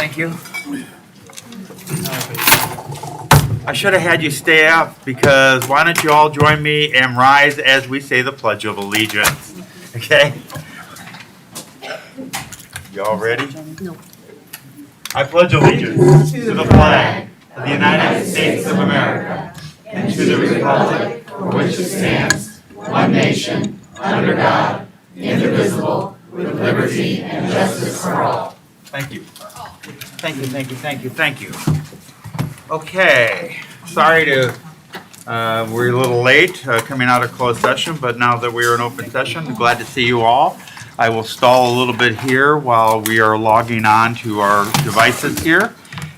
Thank you. I should have had you stay up because why don't you all join me and rise as we say the Pledge of Allegiance? Okay? You all ready? No. I pledge allegiance to the flag of the United States of America and to the republic for which it stands, one nation, under God, indivisible, with liberty and justice for all. Thank you. Thank you, thank you, thank you, thank you. Okay, sorry to, we're a little late coming out of closed session, but now that we're in open session, I'm glad to see you all. I will stall a little bit here while we are logging on to our devices here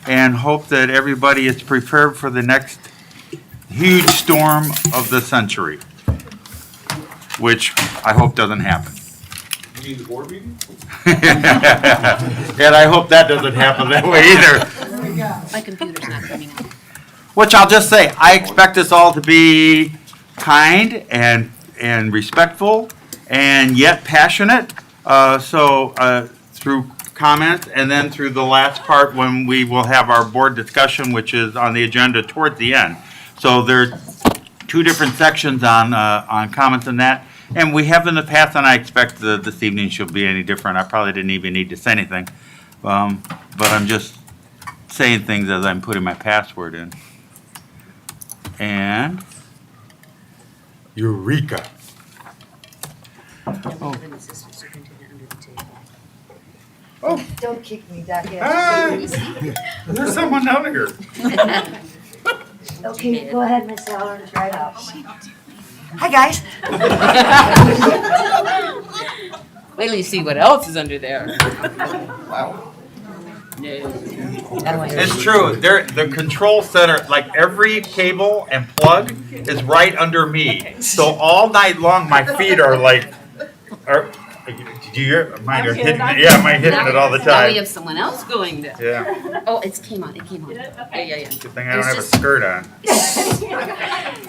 and hope that everybody is prepared for the next huge storm of the century, which I hope doesn't happen. You need the board meeting? And I hope that doesn't happen that way either. My computer's not coming up. Which I'll just say, I expect us all to be kind and respectful and yet passionate. Through comments and then through the last part when we will have our board discussion, which is on the agenda towards the end. So there are two different sections on comments and that. And we have in the past, and I expect this evening should be any different. I probably didn't even need to say anything. But I'm just saying things as I'm putting my password in. And Eureka. Oh. Don't kick me, Doc. There's someone down here. Okay, go ahead, Miss Eller, try it out. Hi, guys. Wait till you see what else is under there. Wow. It's true. The control center, like every cable and plug is right under me. So all night long, my feet are like, do you hear? Mine are hitting it. Yeah, mine hitting it all the Now we time. have someone else going there. Yeah. Oh, it came on. Yeah. Good thing I don't have a skirt on.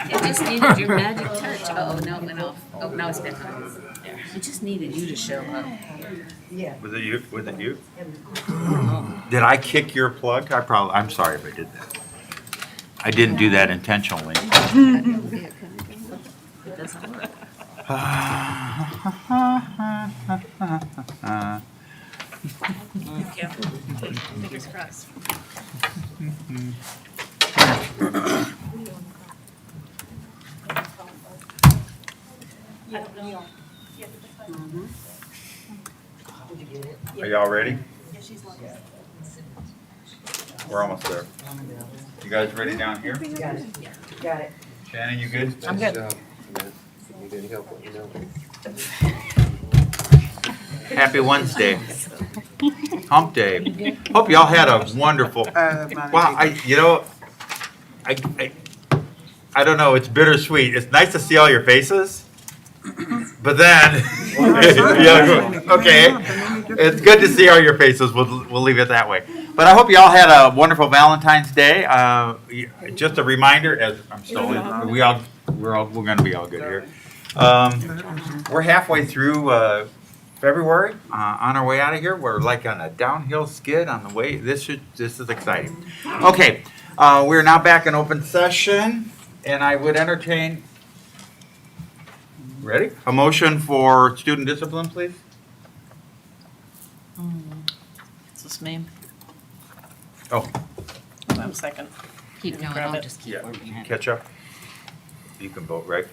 It just needed your magic touch. Oh, no. Oh, now it's back on. It just needed you to show up. Yeah. Was it you? Was it you? Did I kick your plug? I'm sorry if I did that. I didn't do that intentionally. It doesn't work. Fingers crossed. Are y'all ready? We're almost there. You guys ready down here? Got it. Got it. Shannon, you good? I'm good. If you need any help, let me know. Happy Wednesday. Hump Day. Hope y'all had a wonderful, wow, I don't know, it's bittersweet. It's nice to see all your faces, but then, yeah, okay, it's good to see all your faces. We'll leave it that way. But I hope you all had a wonderful Valentine's Day. Just a reminder, as I'm still, we're going to be all good here. We're halfway through February. On our way out of here, we're like on a downhill skid on the way. This is exciting. Okay, we're now back in open session, and I would entertain. Ready? A motion for student discipline, please. What's this name? Oh, I'm second. Keep going. Grab I'll it. just keep working it. catch up. You can vote, right?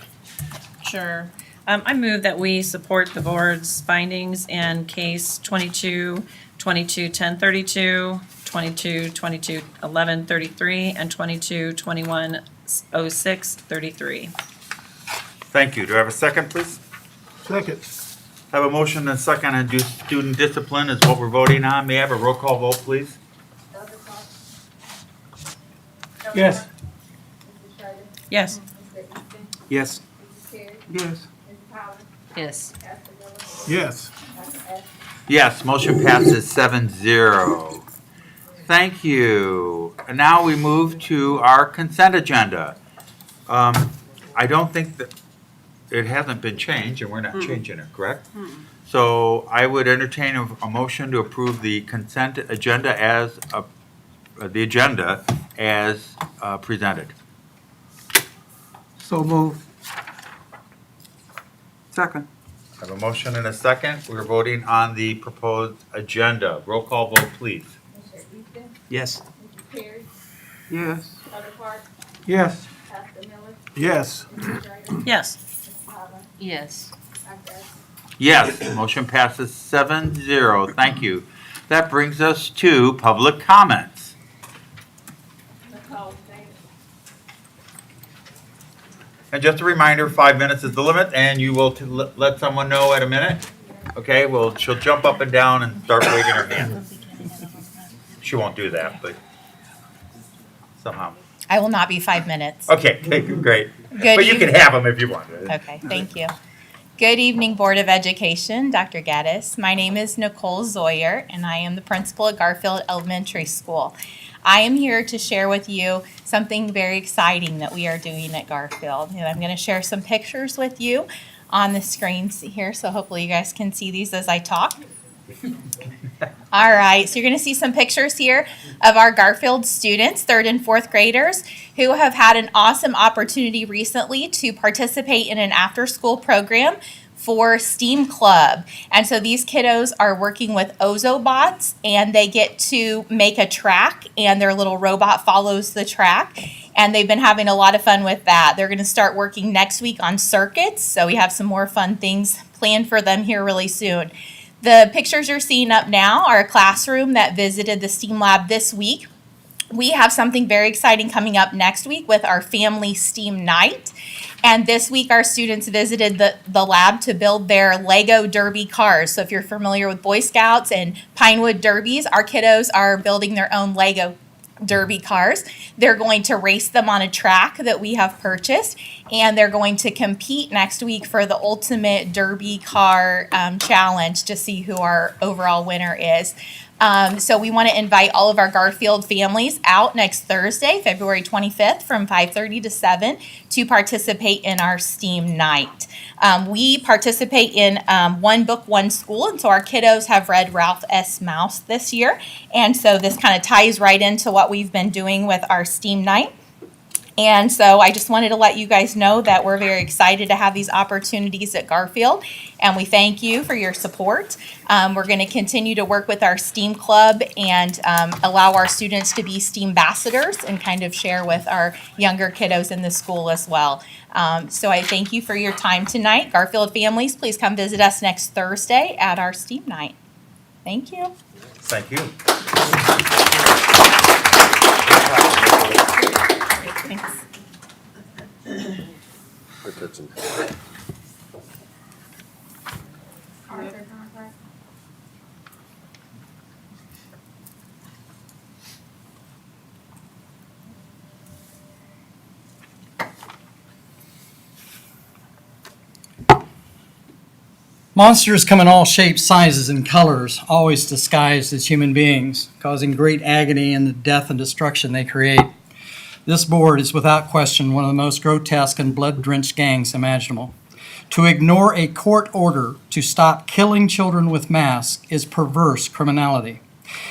Sure. I move that we support the board's findings in case 22, 22, 1032, 22, 22, 1133, and 22, 21, 06, 33. Thank you. Do I have a second, please? Second. I have a motion and a second to do student discipline is what we're voting on. May I have a roll call vote, please? Yes. Yes. Yes. Yes. Yes. Yes. Yes, motion passes 7-0. Thank you. And now we move to our consent agenda. I don't think that, it hasn't been changed, and we're not changing it, correct? So I would entertain a motion to approve the consent agenda as, presented. So moved. Second. I have a motion and a second. We're voting on the proposed agenda. Roll call vote, please. Mr. Easton, Yes. Mr. Perry, Yes. Dr. Park, Yes. Pastor Miller, Yes. Mr. Schreider, Yes. Mrs. Holland, Yes. Dr. Estes. Yes, motion passes 7-0. Thank you. That brings us to public comments. Nicole Davis. And just a reminder, 5 minutes is the limit, and you will let someone know at a minute. Okay, well, she'll jump up and down and start waving her hand. She won't do that, but somehow. I will not be 5 minutes. Okay, great. Good But you can evening. have them if you want. Okay, thank you. Good evening, Board of Education, Dr. Gaddis. My name is Nicole Zoyer, and I am the principal at Garfield Elementary School. I am here to share with you something very exciting that we are doing at Garfield. And I'm going to share some pictures with you on the screens here, so hopefully you guys can see these as I talk. All right, so you're going to see some pictures here of our Garfield students, 3rd and 4th graders, who have had an awesome opportunity recently to participate in an after-school program for STEAM Club. And so these kiddos are working with Ozobots, and they get to make a track, and their little robot follows the track. And they've been having a lot of fun with that. They're going to start working next week on circuits, so we have some more fun things planned for them here really soon. The pictures you're seeing up now are a classroom that visited the STEAM Lab this week. We have something very exciting coming up next week with our Family STEAM Night. And this week our students visited the lab to build their Lego Derby cars. So if you're familiar with Boy Scouts and Pinewood Derbies, our kiddos are building their own Lego Derby cars. They're going to race them on a track that we have purchased, and they're going to compete next week for the ultimate Derby car challenge to see who our overall winner is. So we want to invite all of our Garfield families out next Thursday, February 25th from 5:30 to 7 to participate in our STEAM night. We participate in One Book, One School, and so our kiddos have read Ralph S. Mouse this year. And so this kind of ties right into what we've been doing with our STEAM night. And so I just wanted to let you guys know that we're very excited to have these opportunities at Garfield, and we thank you for your support. We're going to continue to work with our STEAM Club and allow our students to be STEAM ambassadors and kind of share with our younger kiddos in the school as well. So I thank you for your time tonight. Garfield families, please come visit us next Thursday at our STEAM night. Thank you. Thank you. Thanks. Arthur Conrad. Monsters come in all shapes, sizes, and colors, always disguised as human beings, causing great agony in the death and destruction they create. This board is without question one of the most grotesque and blood-drenched gangs imaginable. To ignore a court order to stop killing children with masks is perverse criminality.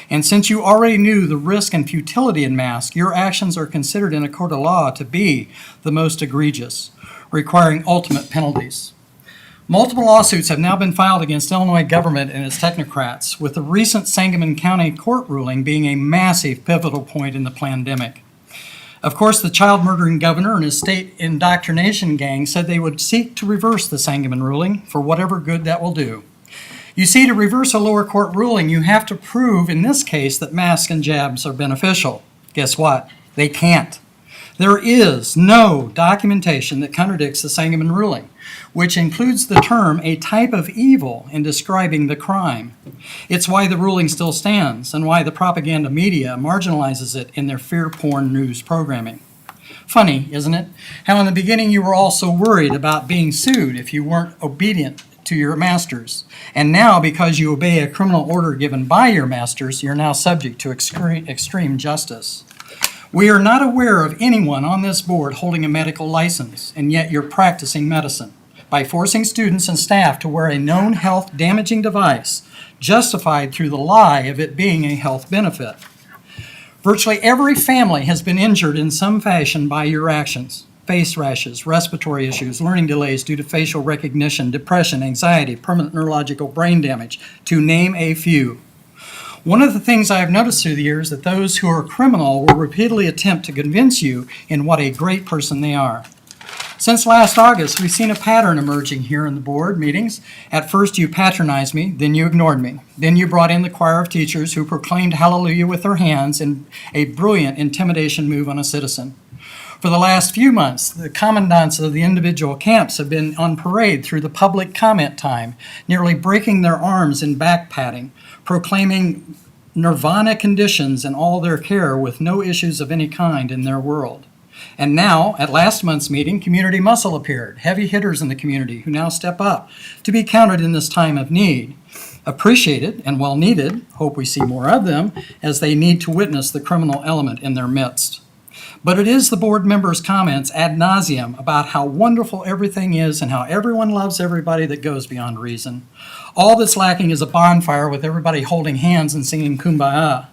And since you already knew the risk and futility in masks, your actions are considered in a court of law to be the most egregious, requiring ultimate penalties. Multiple lawsuits have now been filed against Illinois government and its technocrats, with the recent Sangamon County court ruling being a massive pivotal point in the pandemic. Of course, the child murdering governor and his state indoctrination gang said they would seek to reverse the Sangamon ruling for whatever good that will do. You see, to reverse a lower court ruling, you have to prove, in this case, that masks and jabs are beneficial. Guess what? They can't. There is no documentation that contradicts the Sangamon ruling, which includes the term a type of evil in describing the crime. It's why the ruling still stands and why the propaganda media marginalizes it in their fear porn news programming. Funny, isn't it? How in the beginning you were all so worried about being sued if you weren't obedient to your masters. And now, because you obey a criminal order given by your masters, you're now subject to extreme justice. We are not aware of anyone on this board holding a medical license, and yet you're practicing medicine. by forcing students and staff to wear a known health damaging device, justified through the lie of it being a health benefit. Virtually every family has been injured in some fashion by your actions. Face rashes, respiratory issues, learning delays due to facial recognition, depression, anxiety, permanent neurological brain damage, to name a few. One of the things I have noticed through the years is that those who are criminal will repeatedly attempt to convince you in what a great person they are. Since last August, we've seen a pattern emerging here in the board meetings. At first you patronized me, then you ignored me. Then you brought in the choir of teachers who proclaimed hallelujah with their hands in a brilliant intimidation move on a citizen. For the last few months, the commandants of the individual camps have been on parade through the public comment time, nearly breaking their arms in back patting, proclaiming nirvana conditions in all their care with no issues of any kind in their world. And now, at last month's meeting, community muscle appeared, heavy hitters in the community who now step up to be counted in this time of need. Appreciated and well needed, hope we see more of them, as they need to witness the criminal element in their midst. But it is the board members' comments ad nauseum about how wonderful everything is and how everyone loves everybody that goes beyond reason. All that's lacking is a bonfire with everybody holding hands and singing Kumbaya.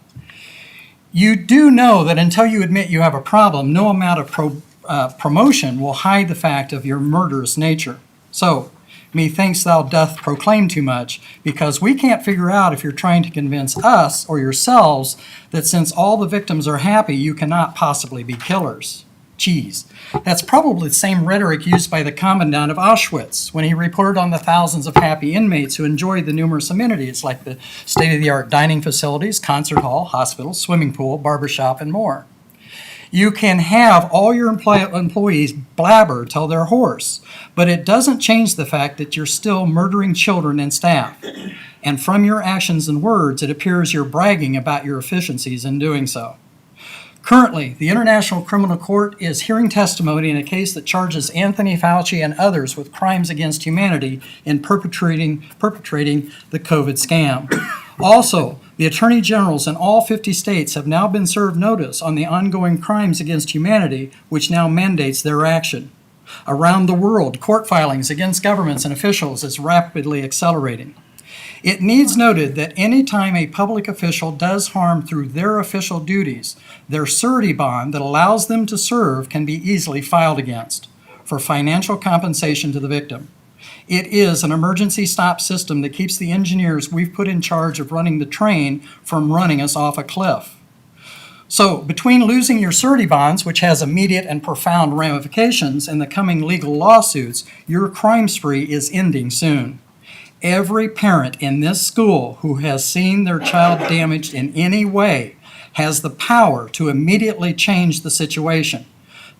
You do know that until you admit you have a problem, no amount of promotion will hide the fact of your murderous nature. So, methinks thou doth proclaim too much, because we can't figure out if you're trying to convince us or yourselves that since all the victims are happy, you cannot possibly be killers. Geez, that's probably the same rhetoric used by the commandant of Auschwitz when he reported on the thousands of happy inmates who enjoyed the numerous amenities like the state-of-the-art dining facilities, concert hall, hospital, swimming pool, barbershop, and more. You can have all your employees blabber till they're hoarse, but it doesn't change the fact that you're still murdering children and staff. And from your actions and words, it appears you're bragging about your efficiencies in doing so. Currently, the International Criminal Court is hearing testimony in a case that charges Anthony Fauci and others with crimes against humanity in perpetrating the COVID scam. Also, the attorney generals in all 50 states have now been served notice on the ongoing crimes against humanity, which now mandates their action. Around the world, court filings against governments and officials is rapidly accelerating. It needs noted that any time a public official does harm through their official duties, their surety bond that allows them to serve can be easily filed against for financial compensation to the victim. It is an emergency stop system that keeps the engineers we've put in charge of running the train from running us off a cliff. So between losing your surety bonds, which has immediate and profound ramifications, and the coming legal lawsuits, your crime spree is ending soon. Every parent in this school who has seen their child damaged in any way has the power to immediately change the situation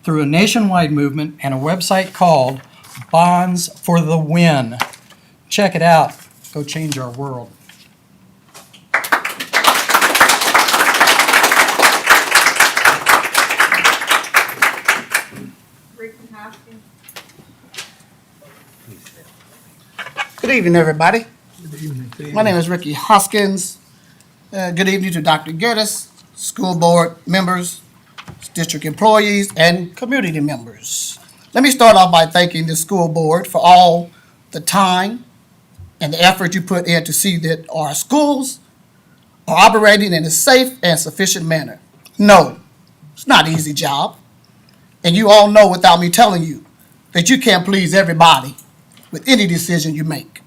through a nationwide movement and a website called Bonds for the Win. Check it out. Go change our world. Good evening, everybody. My name is Ricky Hoskins. Good evening to Dr. Geddes, school board members, district employees, and community members. Let me start off by thanking the school board for all the time and the effort you put in to see that our schools are operating in a safe and sufficient manner. No, it's not an easy job. And you all know without me telling you that you can't please everybody with any decision you make.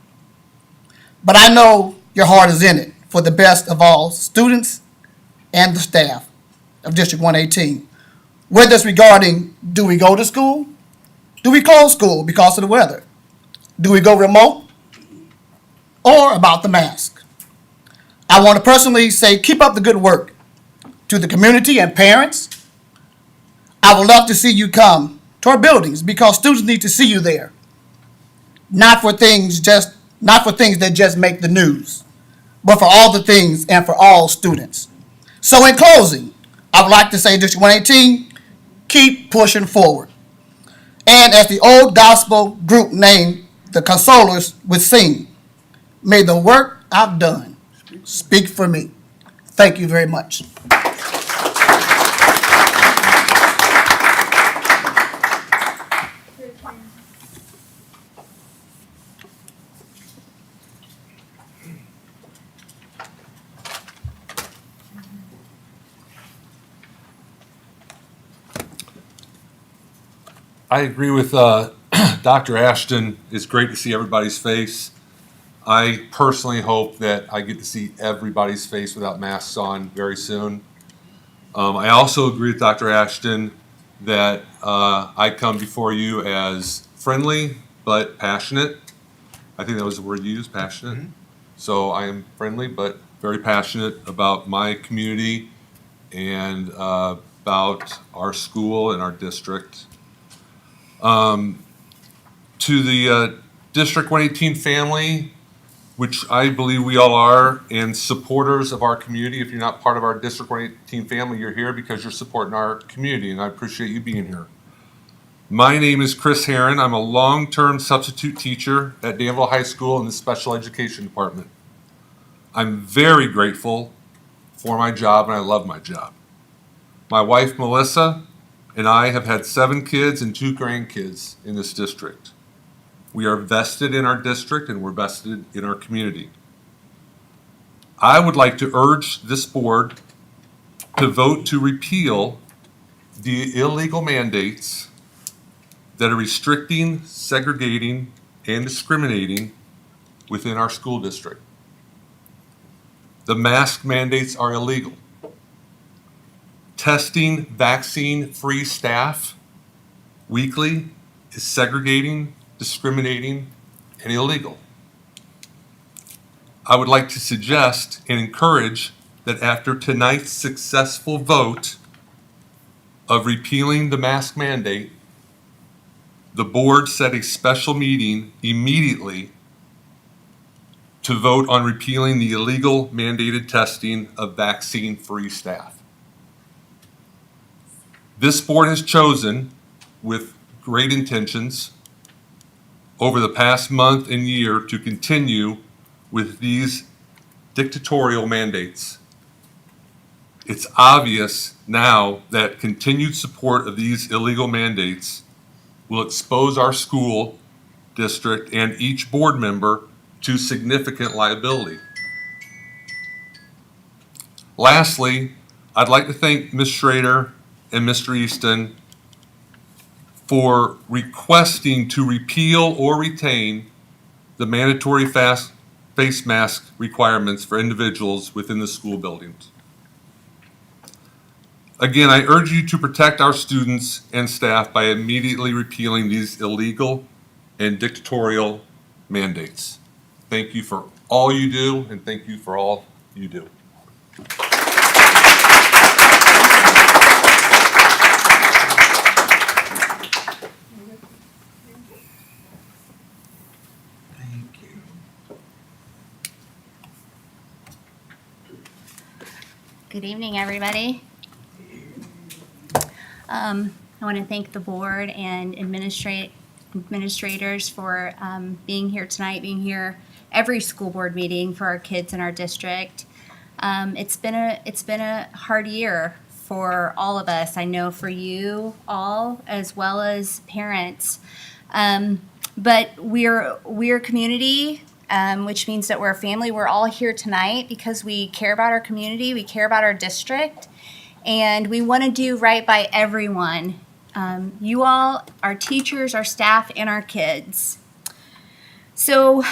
But I know your heart is in it for the best of all students and the staff of District 118. Whether it's regarding, do we go to school? Do we close school because of the weather? Do we go remote? Or about the mask? I want to personally say keep up the good work to the community and parents. I would love to see you come to our buildings because students need to see you there. Not for things that just make the news, but for all the things and for all students. So in closing, I would like to say District 118, keep pushing forward. And as the old gospel group named the Consolers would sing, may the work I've done speak for me. Thank you very much. I agree with Dr. Ashton. It's great to see everybody's face. I personally hope that I get to see everybody's face without masks on very soon. I also agree with Dr. Ashton that I come before you as friendly but passionate. I think that was the word you used, passionate. Mm-hmm. So I am friendly but very passionate about my community and about our school and our district. To the District 118 family, which I believe we all are, and supporters of our community. If you're not part of our District 118 family, you're here because you're supporting our community, and I appreciate you being here. My name is Chris Herron. I'm a long-term substitute teacher at Danville High School in the special education department. I'm very grateful for my job, and I love my job. My wife, Melissa, and I have had 7 kids and 2 grandkids in this district. We are vested in our district and we're vested in our community. I would like to urge this board to vote to repeal the illegal mandates that are restricting, segregating, and discriminating within our school district. The mask mandates are illegal. Testing vaccine-free staff weekly is segregating, discriminating, and illegal. I would like to suggest and encourage that after tonight's successful vote of repealing the mask mandate, the board set a special meeting immediately to vote on repealing the illegal mandated testing of vaccine-free staff. This board has chosen, with great intentions, over the past month and year to continue with these dictatorial mandates. It's obvious now that continued support of these illegal mandates will expose our school district and each board member to significant liability. Lastly, I'd like to thank Ms. Schrader and Mr. Easton for requesting to repeal or retain the mandatory face mask requirements for individuals within the school buildings. Again, I urge you to protect our students and staff by immediately repealing these illegal and dictatorial mandates. Thank you for all you do, and thank you for all you do. Good evening, everybody. I want to thank the board and administrators for being here tonight, being here every school board meeting for our kids in our district. It's been a hard year for all of us. I know for you all as well as parents. But we're a community. Which means that we're a family. We're all here tonight because we care about our community, we care about our district, and we want to do right by everyone. You all, our teachers, our staff, and our kids. So,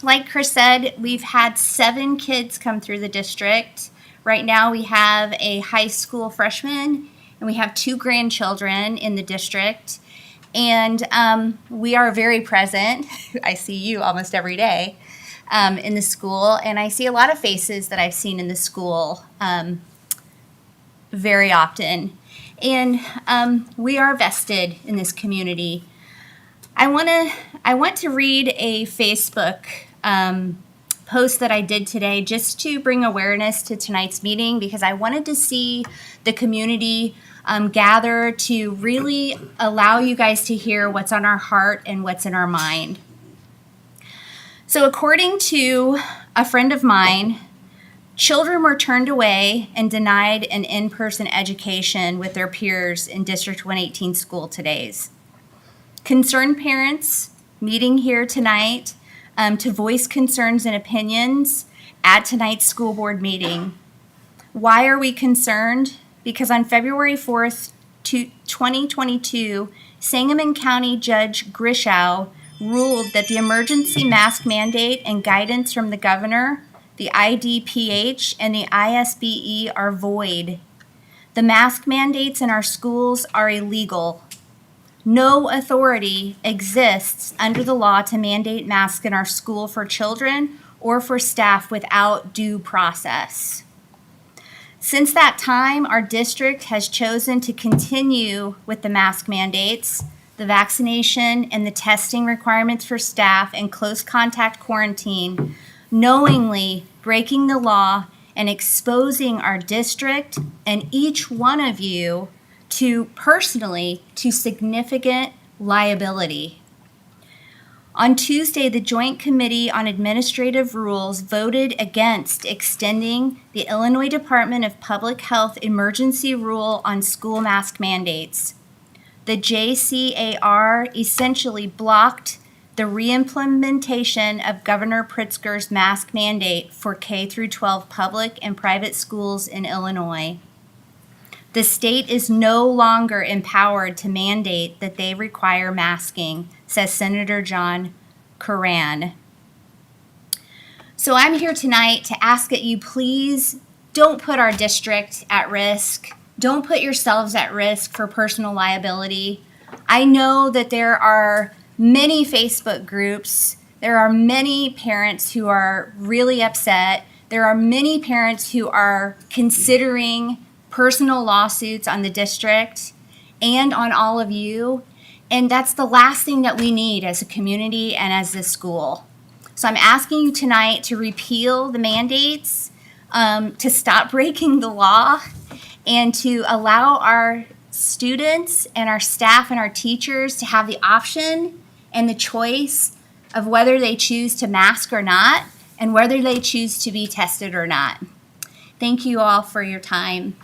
like Chris said, we've had 7 kids come through the district. Right now we have a high school freshman, and we have 2 grandchildren in the district. And we are very present. I see you almost every day in the school, and I see a lot of faces that I've seen in the school very often. And we are vested in this community. I want to read a Facebook post that I did today just to bring awareness to tonight's meeting, because I wanted to see the community gather to really allow you guys to hear what's on our heart and what's in our mind. So according to a friend of mine, children were turned away and denied an in-person education with their peers in District 118 school todays. Concerned parents meeting here tonight to voice concerns and opinions at tonight's school board meeting. Why are we concerned? Because on February 4th, 2022, Sangamon County Judge Grishow ruled that the emergency mask mandate and guidance from the governor, the IDPH, and the ISBE are void. The mask mandates in our schools are illegal. No authority exists under the law to mandate masks in our school for children or for staff without due process. Since that time, our district has chosen to continue with the mask mandates, the vaccination, and the testing requirements for staff and close contact quarantine, knowingly breaking the law and exposing our district and each one of you personally to significant liability. On Tuesday, the Joint Committee on Administrative Rules voted against extending the Illinois Department of Public Health emergency rule on school mask mandates. The JCAR essentially blocked the reimplementation of Governor Pritzker's mask mandate for K through 12 public and private schools in Illinois. The state is no longer empowered to mandate that they require masking, says Senator John Curran. So I'm here tonight to ask that you please don't put our district at risk. Don't put yourselves at risk for personal liability. I know that there are many Facebook groups. There are many parents who are really upset. There are many parents who are considering personal lawsuits on the district and on all of you. And that's the last thing that we need as a community and as a school. So I'm asking you tonight to repeal the mandates, to stop breaking the law, and to allow our students and our staff and our teachers to have the option and the choice of whether they choose to mask or not and whether they choose to be tested or not. Thank you all for your time.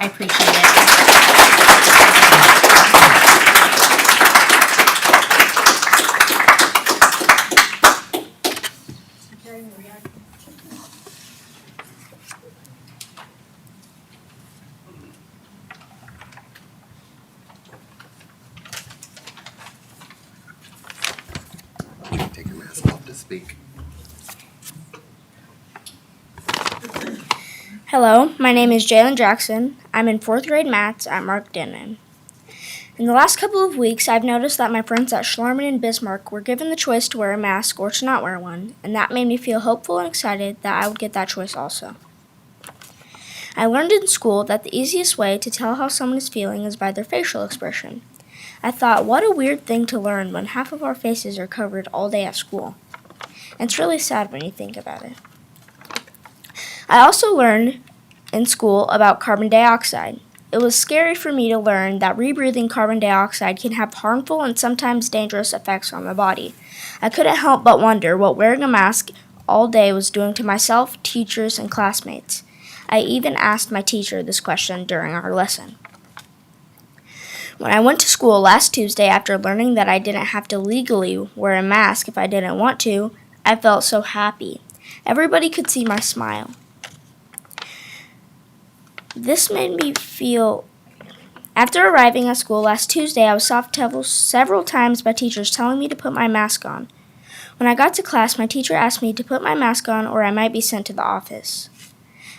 I appreciate it. Take your mask off to speak. Hello, my name is Jalen Jackson. I'm in 4th grade maths at Mark Denman. In the last couple of weeks, I've noticed that my friends at Schlarman and Bismarck were given the choice to wear a mask or to not wear one, and that made me feel hopeful and excited that I would get that choice also. I learned in school that the easiest way to tell how someone is feeling is by their facial expression. I thought, what a weird thing to learn when half of our faces are covered all day at school. And it's really sad when you think about it. I also learned in school about carbon dioxide. It was scary for me to learn that rebreathing carbon dioxide can have harmful and sometimes dangerous effects on the body. I couldn't help but wonder what wearing a mask all day was doing to myself, teachers, and classmates. I even asked my teacher this question during our lesson. When I went to school last Tuesday after learning that I didn't have to legally wear a mask if I didn't want to, I felt so happy. Everybody could see my smile. This made me feel... After arriving at school last Tuesday, I was stopped several times by teachers telling me to put my mask on. When I got to class, my teacher asked me to put my mask on or I might be sent to the office.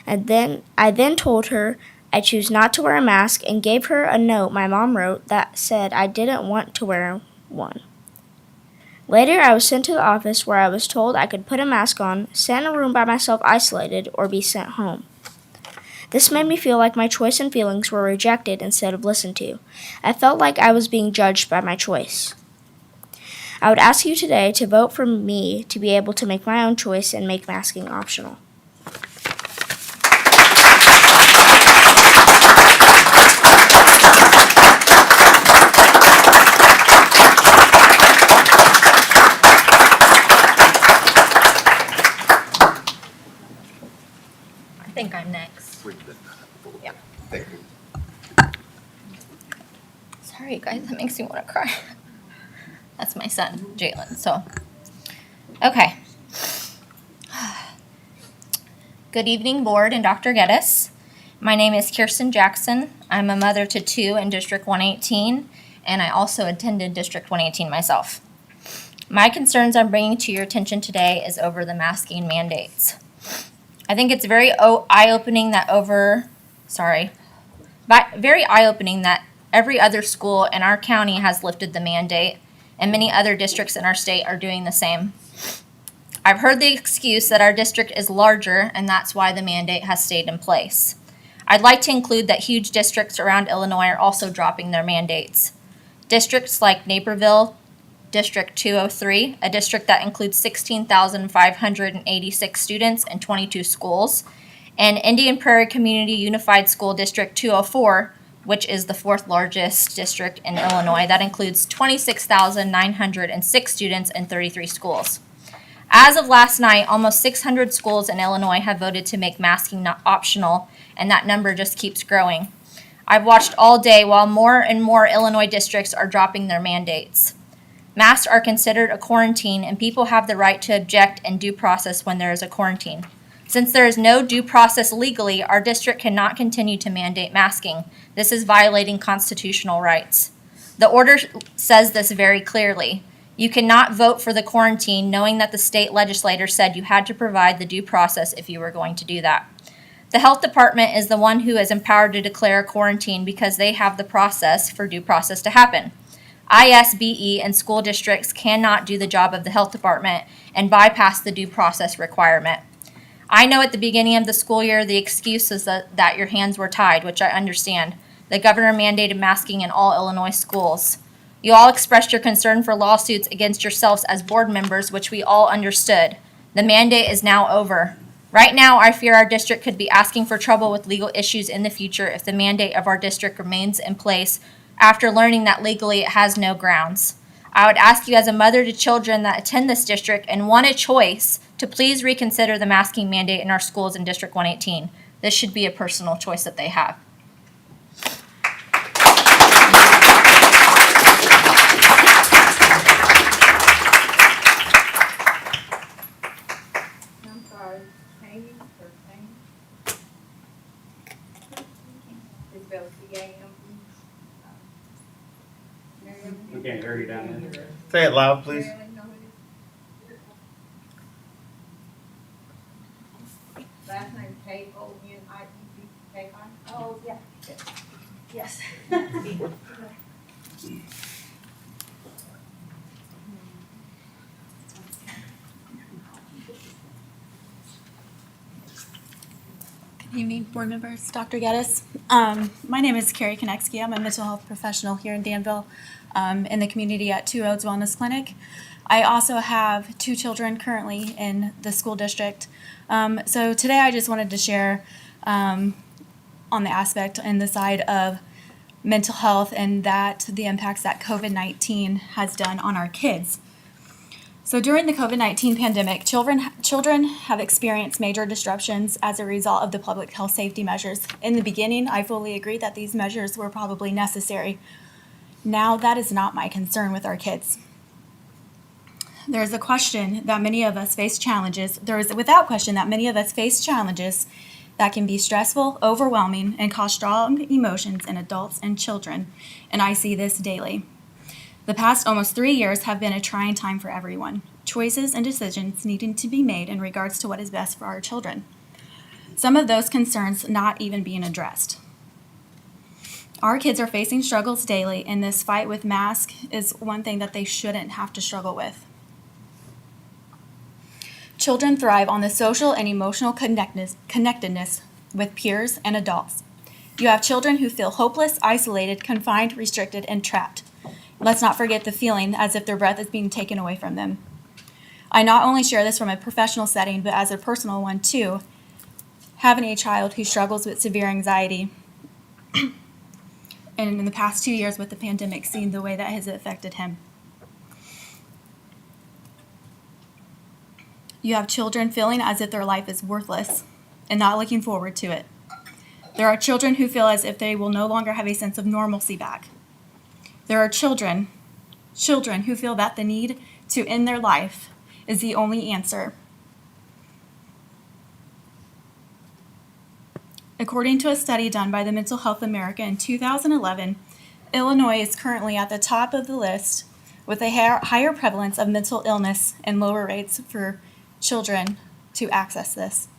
I then told her I choose not to wear a mask and gave her a note my mom wrote that said I didn't want to wear one. Later, I was sent to the office where I was told I could put a mask on, sit in a room by myself isolated, or be sent home. This made me feel like my choice and feelings were rejected instead of listened to. I felt like I was being judged by my choice. I would ask you today to vote for me to be able to make my own choice and make masking optional. I think I'm next. Yeah. Thank you. Sorry, guys, that makes me want to cry. That's my son, Jalen. So, okay. Good evening, board and Dr. Geddes. My name is Kirsten Jackson. I'm a mother to 2 in District 118, and I also attended District 118 myself. My concerns I'm bringing to your attention today is over the masking mandates. I think it's very eye-opening that every other school in our county has lifted the mandate, and many other districts in our state are doing the same. I've heard the excuse that our district is larger and that's why the mandate has stayed in place. I'd like to include that huge districts around Illinois are also dropping their mandates. Districts like Naperville, District 203, a district that includes 16,586 students and 22 schools, and Indian Prairie Community Unified School District 204, which is the fourth largest district in Illinois, that includes 26,906 students and 33 schools. As of last night, almost 600 schools in Illinois have voted to make masking not optional, and that number just keeps growing. I've watched all day while more and more Illinois districts are dropping their mandates. Masks are considered a quarantine, and people have the right to object and due process when there is a quarantine. Since there is no due process legally, our district cannot continue to mandate masking. This is violating constitutional rights. The order says this very clearly. You cannot vote for the quarantine knowing that the state legislator said you had to provide the due process if you were going to do that. The health department is the one who is empowered to declare a quarantine because they have the process for due process to happen. ISBE and school districts cannot do the job of the health department and bypass the due process requirement. I know at the beginning of the school year the excuse is that your hands were tied, which I understand. The governor mandated masking in all Illinois schools. You all expressed your concern for lawsuits against yourselves as board members, which we all understood. The mandate is now over. Right now, I fear our district could be asking for trouble with legal issues in the future if the mandate of our district remains in place after learning that legally it has no grounds. I would ask you as a mother to children that attend this district and want a choice to please reconsider the masking mandate in our schools in District 118. This should be a personal choice that they have. I'm sorry, Amy or Amy? It's spelled C-A-M-E. Miriam? We can't hear you down there. Say it loud, please. Miriam, know who it is? Last name K-O-N-I-E-B, K-I? Oh, yeah. Yes. Good evening, board members, Dr. Geddes. My name is Carrie Konecki. I'm a mental health professional here in Danville in the community at Two Roads Wellness Clinic. I also have 2 children currently in the school district. So today I just wanted to share on the aspect and the side of mental health and that the impacts that COVID-19 has done on our kids. So during the COVID-19 pandemic, children have experienced major disruptions as a result of the public health safety measures. In the beginning, I fully agreed that these measures were probably necessary. Now that is not my concern with our kids. There is without question that many of us face challenges that can be stressful, overwhelming, and cause strong emotions in adults and children, and I see this daily. The past almost 3 years have been a trying time for everyone. Choices and decisions needing to be made in regards to what is best for our children. Some of those concerns not even being addressed. Our kids are facing struggles daily, and this fight with masks is one thing that they shouldn't have to struggle with. Children thrive on the social and emotional connectedness with peers and adults. You have children who feel hopeless, isolated, confined, restricted, and trapped. Let's not forget the feeling as if their breath is being taken away from them. I not only share this from a professional setting, but as a personal one too, having a child who struggles with severe anxiety, and in the past 2 years with the pandemic, seeing the way that has affected him. You have children feeling as if their life is worthless and not looking forward to it. There are children who feel as if they will no longer have a sense of normalcy back. There are children who feel that the need to end their life is the only answer. According to a study done by the Mental Health America in 2011, Illinois is currently at the top of the list with a higher prevalence of mental illness and lower rates for children to access this.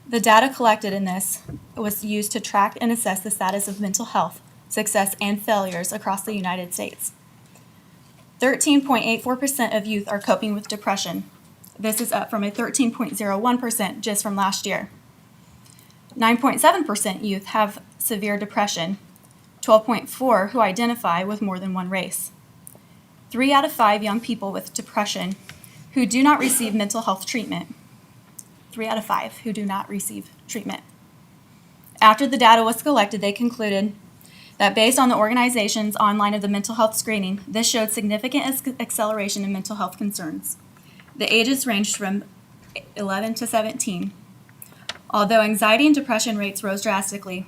The data collected in this was used to track and assess the status of mental health, success, and failures across the United States. 13.84% of youth are coping with depression. This is up from a 13.01% just from last year. 9.7% youth have severe depression, 12.4% who identify with more than one race. 3 out of 5 young people with depression who do not receive mental health treatment. 3 out of 5 who do not receive treatment. After the data was collected, they concluded that based on the organization's online of the mental health screening, this showed significant acceleration in mental health concerns. The ages ranged from 11 to 17. Although anxiety and depression rates rose drastically,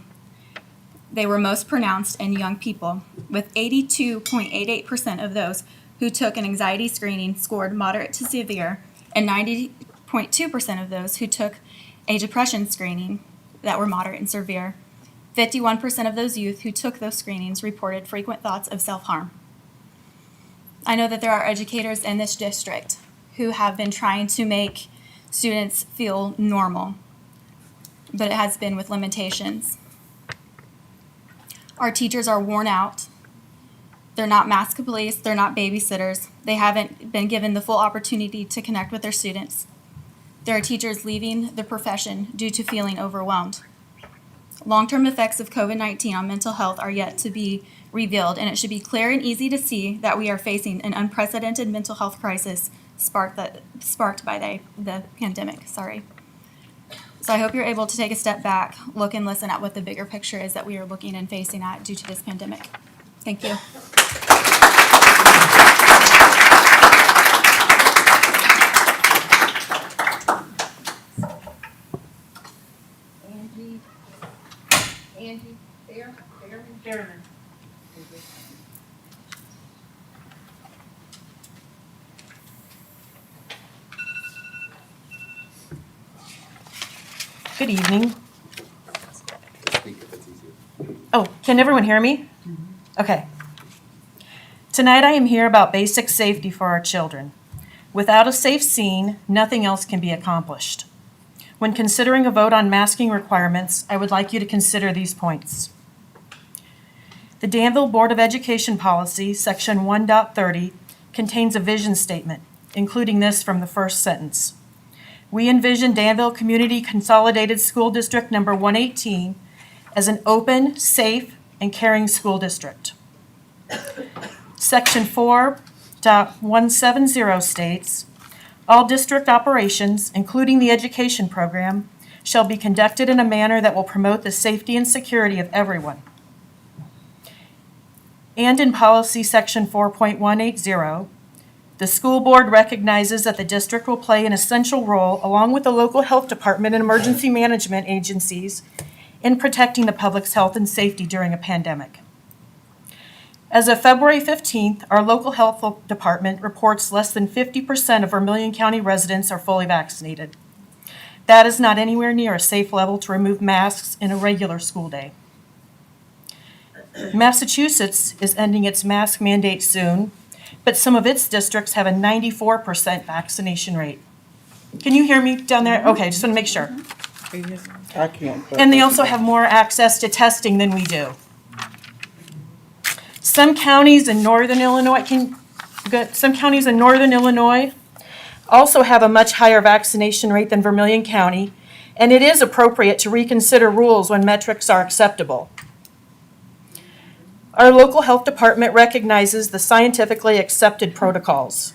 they were most pronounced in young people, with 82.88% of those who took an anxiety screening scored moderate to severe, and 90.2% of those who took a depression screening that were moderate and severe. 51% of those youth who took those screenings reported frequent thoughts of self-harm. I know that there are educators in this district who have been trying to make students feel normal, but it has been with limitations. Our teachers are worn out. They're not mask police, they're not babysitters. They haven't been given the full opportunity to connect with their students. There are teachers leaving the profession due to feeling overwhelmed. Long-term effects of COVID-19 on mental health are yet to be revealed, and it should be clear and easy to see that we are facing an unprecedented mental health crisis sparked by the pandemic. So I hope you're able to take a step back, look and listen at what the bigger picture is that we are looking and facing at due to this pandemic. Thank you. Chairman. Good evening. Speak if it's easier. Oh, can everyone hear me? Okay. Tonight I am here about basic safety for our children. Without a safe scene, nothing else can be accomplished. When considering a vote on masking requirements, I would like you to consider these points. The Danville Board of Education Policy, Section 1.30, contains a vision statement, including this from the first sentence. We envision Danville Community Consolidated School District Number 118 as an open, safe, and caring school district. Section 4.170 states, all district operations, including the education program, shall be conducted in a manner that will promote the safety and security of everyone. And in Policy Section 4.180, the school board recognizes that the district will play an essential role, along with the local health department and emergency management agencies, in protecting the public's health and safety during a pandemic. As of February 15th, our local health department reports less than 50% of Vermilion County residents are fully vaccinated. That is not anywhere near a safe level to remove masks in a regular school day. Massachusetts is ending its mask mandate soon, but some of its districts have a 94% vaccination rate. Can you hear me down there? Okay, just want to make sure. I can't. And they also have more access to testing than we do. Some counties in northern Illinois also have a much higher vaccination rate than Vermilion County, and it is appropriate to reconsider rules when metrics are acceptable. Our local health department recognizes the scientifically accepted protocols.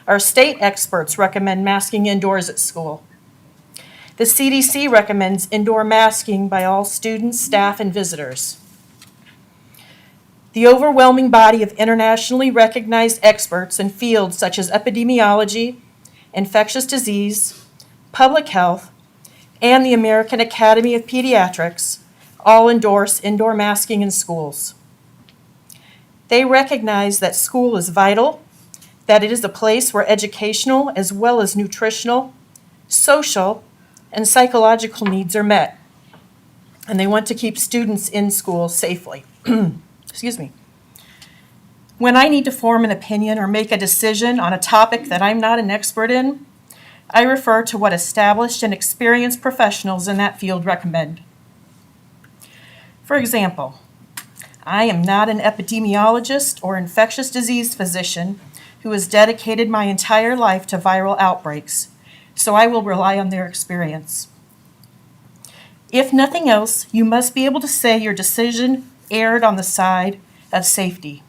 Our state experts recommend masking indoors at school. The CDC recommends indoor masking by all students, staff, and visitors. The overwhelming body of internationally recognized experts in fields such as epidemiology, infectious disease, public health, and the American Academy of Pediatrics all endorse indoor masking in schools. They recognize that school is vital, that it is a place where educational as well as nutritional, social, and psychological needs are met, and they want to keep students in school safely. When I need to form an opinion or make a decision on a topic that I'm not an expert in, I refer to what established and experienced professionals in that field recommend. For example, I am not an epidemiologist or infectious disease physician who has dedicated my entire life to viral outbreaks, so I will rely on their experience. If nothing else, you must be able to say your decision erred on the side of safety.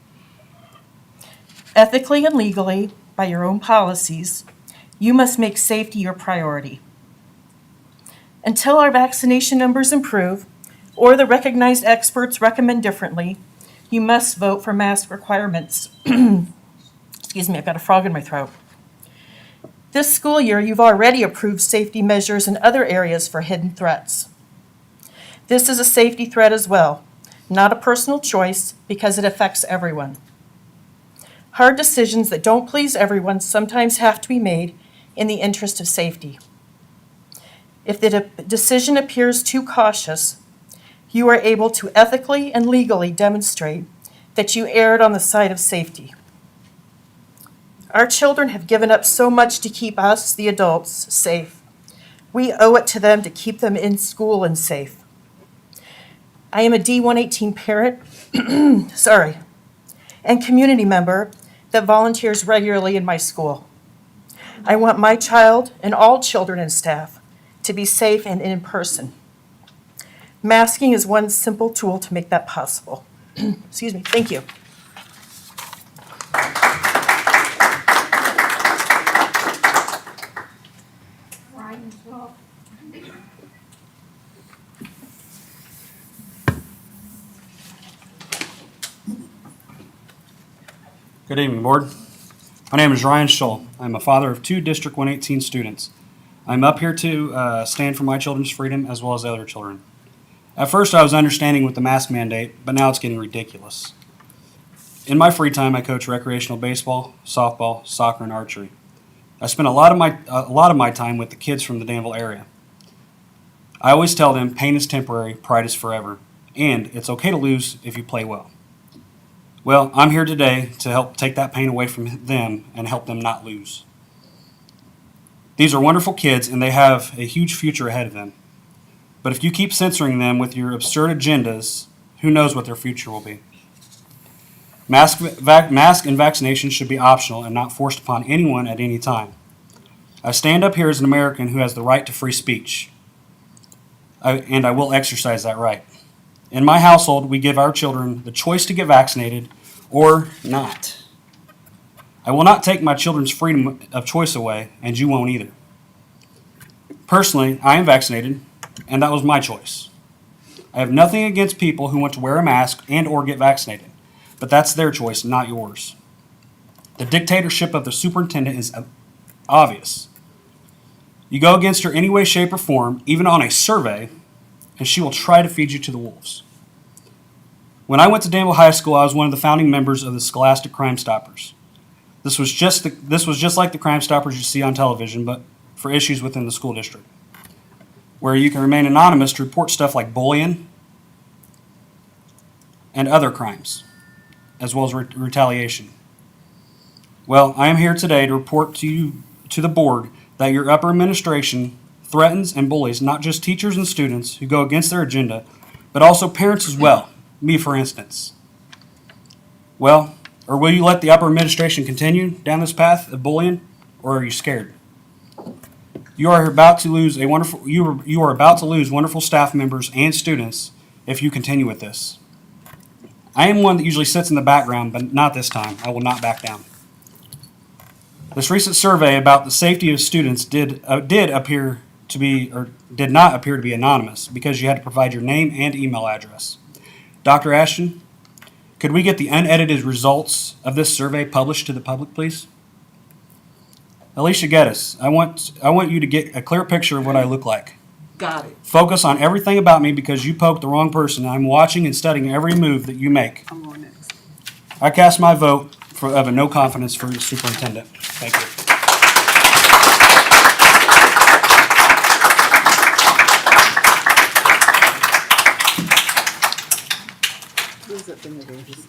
Ethically and legally, by your own policies, you must make safety your priority. Until our vaccination numbers improve, or the recognized experts recommend differently, you must vote for mask requirements. Excuse me, I've got a frog in my throat. This school year, you've already approved safety measures in other areas for hidden threats. This is a safety threat as well, not a personal choice because it affects everyone. Hard decisions that don't please everyone sometimes have to be made in the interest of safety. If the decision appears too cautious, you are able to ethically and legally demonstrate that you erred on the side of safety. Our children have given up so much to keep us, the adults, safe. We owe it to them to keep them in school and safe. I am a D118 parent, and community member that volunteers regularly in my school. I want my child and all children and staff to be safe and in person. Masking is one simple tool to make that possible. Excuse me, thank you. Good evening, Board. My name is Ryan Schull. I'm a father of 2 District 118 students. I'm up here to stand for my children's freedom as well as other children. At first, I was understanding with the mask mandate, but now it's getting ridiculous. In my free time, I coach recreational baseball, softball, soccer, and archery. I spend a lot of my time with the kids from the Danville area. I always tell them pain is temporary, pride is forever, and it's okay to lose if you play well. Well, I'm here today to help take that pain away from them and help them not lose. These are wonderful kids and they have a huge future ahead of them. But if you keep censoring them with your absurd agendas, who knows what their future will be. Mask and vaccination should be optional and not forced upon anyone at any time. I stand up here as an American who has the right to free speech, and I will exercise that right. In my household, we give our children the choice to get vaccinated or not. I will not take my children's freedom of choice away, and you won't either. Personally, I am vaccinated, and that was my choice. I have nothing against people who want to wear a mask and or get vaccinated, but that's their choice, not yours. The dictatorship of the superintendent is obvious. You go against her any way, shape, or form, even on a survey, and she will try to feed you to the wolves. When I went to Danville High School, I was one of the founding members of the Scholastic Crime Stoppers. This was just like the Crime Stoppers you see on television, but for issues within the school district, where you can remain anonymous to report stuff like bullying and other crimes, as well as retaliation. Well, I am here today to report to the board that your upper administration threatens and bullies not just teachers and students who go against their agenda, but also parents as well, me for instance. Well, or will you let the upper administration continue down this path of bullying, or are you scared? You are about to lose wonderful staff members and students if you continue with this. I am one that usually sits in the background, but not this time. I will not back down. This recent survey about the safety of students did not appear to be anonymous because you had to provide your name and email address. Dr. Ashton, could we get the unedited results of this survey published to the public, please? Alicia Geddes, I want you to get a clear picture of what I look like. Got it. Focus on everything about me because you poked the wrong person. I'm watching and studying every move that you make. I'm going next. I cast my vote of a no confidence for the superintendent. Thank you. it than it is.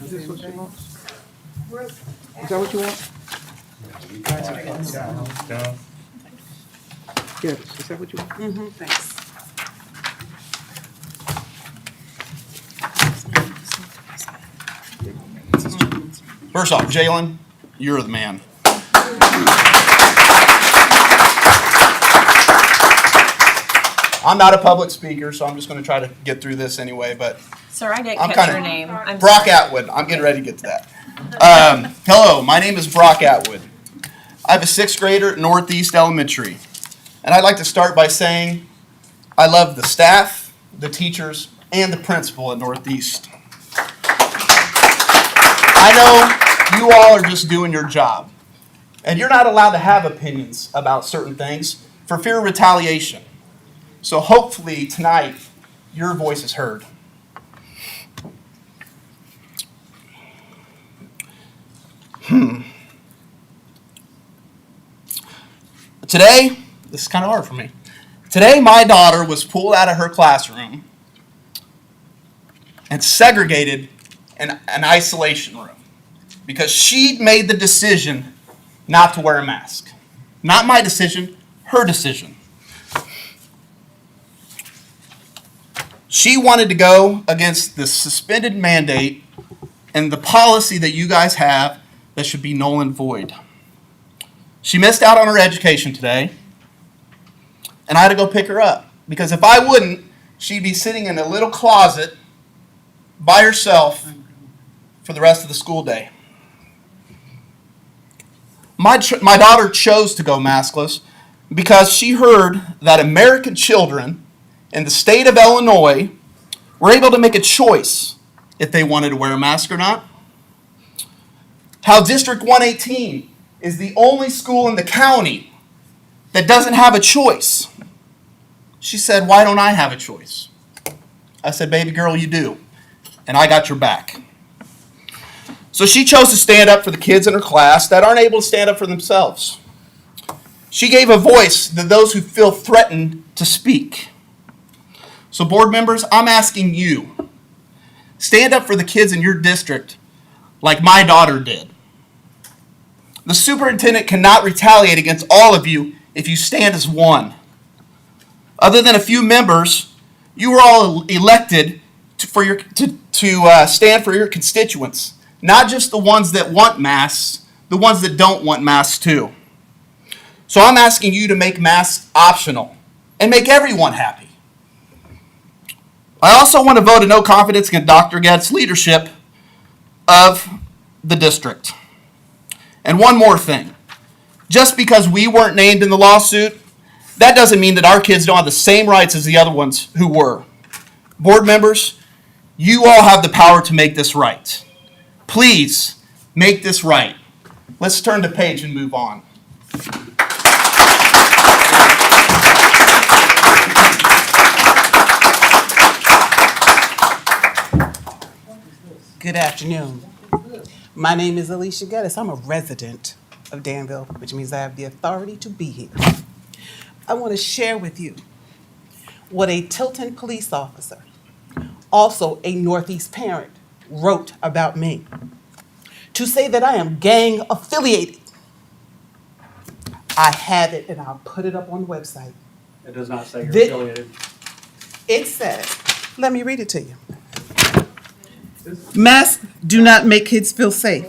Is this what you want? Is that what you want? Yes, is that what you want? Mm-hmm, thanks. First off, Jalen, you're the man. I'm not a public speaker, so I'm just going to try to get through this anyway, but Sir, I didn't I'm catch kinda- your name. I'm Brock sorry. Atwood. I'm getting ready to get to that. Hello, my name is Brock Atwood. I have a sixth grader at Northeast Elementary. And I'd like to start by saying I love the staff, the teachers, and the principal at Northeast. I know you all are just doing your job. And you're not allowed to have opinions about certain things for fear of retaliation. So hopefully tonight, your voice is heard. Today, this is kind of hard for me. Today, my daughter was pulled out of her classroom and segregated in an isolation room because she'd made the decision not to wear a mask. Not my decision, her decision. She wanted to go against the suspended mandate and the policy that you guys have that should be null and void. She missed out on her education today, and I had to go pick her up. Because if I wouldn't, she'd be sitting in a little closet by herself for the rest of the school day. My daughter chose to go maskless because she heard that American children in the state of Illinois were able to make a choice if they wanted to wear a mask or not. How District 118 is the only school in the county that doesn't have a choice. She said, "Why don't I have a choice?" I said, "Baby girl, you do. And I got your back." So she chose to stand up for the kids in her class that aren't able to stand up for themselves. She gave a voice to those who feel threatened to speak. So board members, I'm asking you, stand up for the kids in your district like my daughter did. The superintendent cannot retaliate against all of you if you stand as one. Other than a few members, you were all elected to stand for your constituents, not just the ones that want masks, the ones that don't want masks too. So I'm asking you to make masks optional and make everyone happy. I also want to vote a no confidence in Dr. Gadd's leadership of the district. And one more thing. Just because we weren't named in the lawsuit, that doesn't mean that our kids don't have the same rights as the other ones who were. Board members, you all have the power to make this right. Please make this right. Let's turn the page and move on. Good afternoon. My name is Alicia Geddes. I'm a resident of Danville, which means I have the authority to be here. I want to share with you what a Tilton police officer, also a Northeast parent, wrote about me. To say that I am gang affiliated. I have it and I'll put it up on the website. It does not say you're Thi- affiliated. It says, let me read it to you. Masks do not make kids feel safe.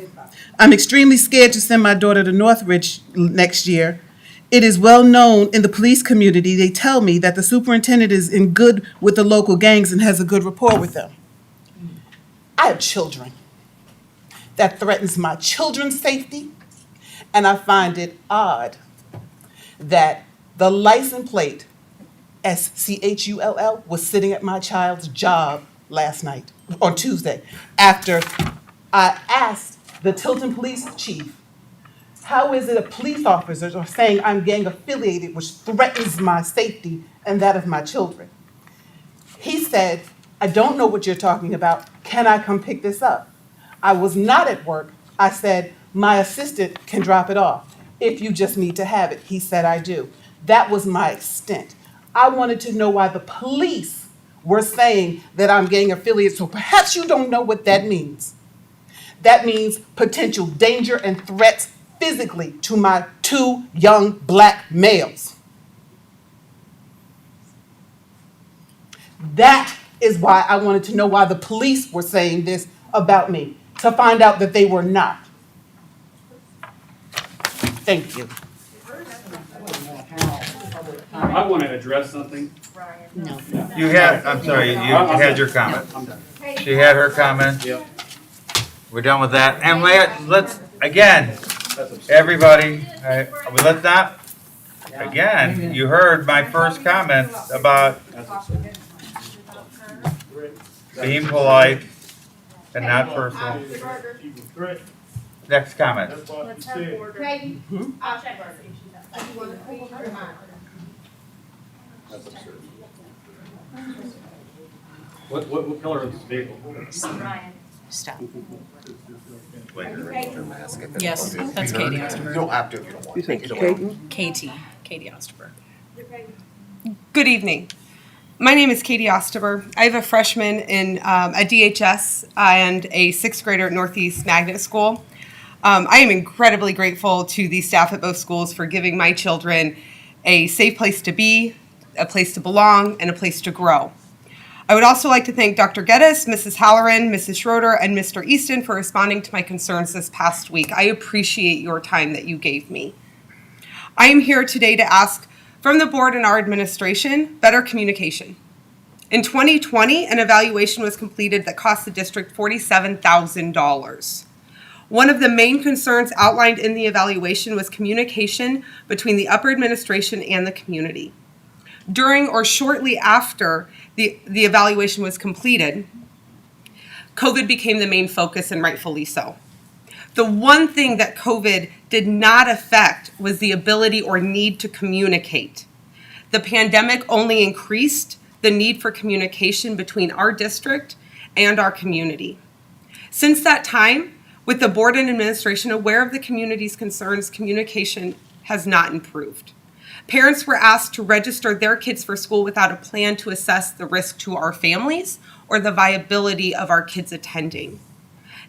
I'm extremely scared to send my daughter to Northridge next year. It is well known in the police community. They tell me that the superintendent is in good with the local gangs and has a good rapport with them. I have children. That threatens my children's safety, and I find it odd that the license plate, SCHULL, was sitting at my child's job last night, on Tuesday, after I asked the Tilton police chief, how is it a police officers are saying I'm gang affiliated, which threatens my safety and that of my children? He said, I don't know what you're talking about. Can I come pick this up? I was not at work. I said, my assistant can drop it off. if you just need to have it. He said, I do. That was my extent. I wanted to know why the police were saying that I'm gang affiliated, so perhaps you don't know what that means. That means potential danger and threats physically to my 2 young black males. That is why I wanted to know why the police were saying this about me, to find out that they were not. Thank you. I want to address something. No. You had, I'm sorry, you had your comment. I'm done. She had her comment. Yep. We're done with that. And let's, again, everybody, let's not, again, you heard my first comments about being polite and not personal. Next comment. What color is this vehicle? Stop. Yes, that's Katie Osterberg. You don't have to if you don't want. You think Katie? Katie Osterberg. Good evening. My name is Katie Osterberg. I have a freshman in a DHS and a 6th grader at Northeast Magnet School. I am incredibly grateful to the staff at both schools for giving my children a safe place to be, a place to belong, and a place to grow. I would also like to thank Dr. Geddes, Mrs. Halloran, Mrs. Schroeder, and Mr. Easton for responding to my concerns this past week. I appreciate your time that you gave me. I am here today to ask from the board and our administration better communication. In 2020, an evaluation was completed that cost the district $47,000. One of the main concerns outlined in the evaluation was communication between the upper administration and the community. During or shortly after the evaluation was completed, COVID became the main focus, and rightfully so. The one thing that COVID did not affect was the ability or need to communicate. The pandemic only increased the need for communication between our district and our community. Since that time, with the board and administration aware of the community's concerns, communication has not improved. Parents were asked to register their kids for school without a plan to assess the risk to our families or the viability of our kids attending.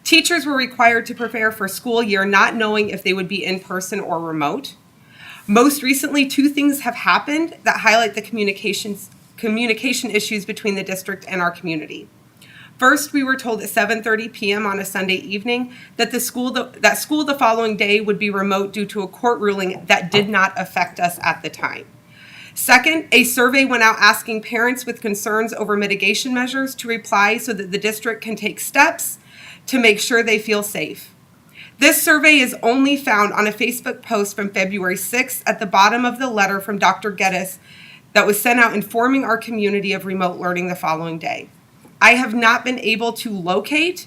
Teachers were required to prepare for school year not knowing if they would be in person or remote. Most recently, 2 things have happened that highlight the communication issues between the district and our community. First, we were told at 7:30 p.m. on a Sunday evening that school the following day would be remote due to a court ruling that did not affect us at the time. Second, a survey went out asking parents with concerns over mitigation measures to reply so that the district can take steps to make sure they feel safe. This survey is only found on a Facebook post from February 6th at the bottom of the letter from Dr. Geddes that was sent out informing our community of remote learning the following day. I have not been able to locate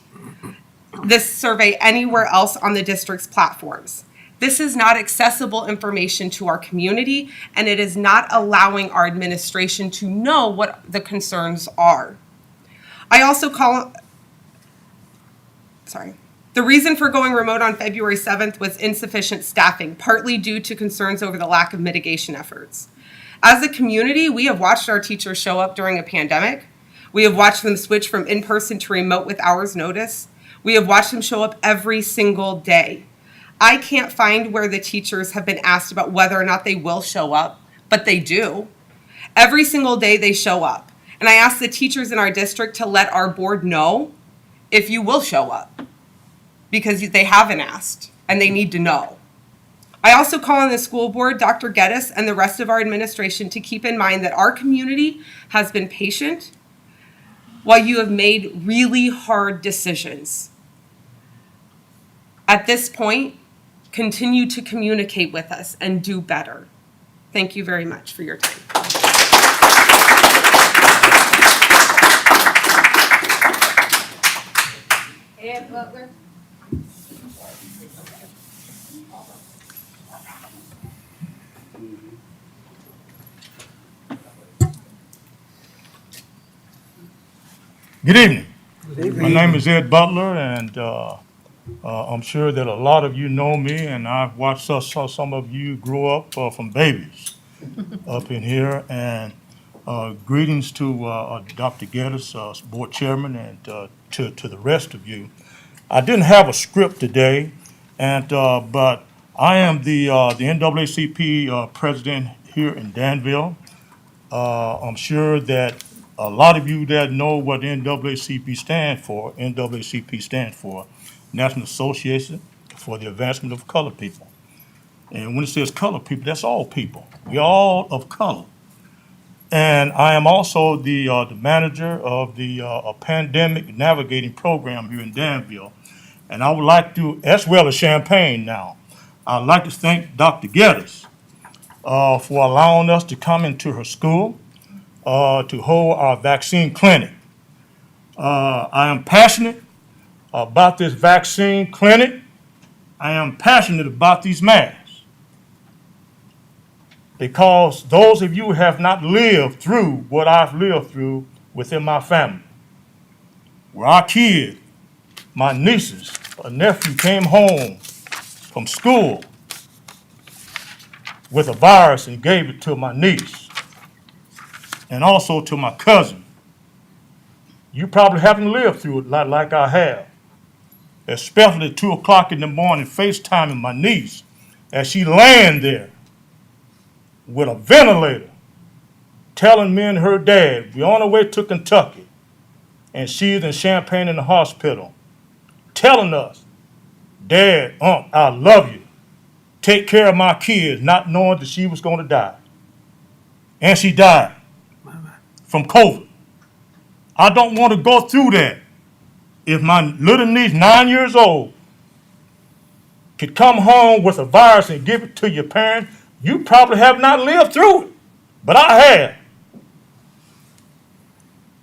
this survey anywhere else on the district's platforms. This is not accessible information to our community, and it is not allowing our administration to know what the concerns are. The reason for going remote on February 7th was insufficient staffing, partly due to concerns over the lack of mitigation efforts. As a community, we have watched our teachers show up during a pandemic. We have watched them switch from in-person to remote with hours notice. We have watched them show up every single day. I can't find where the teachers have been asked about whether or not they will show up, but they do. Every single day they show up. And I ask the teachers in our district to let our board know if you will show up, because they haven't asked and they need to know. I also call on the school board, Dr. Geddes, and the rest of our administration to keep in mind that our community has been patient while you have made really hard decisions. At this point, continue to communicate with us and do better. Thank you very much for your time. Good evening. My name is Ed Butler, and I'm sure that a lot of you know me, and I've watched saw some of you grow up from babies up in here. And greetings to Dr. Geddes, board chairman, and to the rest of you. I didn't have a script today, and but I am the NAACP president here in Danville. I'm sure that a lot of you that know what NAACP stands for. NAACP stands for National Association for the Advancement of Colored People. And when it says colored people, that's all people. We're all of color. And I am also the manager of the pandemic navigating program here in Danville. And I would like to, as well as Champaign now, I'd like to thank Dr. Geddes for allowing us to come into her school to hold our vaccine clinic. I am passionate about this vaccine clinic. I am passionate about these masks because those of you who have not lived through what I've lived through within my family, where our kids, my nieces, a nephew came home from school with a virus and gave it to my niece and also to my cousin. You probably haven't lived through it like I have, especially at 2 o'clock in the morning, FaceTiming my niece as she laying there with a ventilator, telling me and her dad, we're on our way to Kentucky, and she's in Champaign in the hospital, telling us, Dad, I love you. Take care of my kids, not knowing that she was going to die. And she died from COVID. I don't want to go through that. If my little niece, 9 years old, could come home with a virus and give it to your parents, you probably have not lived through it. But I have.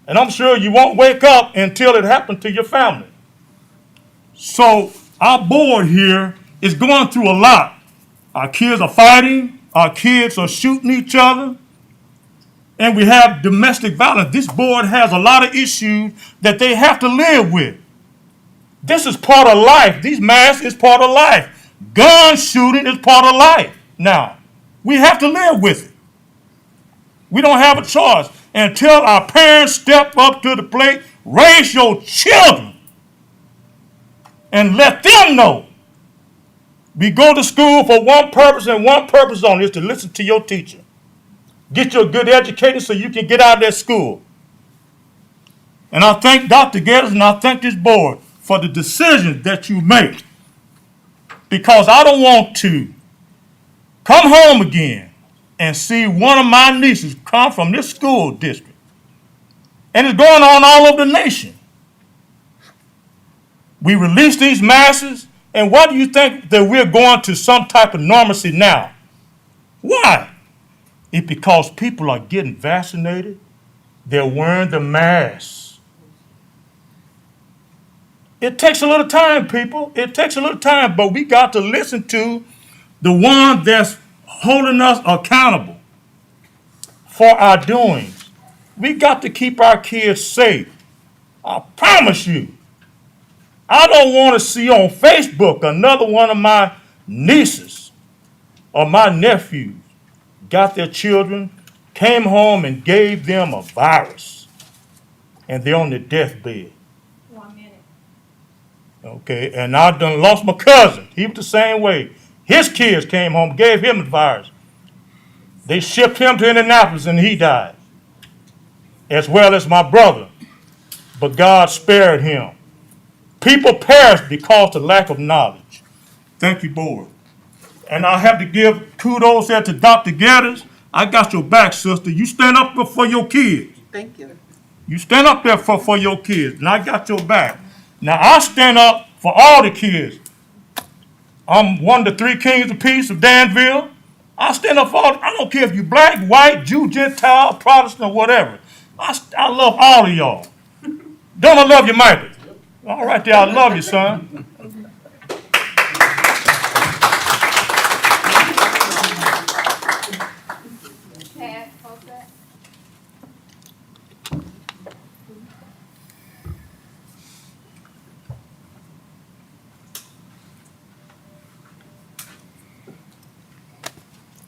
And I'm sure you won't wake up until it happened to your family. So our board here is going through a lot. Our kids are fighting. Our kids are shooting each other. And we have domestic violence. This board has a lot of issues that they have to live with. This is part of life. These masks is part of life. Gun shooting is part of life. Now, we have to live with it. We don't have a choice. Until our parents step up to the plate, raise your children and let them know. We go to school for one purpose and one purpose only, is to listen to your teacher. Get you a good education so you can get out of that school. And I thank Dr. Geddes and I thank this board for the decisions that you make. Because I don't want to come home again and see one of my nieces come from this school district. And it's going on all over the nation. We release these masses, and why do you think that we're going to some type of normalcy now? Why? It's because people are getting vaccinated. They're wearing the masks. It takes a little time, people. It takes a little time, but we got to listen to the one that's holding us accountable for our doings. We got to keep our kids safe. I promise you. I don't want to see on Facebook another one of my nieces or my nephews got their children, came home and gave them a virus, and they're on their deathbed. 1 minute. Okay, and I done lost my cousin. He was the same way. His kids came home, gave him the virus. They shipped him to Indianapolis and he died, as well as my brother. But God spared him. People perish because of lack of knowledge. Thank you, board. And I have to give kudos there to Dr. Geddes. I got your back, sister. You stand up for your kids. Thank you. You stand up there for your kids, and I got your back. Now, I stand up for all the kids. I'm one of the 3 kings of peace of Danville. I stand up for all. I don't care if you're black, white, Jew, Gentile, Protestant, or whatever. I love all of y'all. Don't I love you, Michael? All right there, I love you, son.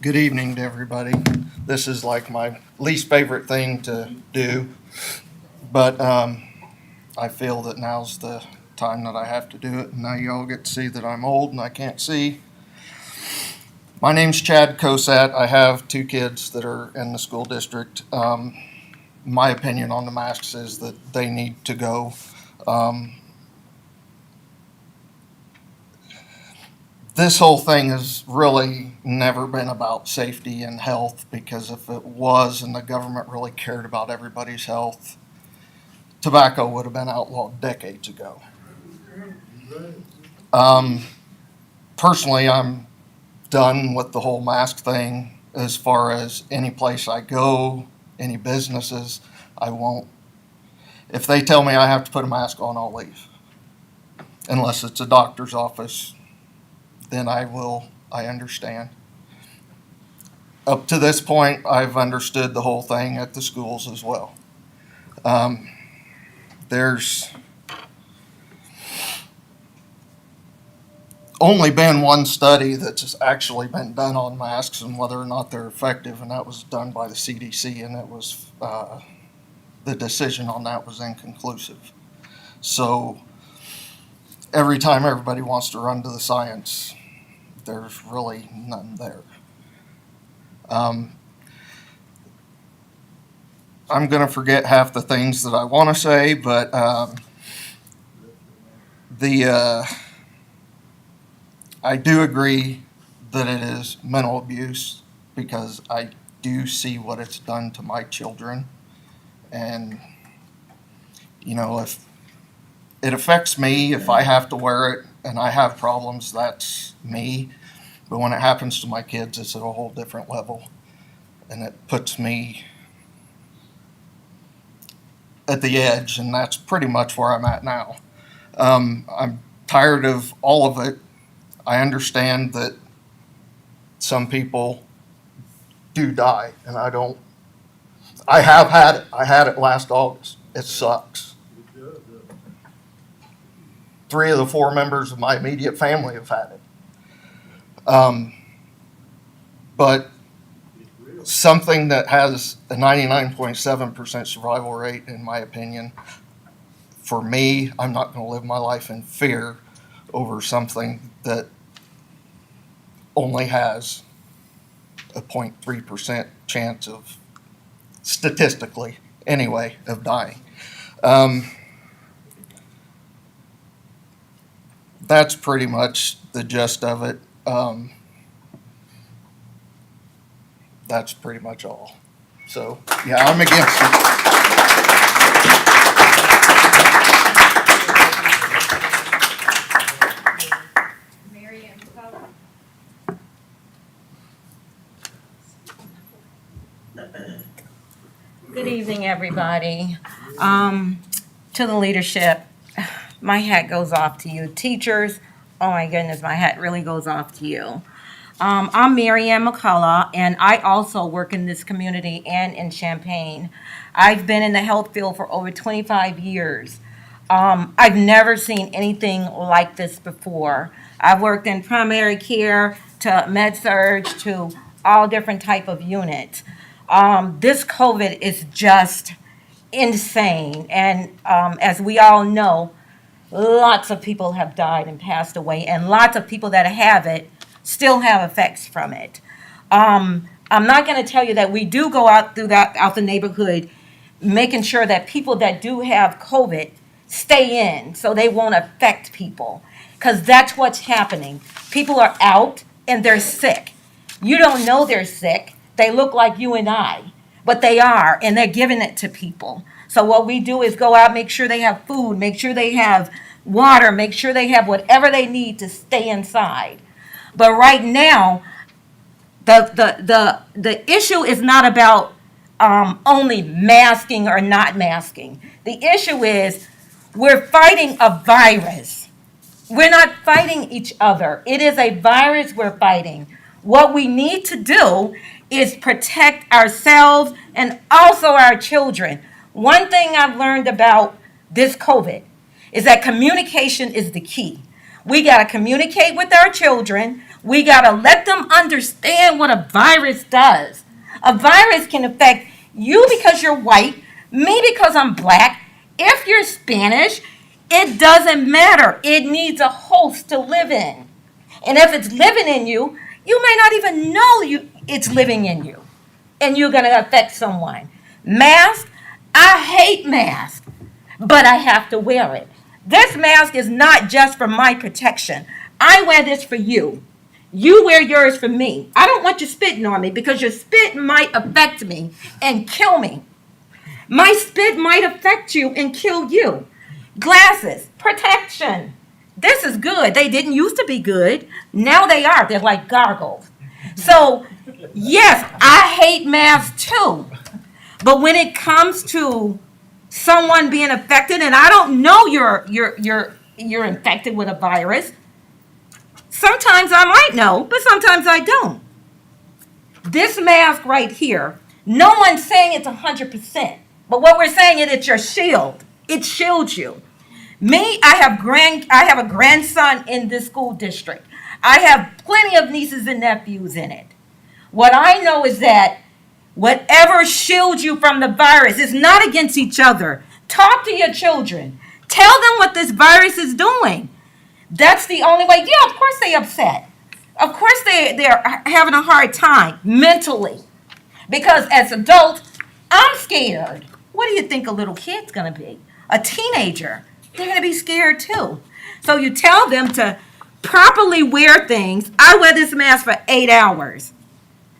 Good evening to everybody. This is like my least favorite thing to do, but I feel that now's the time that I have to do it. And now you all get to see that I'm old and I can't see. My name's Chad Cosat. I have 2 kids that are in the school district. My opinion on the masks is that they need to go. This whole thing has really never been about safety and health, because if it was and the government really cared about everybody's health, tobacco would have been outlawed decades ago. Personally, I'm done with the whole mask thing. As far as any place I go, any businesses, I won't. If they tell me I have to put a mask on, I'll leave. Unless it's a doctor's office, then I will. I understand. Up to this point, I've understood the whole thing at the schools as well. There's only been one study that's actually been done on masks and whether or not they're effective, and that was done by the CDC, and it was the decision on that was inconclusive. So every time everybody wants to run to the science, there's really none there. I'm going to forget half the things that I want to say, but I do agree that it is mental abuse, because I do see what it's done to my children. And, you know, if it affects me, if I have to wear it and I have problems, that's me. But when it happens to my kids, it's at a whole different level. And it puts me at the edge, and that's pretty much where I'm at now. I'm tired of all of it. I understand that some people do die, and I have had it. I had it last August. It sucks. 3 of the 4 members of my immediate family have had it. But something that has a 99.7% survival rate, in my opinion, for me, I'm not going to live my life in fear over something that only has a 0.3% chance of, statistically anyway, of dying. That's pretty much the gist of it. That's pretty much all. So, yeah, I'm against it. Good evening, everybody. To the leadership, my hat goes off to you. Teachers, oh my goodness, my hat really goes off to you. I'm Mary Ann McCullough, and I also work in this community and in Champaign. I've been in the health field for over 25 years. I've never seen anything like this before. I've worked in primary care to med-surg to all different type of units. This COVID is just insane. And as we all know, lots of people have died and passed away, and lots of people that have it still have effects from it. I'm not going to tell you that we do go out the neighborhood making sure that people that do have COVID stay in so they won't affect people, because that's what's happening. People are out and they're sick. You don't know they're sick. They look like you and I, but they are, and they're giving it to people. So what we do is go out, make sure they have food, make sure they have water, make sure they have whatever they need to stay inside. But right now, the issue is not about only masking or not masking. The issue is we're fighting a virus. We're not fighting each other. It is a virus we're fighting. What we need to do is protect ourselves and also our children. One thing I've learned about this COVID is that communication is the key. We got to communicate with our children. We got to let them understand what a virus does. A virus can affect you because you're white, me because I'm black. If you're Spanish, it doesn't matter. It needs a host to live in. And if it's living in you, you may not even know it's living in you. And you're going to affect someone. Mask, I hate masks, but I have to wear it. This mask is not just for my protection. I wear this for you. You wear yours for me. I don't want you spitting on me because your spit might affect me and kill me. My spit might affect you and kill you. Glasses, protection. This is good. They didn't used to be good. Now they are. They're like goggles. So, yes, I hate masks too. But when it comes to someone being affected, and I don't know you're infected with a virus, sometimes I might know, but sometimes I don't. This mask right here, no one's saying it's 100%. But what we're saying is it's your shield. It shields you. Me, I have a grandson in this school district. I have plenty of nieces and nephews in it. What I know is that whatever shields you from the virus is not against each other. Talk to your children. Tell them what this virus is doing. That's the only way. Yeah, of course they're upset. Of course they're having a hard time mentally. Because as adults, I'm scared. What do you think a little kid's going to be? A teenager. They're going to be scared too. So you tell them to properly wear things. I wear this mask for 8 hours.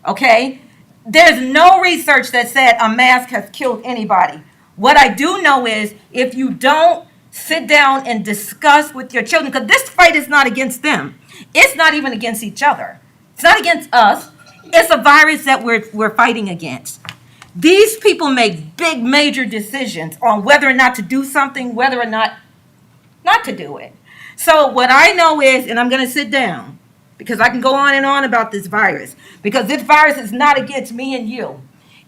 Okay? There's no research that said a mask has killed anybody. What I do know is if you don't sit down and discuss with your children, because this fight is not against them. It's not even against each other. It's not against us. It's a virus that we're fighting against. These people make big, major decisions on whether or not to do something, whether or not to do it. So what I know is, and I'm going to sit down, because I can go on and on about this virus, because this virus is not against me and you.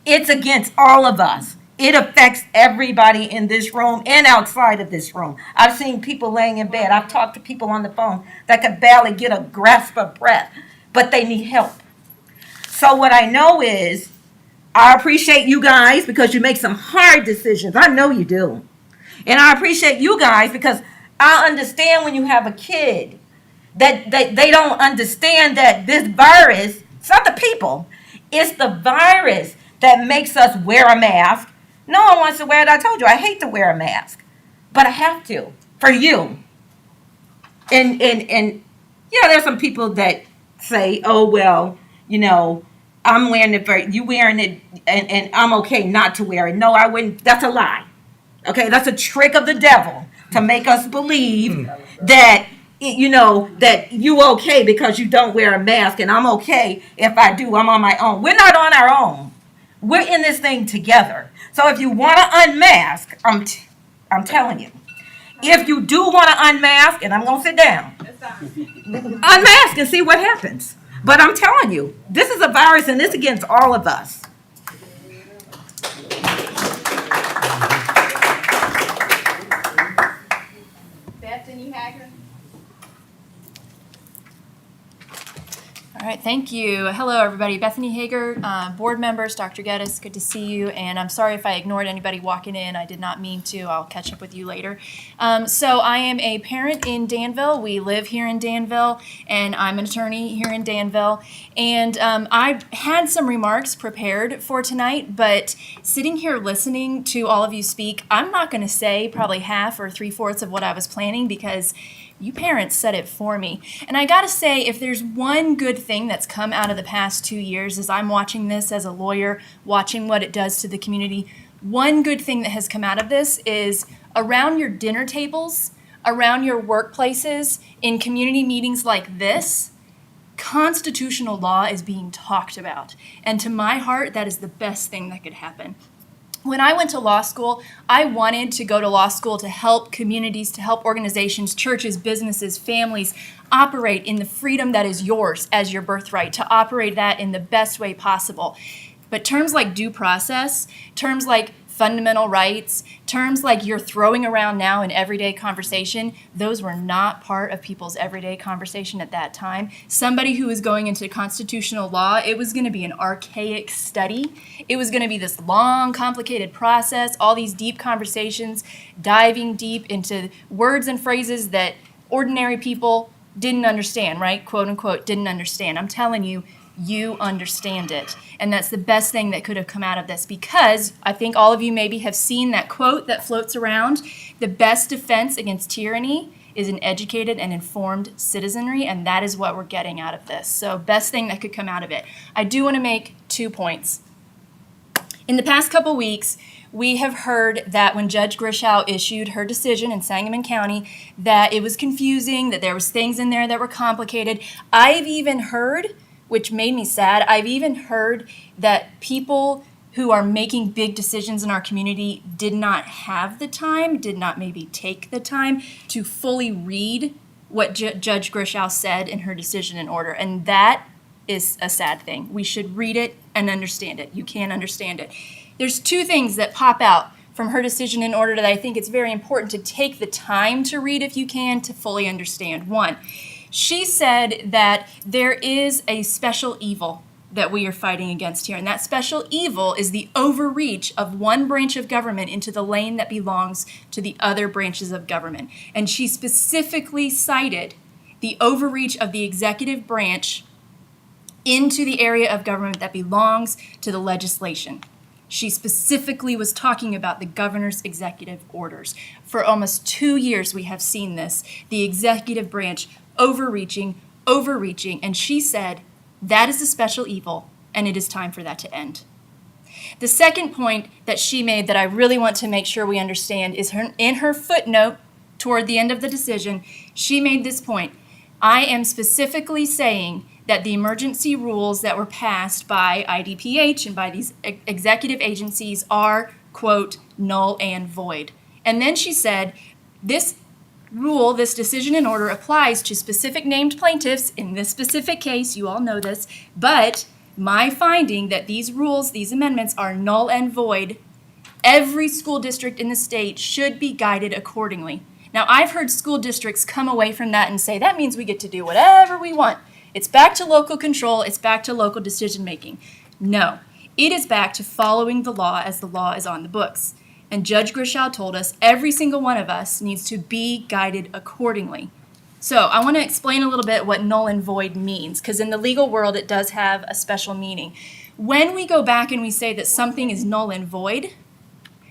It's against all of us. It affects everybody in this room and outside of this room. I've seen people laying in bed. I've talked to people on the phone that could barely get a grasp of breath, but they need help. So what I know is, I appreciate you guys because you make some hard decisions. I know you do. And I appreciate you guys because I understand when you have a kid that they don't understand that this virus, it's not the people, it's the virus that makes us wear a mask. No one wants to wear it. I told you, I hate to wear a mask, but I have to for you. And yeah, there's some people that say, oh, well, you know, I'm wearing it for you wearing it and I'm okay not to wear it. No, I wouldn't. That's a lie. Okay, that's a trick of the devil to make us believe that, you know, that you okay because you don't wear a mask and I'm okay if I do, I'm on my own. We're not on our own. We're in this thing together. So if you want to unmask, I'm telling you, if you do want to unmask, and I'm going to sit down, unmask and see what happens. But I'm telling you, this is a virus and it's against all of us. Bethany Hager. All right, thank you. Hello, everybody. Bethany Hager, board members, Dr. Geddes, good to see you. And I'm sorry if I ignored anybody walking in. I did not mean to. I'll catch up with you later. So I am a parent in Danville. We live here in Danville, and I'm an attorney here in Danville. And I had some remarks prepared for tonight, but sitting here listening to all of you speak, I'm not going to say probably half or 3/4 of what I was planning because you parents said it for me. And I gotta say, if there's one good thing that's come out of the past 2 years as I'm watching this as a lawyer, watching what it does to the community, one good thing that has come out of this is around your dinner tables, around your workplaces, in community meetings like this, constitutional law is being talked about. And to my heart, that is the best thing that could happen. When I went to law school, I wanted to go to law school to help communities, to help organizations, churches, businesses, families operate in the freedom that is yours as your birthright, to operate that in the best way possible. But terms like due process, terms like fundamental rights, terms like you're throwing around now in everyday conversation, those were not part of people's everyday conversation at that time. Somebody who was going into constitutional law, it was going to be an archaic study. It was going to be this long, complicated process, all these deep conversations, diving deep into words and phrases that ordinary people didn't understand, right? Quote unquote, didn't understand. I'm telling you, you understand it. And that's the best thing that could have come out of this, because I think all of you maybe have seen that quote that floats around. The best defense against tyranny is an educated and informed citizenry, and that is what we're getting out of this. So best thing that could come out of it. I do want to make 2 points. In the past couple weeks, we have heard that when Judge Grishow issued her decision in Sangamon County, that it was confusing, that there was things in there that were complicated. I've even heard, which made me sad, I've even heard that people who are making big decisions in our community did not have the time, did not maybe take the time to fully read what Judge Grishow said in her decision and order. And that is a sad thing. We should read it and understand it. You can't understand it. There's 2 things that pop out from her decision and order that I think it's very important to take the time to read if you can to fully understand. 1, she said that there is a special evil that we are fighting against here, and that special evil is the overreach of one branch of government into the lane that belongs to the other branches of government. And she specifically cited the overreach of the executive branch into the area of government that belongs to the legislation. She specifically was talking about the governor's executive orders. For almost 2 years, we have seen this, the executive branch overreaching, and she said that is a special evil, and it is time for that to end. The second point that she made that I really want to make sure we understand is in her footnote toward the end of the decision, she made this point. I am specifically saying that the emergency rules that were passed by IDPH and by these executive agencies are, quote, null and void. And then she said, this rule, this decision and order applies to specific named plaintiffs in this specific case, you all know this, but my finding that these rules, these amendments are null and void, every school district in the state should be guided accordingly. Now, I've heard school districts come away from that and say, that means we get to do whatever we want. It's back to local control. It's back to local decision making. No, it is back to following the law as the law is on the books. And Judge Grishow told us every single one of us needs to be guided accordingly. So I want to explain a little bit what null and void means, because in the legal world it does have a special meaning. When we go back and we say that something is null and void,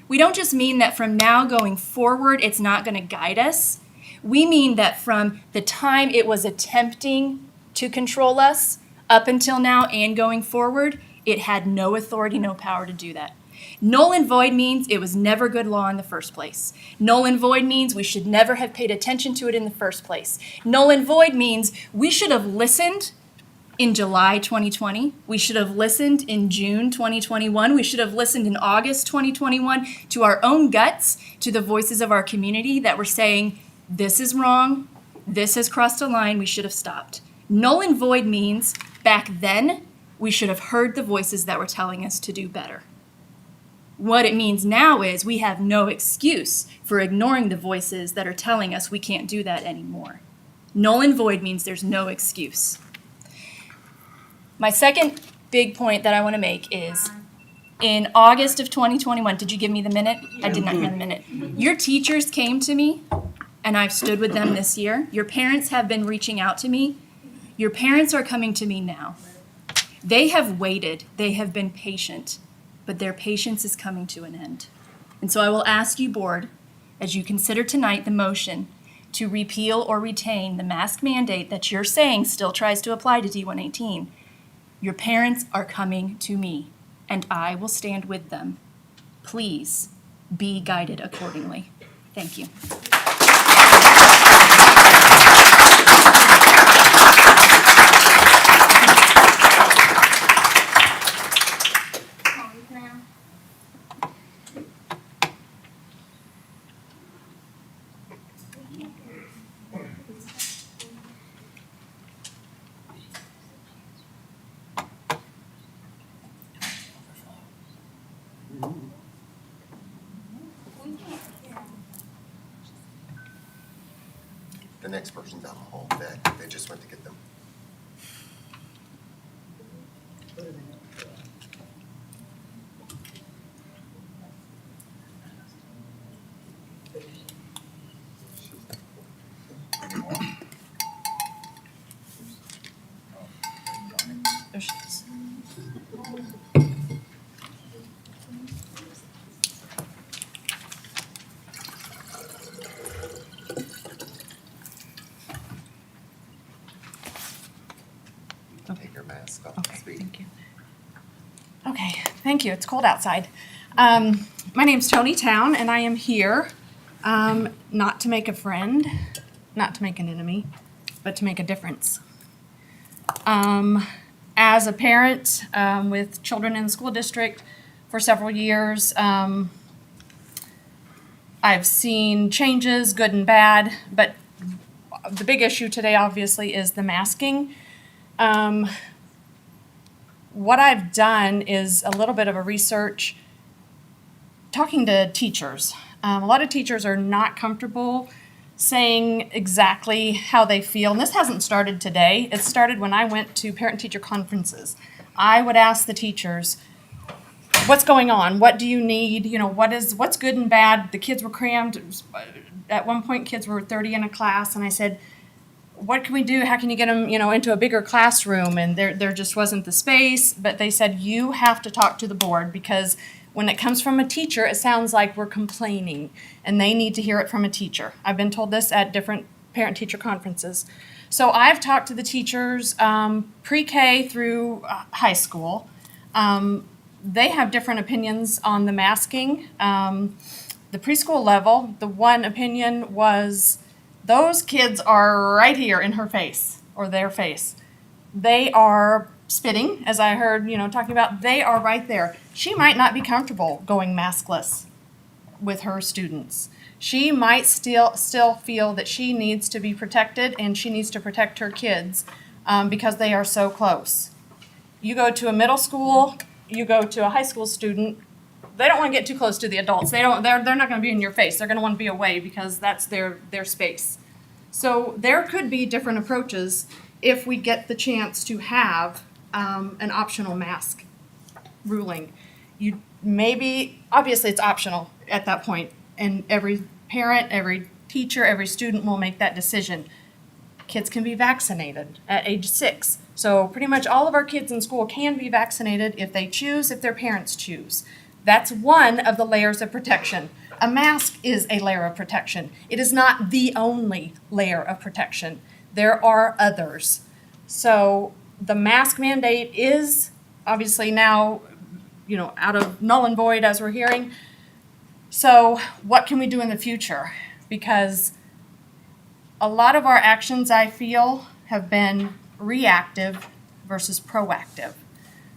we don't just mean that from now going forward it's not going to guide us. We mean that from the time it was attempting to control us up until now and going forward, it had no authority, no power to do that. Null and void means it was never good law in the first place. Null and void means we should never have paid attention to it in the first place. Null and void means we should have listened in July 2020. We should have listened in June 2021. We should have listened in August 2021 to our own guts, to the voices of our community that were saying, this is wrong, this has crossed a line, we should have stopped. Null and void means back then we should have heard the voices that were telling us to do better. What it means now is we have no excuse for ignoring the voices that are telling us we can't do that anymore. Null and void means there's no excuse. My second big point that I want to make is in August of 2021, did you give me the minute? I did not hear the minute. Your teachers came to me and I've stood with them this year. Your parents have been reaching out to me. Your parents are coming to me now. They have waited. They have been patient, but their patience is coming to an end. And so I will ask you, board, as you consider tonight the motion to repeal or retain the mask mandate that you're saying still tries to apply to D118, your parents are coming to me, and I will stand with them. Please be guided accordingly. Thank you. next person down the hall that they just went to get them. There she is. Take your mask off. Okay, Speak. thank you. Okay, thank you. It's cold outside. My name's Tony Town, and I am here not to make a friend, not to make an enemy, but to make a difference. As a parent with children in the school district for several years, I've seen changes, good and bad, but the big issue today obviously is the masking. What I've done is a little bit of a research talking to teachers. A lot of teachers are not comfortable saying exactly how they feel. And this hasn't started today. It started when I went to parent-teacher conferences. I would ask the teachers, what's going on? What do you need? You know, what's good and bad? The kids were crammed. At one point, kids were 30 in a class, and I said, what can we do? How can you get them, into a bigger classroom? And there just wasn't the space. But they said, you have to talk to the board, because when it comes from a teacher, it sounds like we're complaining, and they need to hear it from a teacher. I've been told this at different parent-teacher conferences. So I've talked to the teachers pre-K through high school. They have different opinions on the masking. The preschool level, the one opinion was, those kids are right here in her face, or their face. They are spitting, as I heard, talking about, they are right there. She might not be comfortable going maskless with her students. She might still feel that she needs to be protected, and she needs to protect her kids because they are so close. You go to a middle school, you go to a high school student, they don't want to get too close to the adults. They're not going to be in your face. They're going to want to be away because that's their space. So there could be different approaches if we get the chance to have an optional mask ruling. Obviously it's optional at that point, and every parent, every teacher, every student will make that decision. Kids can be vaccinated at age 6. So pretty much all of our kids in school can be vaccinated if they choose, if their parents choose. That's one of the layers of protection. A mask is a layer of protection. It is not the only layer of protection. There are others. So the mask mandate is obviously now, out of null and void, as we're hearing. So what can we do in the future? Because a lot of our actions, I feel, have been reactive versus proactive.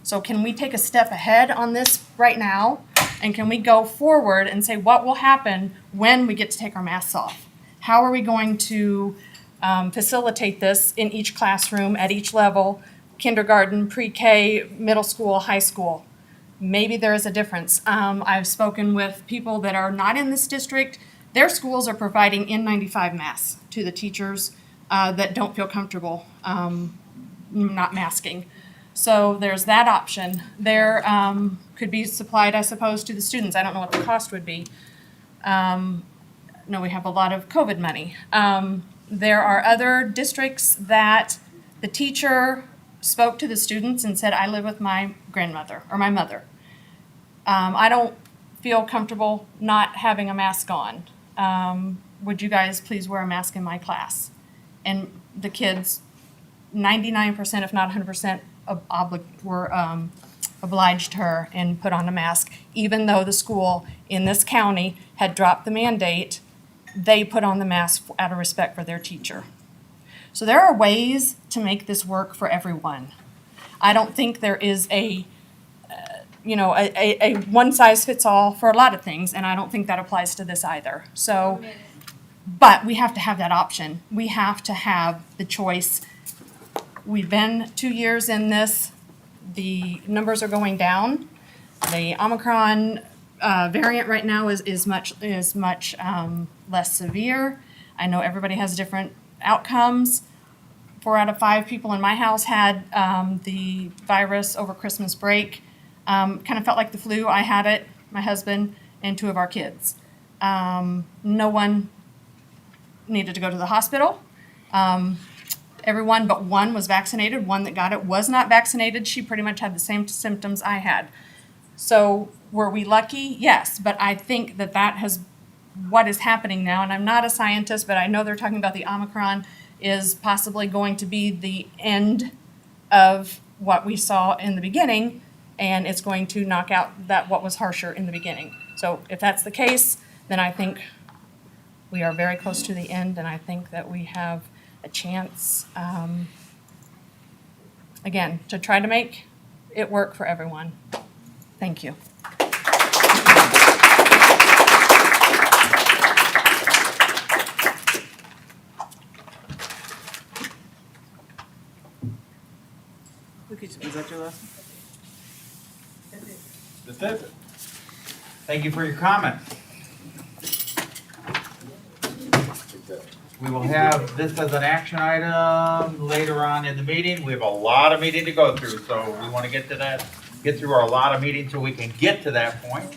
So can we take a step ahead on this right now? And can we go forward and say, what will happen when we get to take our masks off? How are we going to facilitate this in each classroom, at each level, kindergarten, pre-K, middle school, high school? Maybe there is a difference. I've spoken with people that are not in this district. Their schools are providing N95 masks to the teachers that don't feel comfortable not masking. So there's that option. There could be supplied, I suppose, to the students. I don't know what the cost would be. No, we have a lot of COVID money. There are other districts that the teacher spoke to the students and said, I live with my grandmother or my mother. I don't feel comfortable not having a mask on. Would you guys please wear a mask in my class? And the kids, 99%, if not 100%, were obliged her and put on a mask. Even though the school in this county had dropped the mandate, they put on the mask out of respect for their teacher. So there are ways to make this work for everyone. I don't think there is a one size fits all for a lot of things, and I don't think that applies to this either. So, but we have to have that option. We have to have the choice. We've been 2 years in this. The numbers are going down. The Omicron variant right now is much less severe. I know everybody has different outcomes. 4 out of 5 people in my house had the virus over Christmas break. Kind of felt like the flu. I had it, my husband, and 2 of our kids. No one needed to go to the hospital. Everyone but one was vaccinated. One that got it was not vaccinated. She pretty much had the same symptoms I had. So were we lucky? Yes, but I think that has what is happening now, and I'm not a scientist, but I know they're talking about the Omicron is possibly going to be the end of what we saw in the beginning, and it's going to knock out what was harsher in the beginning. So if that's the case, then I think we are very close to the end, and I think that we have a chance, again, to try to make it work for everyone. Thank you. Is that your last? That's it. Thank you for your comments. We will have this as an action item later on in the meeting. We have a lot of meeting to go through, so we want to get through our lot of meetings so we can get to that point.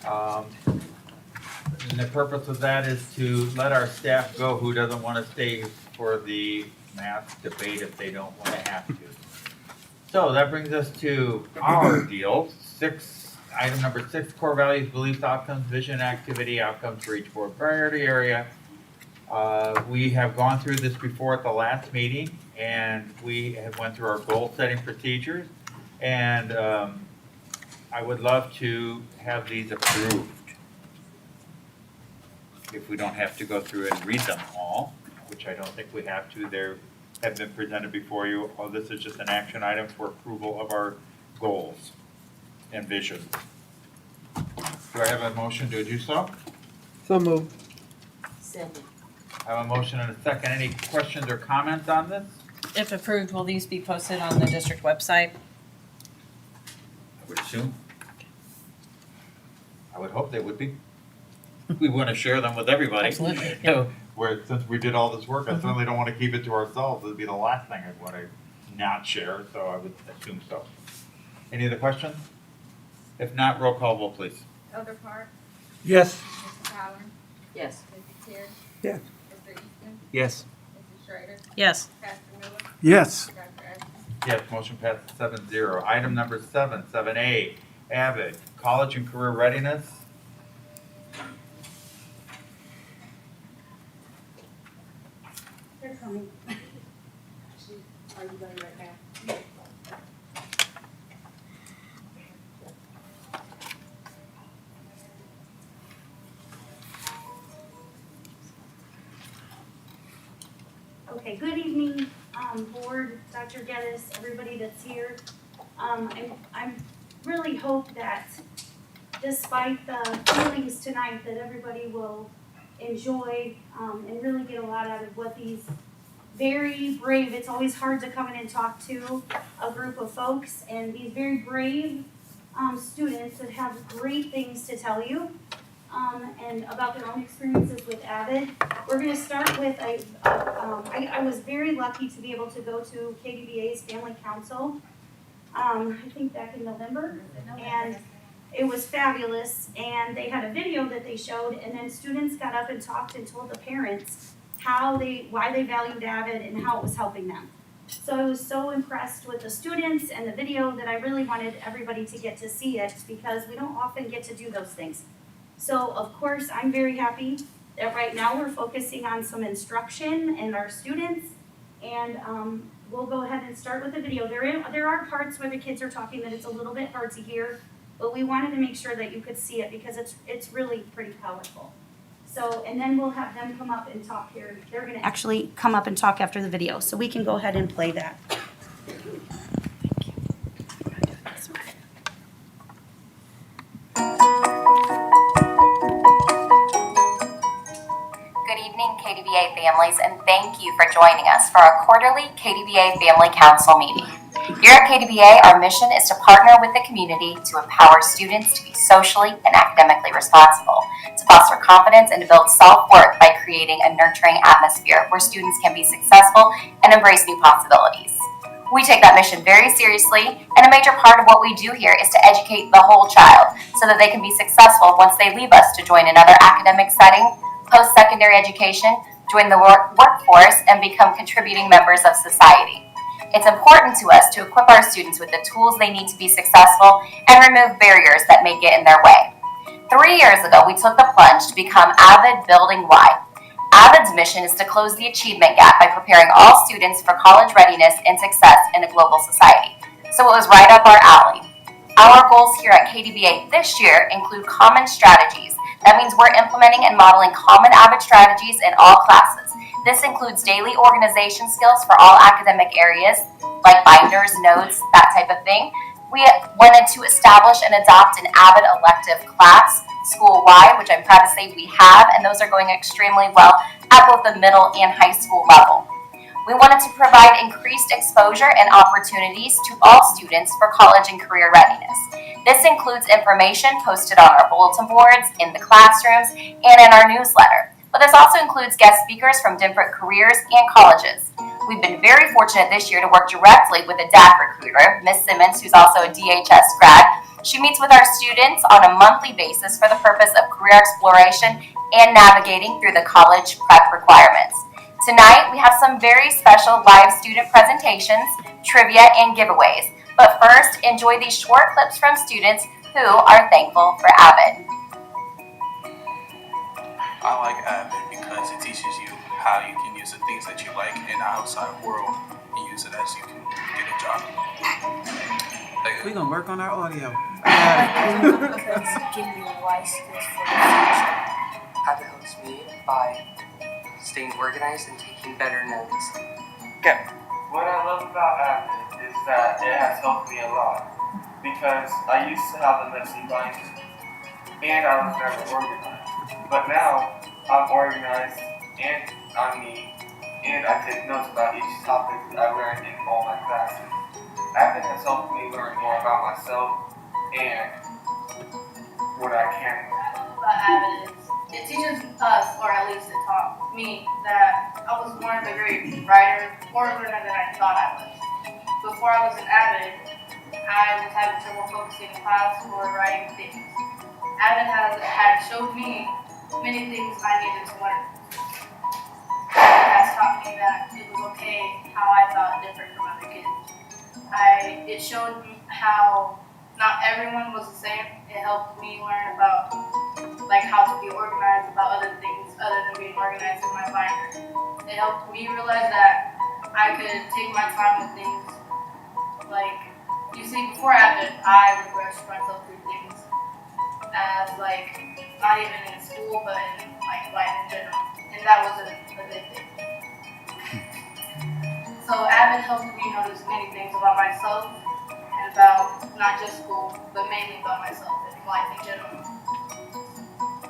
And the purpose of that is to let our staff go who doesn't want to stay for the mask debate if they don't want to have to. So that brings us to our deal. Item number 6, core values, beliefs, outcomes, vision, activity, outcomes for each board priority area. We have gone through this before at the last meeting, and we have went through our goal setting procedures. And I would love to have these approved. If we don't have to go through and read them all, which I don't think we have to. They have been presented before you. Oh, this is just an action item for approval of our goals and vision. Do I have a motion to do so? So moved. Second. I have a motion and a second. Any questions or comments on this? If approved, will these be posted on the district website? I would assume. I would hope they would be. We want to share them with everybody. Absolutely, You know, since we did all this work, I certainly don't want to keep it to ourselves. It'd be the last thing I'd want to not share, so I would assume so. Any other questions? If not, roll call vote, please. Elder Park, Yes. Mrs. Howard, Yes. Mrs. Terry, Yes. Mr. Easton, Yes. Mrs. Schrader, Yes. Pastor Miller, Yes. Dr. Ashton. Yes, motion passes 7-0. Item number 7, 7A, AVID, college and career readiness. They're coming. Are you going right now? Okay, good evening, board, Dr. Geddes, everybody that's here. I really hope that despite the feelings tonight, that everybody will enjoy and really get a lot out of what these very brave, it's always hard to come in and talk to a group of folks, and these very brave students that have great things to tell you and about their own experiences with AVID. We're going to start with I was very lucky to be able to go to KDVA's Family Council, I think back in November, and it was fabulous, and they had a video that they showed, and then students got up and talked and told the parents why they valued AVID and how it was helping them. So I was so impressed with the students and the video that I really wanted everybody to get to see it, because we don't often get to do those things. So of course, I'm very happy that right now we're focusing on some instruction and our students, and we'll go ahead and start with the video. There are parts where the kids are talking that it's a little bit hard to hear, but we wanted to make sure that you could see it because it's really pretty powerful. So, and then we'll have them come up and talk here. They're gonna actually come up and talk after the video, so we can go ahead and play that. Good evening, KDVA families, and thank you for joining us for our quarterly KDVA Family Council meeting. Here at KDBA, our mission is to partner with the community to empower students to be socially and academically responsible, to foster confidence and to build self-worth by creating a nurturing atmosphere where students can be successful and embrace new possibilities. We take that mission very seriously, and a major part of what we do here is to educate the whole child so that they can be successful once they leave us to join another academic setting, post-secondary education, join the workforce, and become contributing members of society. It's important to us to equip our students with the tools they need to be successful and remove barriers that may get in their way. 3 years ago, we took the plunge to become AVID Building Y. AVID's mission is to close the achievement gap by preparing all students for college readiness and success in a global society. So it was right up our alley. Our goals here at KDBA this year include common strategies. That means we're implementing and modeling common AVID strategies in all classes. This includes daily organization skills for all academic areas, like binders, notes, that type of thing. We wanted to establish and adopt an AVID elective class, school-wide, which I'm proud to say we have, and those are going extremely well at both the middle and high school level. We wanted to provide increased exposure and opportunities to all students for college and career readiness. This includes information posted on our bulletin boards, in the classrooms, and in our newsletter. But this also includes guest speakers from different careers and colleges. We've been very fortunate this year to work directly with a DAC recruiter, Ms. Simmons, who's also a DHS grad. She meets with our students on a monthly basis for the purpose of career exploration and navigating through the college prep requirements. Tonight, we have some very special live student presentations, trivia, and giveaways. But first, enjoy these short clips from students who are thankful for AVID. I like AVID because it teaches you how you can use the things that you like in the outside world and use it as you can get a job. We're going to work on our audio. Give me wise skills for the future. AVID helps me by staying organized and taking better notes. Go. What I love about AVID is that it has helped me a lot because I used to have a messy binder and I was never organized. But now I'm organized and I'm neat and I take notes about each topic I learned in all my classes. AVID has helped me learn more about myself and what I can learn. About AVID is it teaches us, or at least it taught me, that I was more of a great writer or learner than I thought I was. Before I was an AVID, I was having trouble focusing in class or writing things. AVID had showed me many things I needed to learn. AVID has taught me that it was okay how I thought different from other kids. It showed me how not everyone was the same. It helped me learn about how to be organized, about other things other than being organized in my binder. It helped me realize that I could take my time with things. You see, before AVID, I would rush myself through things as not even in school, but in life in general. And that wasn't a good thing. So AVID helped me notice many things about myself and about not just school, but mainly about myself and life in general.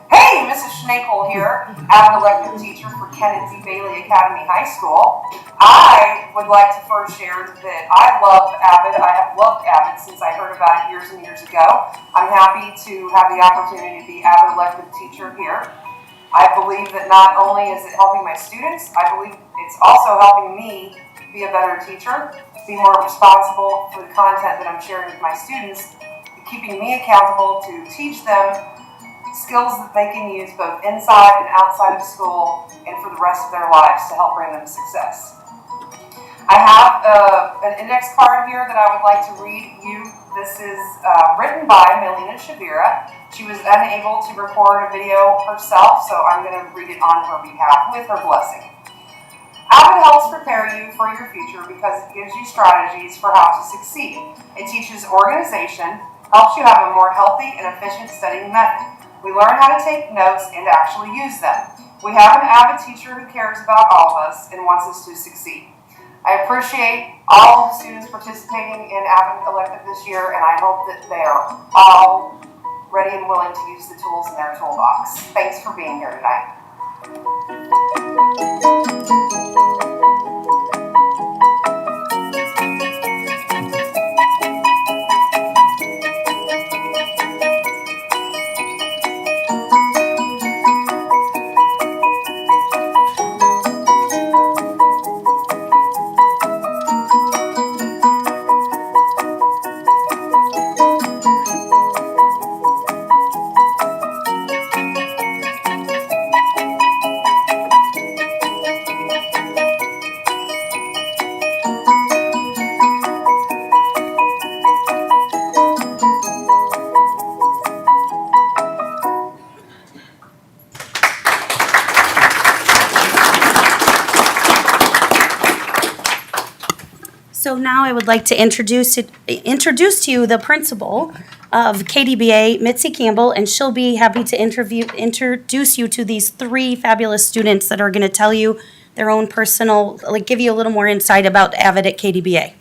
Hey, Mrs. Schnakel here, AVID elective teacher for Kennedy Bailey Academy High School. I would like to first share that I love AVID. I have loved AVID since I heard about it years and years ago. I'm happy to have the opportunity to be AVID elective teacher here. I believe that not only is it helping my students, I believe it's also helping me be a better teacher, be more responsible for the content that I'm sharing with my students, keeping me accountable to teach them skills that they can use both inside and outside of school and for the rest of their lives to help bring them success. I have an index card here that I would like to read you. This is written by Melina Shavira. She was unable to record a video herself, so I'm going to read it on her behalf with her blessing. AVID helps prepare you for your future because it gives you strategies for how to succeed. It teaches organization, helps you have a more healthy and efficient studying method. We learn how to take notes and actually use them. We have an AVID teacher who cares about all of us and wants us to succeed. I appreciate all of the students participating in AVID elective this year, and I hope that they are all ready and willing to use the tools in their toolbox. Thanks for being here tonight. now I would like to introduce to you the principal of KDBA, Mitzi Campbell, and she'll be happy to introduce you to these three fabulous students that are going to tell you their own personal, give you a little more insight about AVID at KDBA.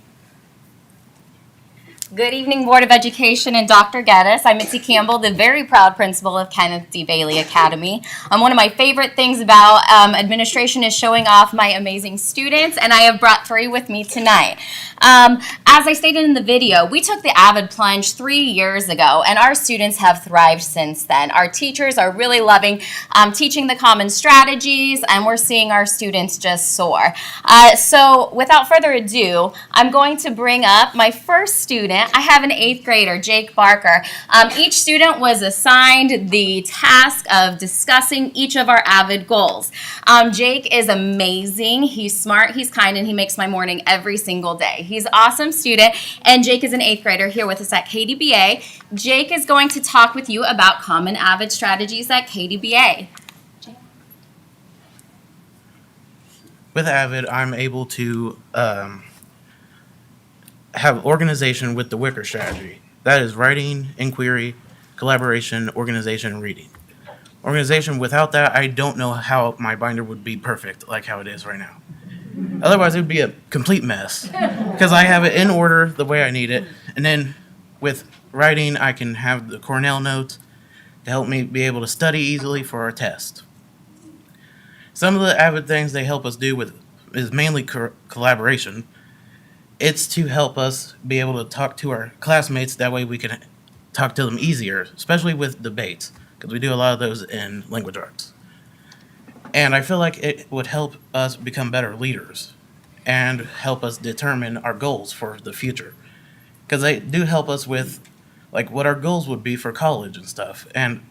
Good evening, Board of Education and Dr. Geddes. I'm Mitzi Campbell, the very proud principal of Kenneth D. Bailey Academy. One of my favorite things about administration is showing off my amazing students, and I have brought three with me tonight. As I stated in the video, we took the AVID plunge 3 years ago, and our students have thrived since then. Our teachers are really loving teaching the common strategies, and we're seeing our students just soar. So without further ado, I'm going to bring up my first student. I have an 8th grader, Jake Barker. Each student was assigned the task of discussing each of our AVID goals. Jake is amazing. He's smart, he's kind, and he makes my morning every single day. He's an awesome student, and Jake is an 8th grader here with us at KDBA. Jake is going to talk with you about common AVID strategies at KDBA. With AVID, I'm able to have organization with the Wicker strategy. That is writing, inquiry, collaboration, organization, and reading. Organization, without that, I don't know how my binder would be perfect like how it is right now. Otherwise, it would be a complete mess because I have it in order the way I need it. And then with writing, I can have the Cornell notes to help me be able to study easily for our test. Some of the AVID things they help us do is mainly collaboration. It's to help us be able to talk to our classmates. That way we can talk to them easier, especially with debates, because we do a lot of those in language arts. And I feel like it would help us become better leaders and help us determine our goals for the future. Because they do help us with what our goals would be for college and stuff. And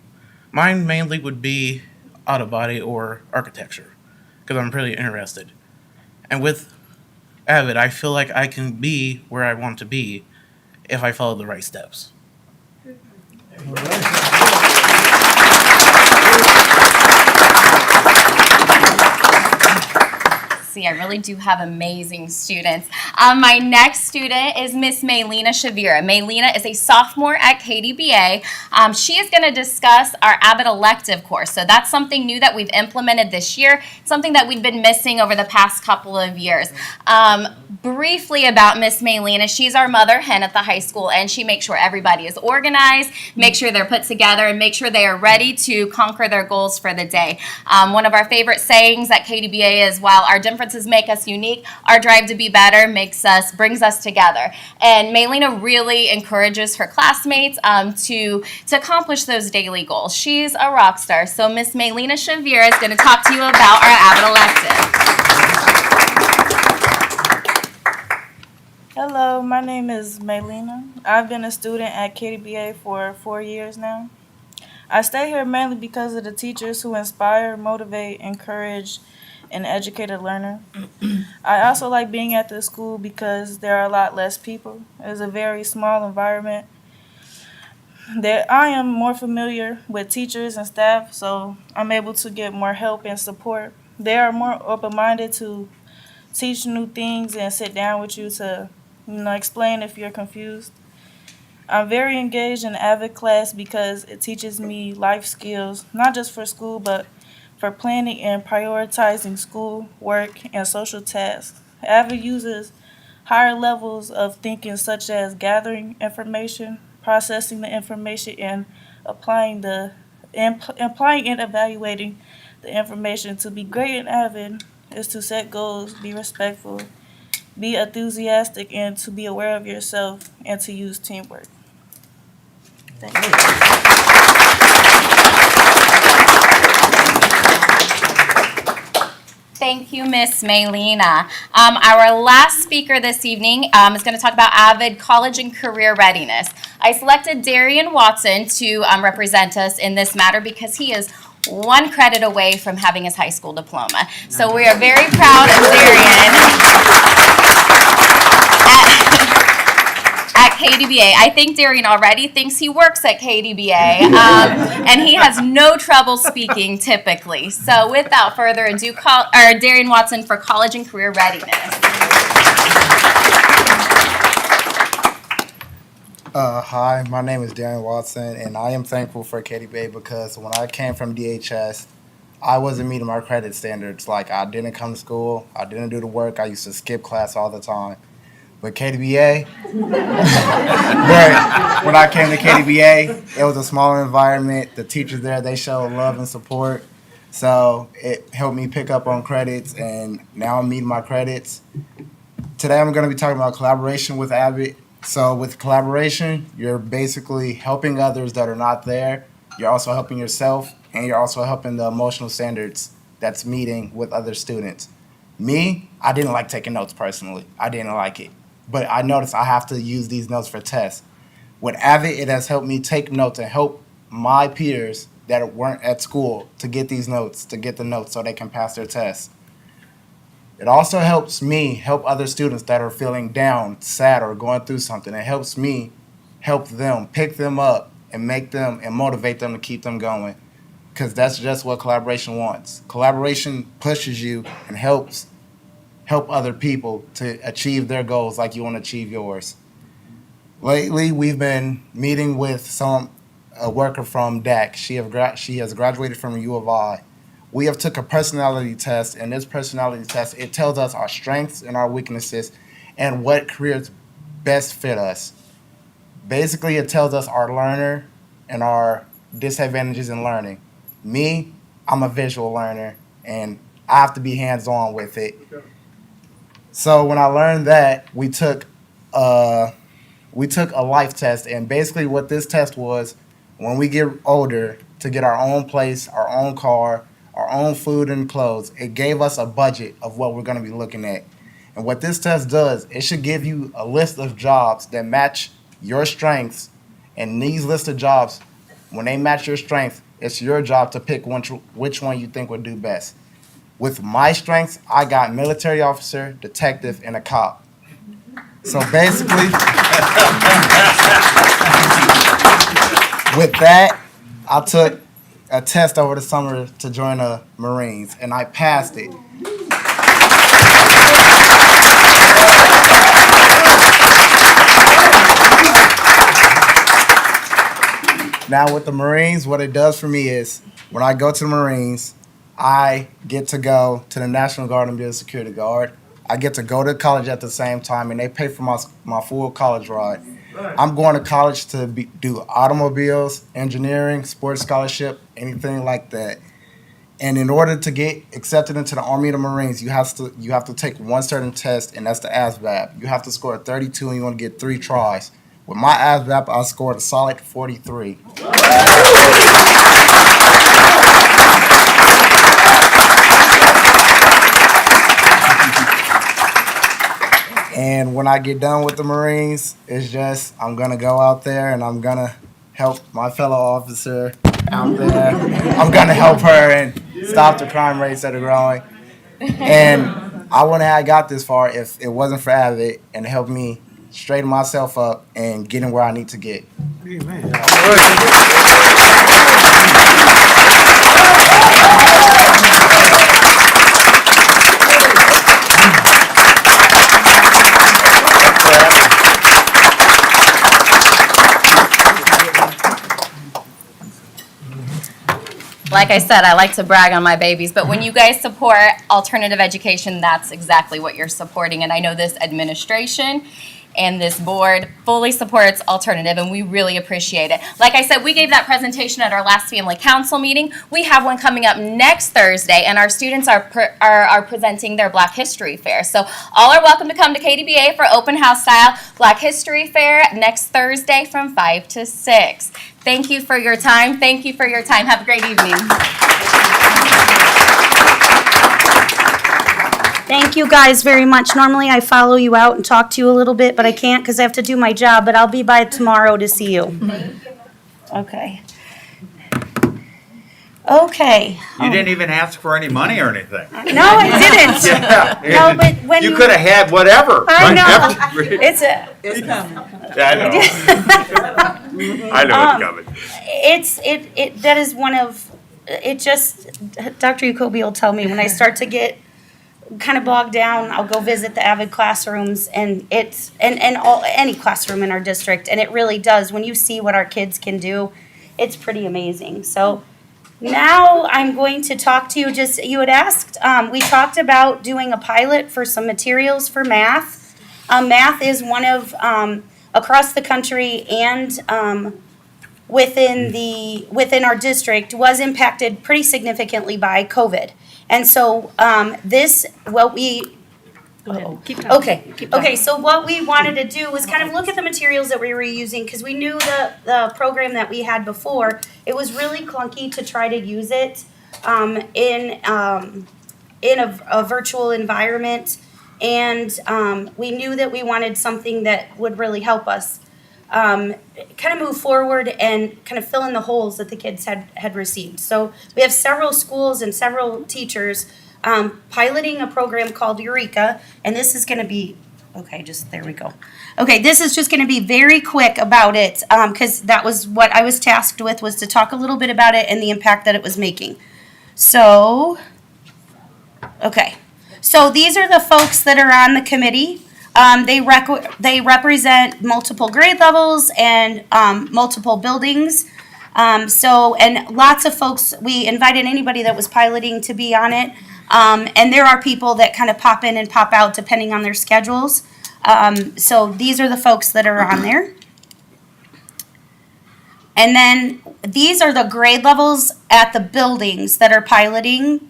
mine mainly would be auto body or architecture, because I'm pretty interested. And with AVID, I feel like I can be where I want to be if I follow the right steps. See, I really do have amazing students. My next student is Miss Maylena Shavira. Maylena is a sophomore at KDBA. She is going to discuss our AVID elective course. So that's something new that we've implemented this year, something that we've been missing over the past couple of years. Briefly about Miss Maylena, she's our mother hen at the high school, and she makes sure everybody is organized, make sure they're put together, and make sure they are ready to conquer their goals for the day. One of our favorite sayings at KDBA is, while our differences make us unique, our drive to be better brings us together. And Maylena really encourages her classmates to accomplish those daily goals. She's a rock star. So Miss Maylena Shavira is going to talk to you about our AVID elective. Hello, my name is Maylena. I've been a student at KDBA for 4 years now. I stay here mainly because of the teachers who inspire, motivate, encourage, and educate a learner. I also like being at the school because there are a lot less people. It's a very small environment. I am more familiar with teachers and staff, so I'm able to get more help and support. They are more open-minded to teach new things and sit down with you to explain if you're confused. I'm very engaged in AVID class because it teaches me life skills, not just for school, but for planning and prioritizing school, work, and social tasks. AVID uses higher levels of thinking, such as gathering information, processing the information, and applying and evaluating the information. To be great in AVID is to set goals, be respectful, be enthusiastic, and to be aware of yourself, and to use teamwork. Thank you. Thank you, Miss Maylena. Our last speaker this evening is going to talk about AVID college and career readiness. I selected Darian Watson to represent us in this matter because he is 1 credit away from having his high school diploma. So we are very proud of Darian at KDBA. I think Darian already thinks he works at KDBA, and he has no trouble speaking typically. So without further ado, Darian Watson for college and career readiness. Hi, my name is Darren Watson, and I am thankful for KDBA because when I came from DHS, I wasn't meeting my credit standards. Like, I didn't come to school, I didn't do the work, I used to skip class all the time. But KDBA, but when I came to KDBA, it was a smaller environment. The teachers there, they showed love and support. So it helped me pick up on credits, and now I'm meeting my credits. Today I'm going to be talking about collaboration with AVID. So with collaboration, you're basically helping others that are not there. You're also helping yourself, and you're also helping the emotional standards that's meeting with other students. Me, I didn't like taking notes personally. I didn't like it. But I noticed I have to use these notes for tests. With AVID, it has helped me take notes and help my peers that weren't at school to get these notes, to get the notes so they can pass their tests. It also helps me help other students that are feeling down, sad, or going through something. It helps me help them, pick them up, and make them and motivate them to keep them going. Because that's just what collaboration wants. Collaboration pushes you and help other people to achieve their goals like you want to achieve yours. Lately, we've been meeting with a worker from DAC. She has graduated from U of I. We have took a personality test, and this personality test, it tells us our strengths and our weaknesses and what careers best fit us. Basically, it tells us our learner and our disadvantages in learning. Me, I'm a visual learner, and I have to be hands-on with it. So when I learned that, we took a life test, and basically what this test was, when we get older, to get our own place, our own car, our own food and clothes, it gave us a budget of what we're going to be looking at. And what this test does, it should give you a list of jobs that match your strengths. And these list of jobs, when they match your strengths, it's your job to pick which one you think would do best. With my strengths, I got military officer, detective, and a cop. So basically, with that, I took a test over the summer to join the Marines, and I passed it. Now with the Marines, what it does for me is, when I go to the Marines, I get to go to the National Guard and be a security guard. I get to go to college at the same time, and they pay for my full college ride. I'm going to college to do automobiles, engineering, sports scholarship, anything like that. And in order to get accepted into the Army of the Marines, you have to take one certain test, and that's the AVID. You have to score a 32, and you want to get 3 tries. With my AVID, I scored a solid 43. And when I get done with the Marines, it's just, I'm going to go out there and I'm going to help my fellow officer out there. I'm going to help her and stop the crime rates that are growing. And I wouldn't have got this far if it wasn't for AVID and help me straighten myself up and getting where I need to get. Amen. Like I said, I like to brag on my babies, but when you guys support alternative education, that's exactly what you're supporting. And I know this administration and this board fully supports alternative, and we really appreciate it. Like I said, we gave that presentation at our last family council meeting. We have one coming up next Thursday, and our students are presenting their Black History Fair. So all are welcome to come to KDBA for open house style Black History Fair next Thursday from 5 to 6. Thank you for your time. Thank you for your time. Have a great evening. Thank you guys very much. Normally I follow you out and talk to you a little bit, but I can't because I have to do my job, but I'll be by tomorrow to see you. Okay. Okay. You didn't even ask for any money or anything. No, I didn't. Yeah. No, but when you could have had whatever. I know. It's coming. Yeah, I know. I know it's coming. That is one of, it just, Dr. Jacoby will tell me when I start to get kind of bogged down, I'll go visit the AVID classrooms, and it's and all any classroom in our district, and it really does. When you see what our kids can do, it's pretty amazing. So now I'm going to talk to you. Just you had asked. We talked about doing a pilot for some materials for math. Math is one of across the country and within our district was impacted pretty significantly by COVID. And so so what we wanted to do was kind of look at the materials that we were using, because we knew the program that we had before, it was really clunky to try to use it in a virtual environment. And we knew that we wanted something that would really help us kind of move forward and kind of fill in the holes that the kids had received. So we have several schools and several teachers piloting a program called Eureka, and this is going to be, there we go. Okay, this is just going to be very quick about it, because that was what I was tasked with, was to talk a little bit about it and the impact that it was making. So, so these are the folks that are on the committee. They represent multiple grade levels and multiple buildings. And lots of folks, we invited anybody that was piloting to be on it. And there are people that kind of pop in and pop out depending on their schedules. So these are the folks that are on there. And then these are the grade levels at the buildings that are piloting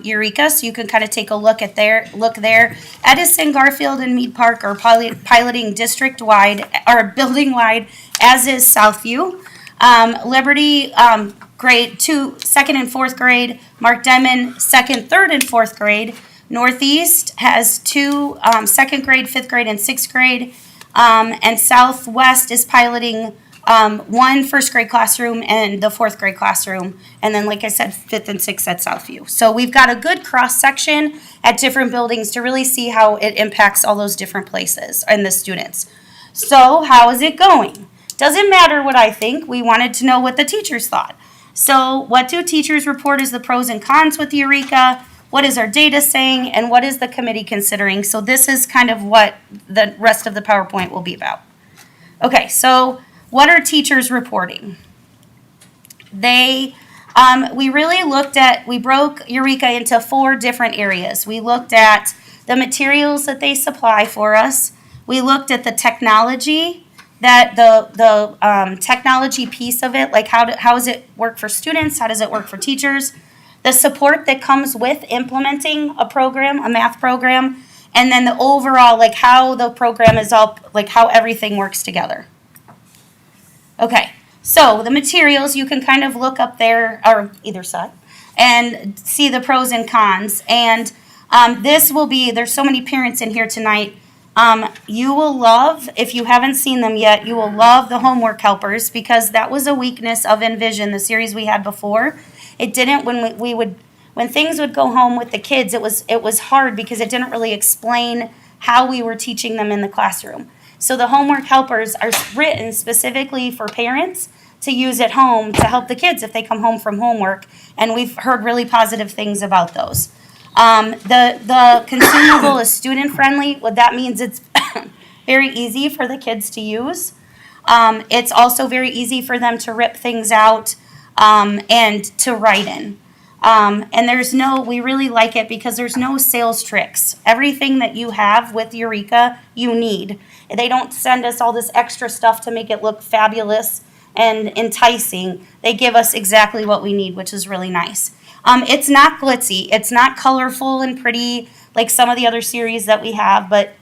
Eureka. So you can kind of take a look there. Edison, Garfield, and Mead Park are piloting district-wide or building-wide, as is Southview. Liberty, grade 2, second and fourth grade. Mark Demon, second, third, and fourth grade. Northeast has 2 second grade, fifth grade, and sixth grade. And Southwest is piloting 1 first grade classroom and the fourth grade classroom. And then, like I said, fifth and sixth at Southview. So we've got a good cross section at different buildings to really see how it impacts all those different places and the students. So how is it going? Doesn't matter what I think. We wanted to know what the teachers thought. So what do teachers report as the pros and cons with Eureka? What is our data saying? And what is the committee considering? So this is kind of what the rest of the PowerPoint will be about. Okay, so what are teachers reporting? We really looked at, we broke Eureka into 4 different areas. We looked at the materials that they supply for us. We looked at the technology, that the technology piece of it, like how does it work for students? How does it work for teachers? The support that comes with implementing a program, a math program, and then the overall, like how the program is all, like how everything works together. Okay, so the materials, you can kind of look up there, or either side, and see the pros and cons. And this will be, there's so many parents in here tonight. You will love, if you haven't seen them yet, you will love the homework helpers, because that was a weakness of Envision, the series we had before. It didn't, when things would go home with the kids, it was hard because it didn't really explain how we were teaching them in the classroom. So the homework helpers are written specifically for parents to use at home to help the kids if they come home from homework, and we've heard really positive things about those. The consumable is student friendly. What that means, it's very easy for the kids to use. It's also very easy for them to rip things out and to write in. And we really like it because there's no sales tricks. Everything that you have with Eureka, you need. They don't send us all this extra stuff to make it look fabulous and enticing. They give us exactly what we need, which is really nice. It's not glitzy. It's not colorful and pretty like some of the other series that we have, but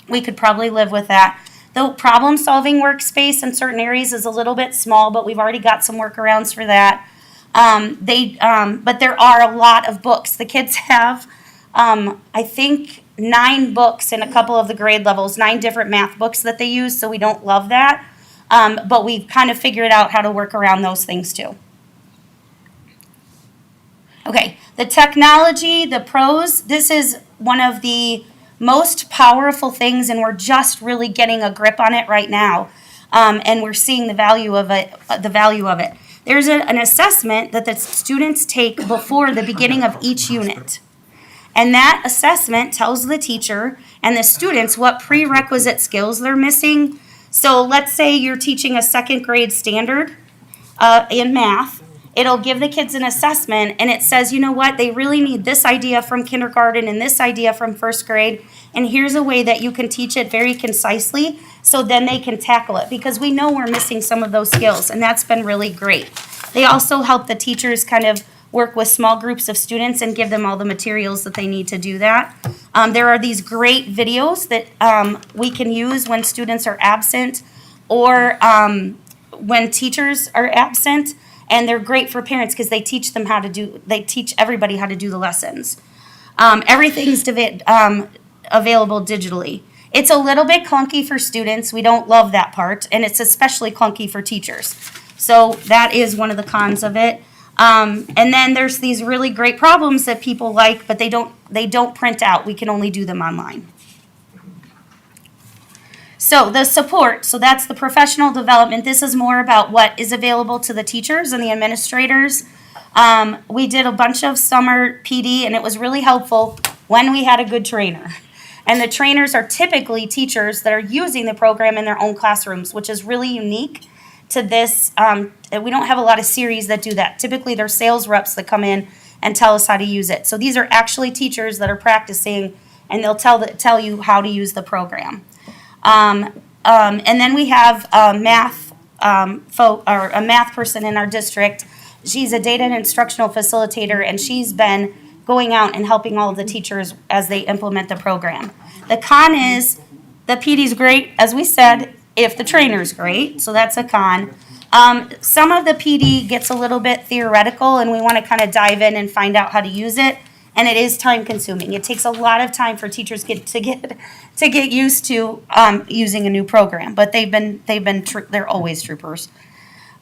we could probably live with that. The problem-solving workspace in certain areas is a little bit small, but we've already got some workarounds for that. But there are a lot of books. The kids have, I think, 9 books in a couple of the grade levels, 9 different math books that they use, so we don't love that. But we've kind of figured out how to work around those things too. Okay, the technology, the pros, this is one of the most powerful things, and we're just really getting a grip on it right now. And we're seeing the value of it. There's an assessment that the students take before the beginning of each unit. And that assessment tells the teacher and the students what prerequisite skills they're missing. So let's say you're teaching a second grade standard in math. It'll give the kids an assessment and it says, you know what, they really need this idea from kindergarten and this idea from first grade. And here's a way that you can teach it very concisely so then they can tackle it, because we know we're missing some of those skills, and that's been really great. They also help the teachers kind of work with small groups of students and give them all the materials that they need to do that. There are these great videos that we can use when students are absent or when teachers are absent, and they're great for parents because they teach everybody how to do the lessons. Everything's available digitally. It's a little bit clunky for students. We don't love that part, and it's especially clunky for teachers. So that is one of the cons of it. And then there's these really great problems that people like, but they don't print out. We can only do them online. So the support, so that's the professional development. This is more about what is available to the teachers and the administrators. We did a bunch of summer PD, and it was really helpful when we had a good trainer. And the trainers are typically teachers that are using the program in their own classrooms, which is really unique to this. We don't have a lot of series that do that. Typically, they're sales reps that come in and tell us how to use it. So these are actually teachers that are practicing, and they'll tell you how to use the program. And then we have a math a math person in our district. She's a data and instructional facilitator, and she's been going out and helping all of the teachers as they implement the program. The con is the PD's great, as we said, if the trainer's great, so that's a con. Some of the PD gets a little bit theoretical, and we want to kind of dive in and find out how to use it, and it is time consuming. It takes a lot of time for teachers to get used to using a new program, but they're always troopers.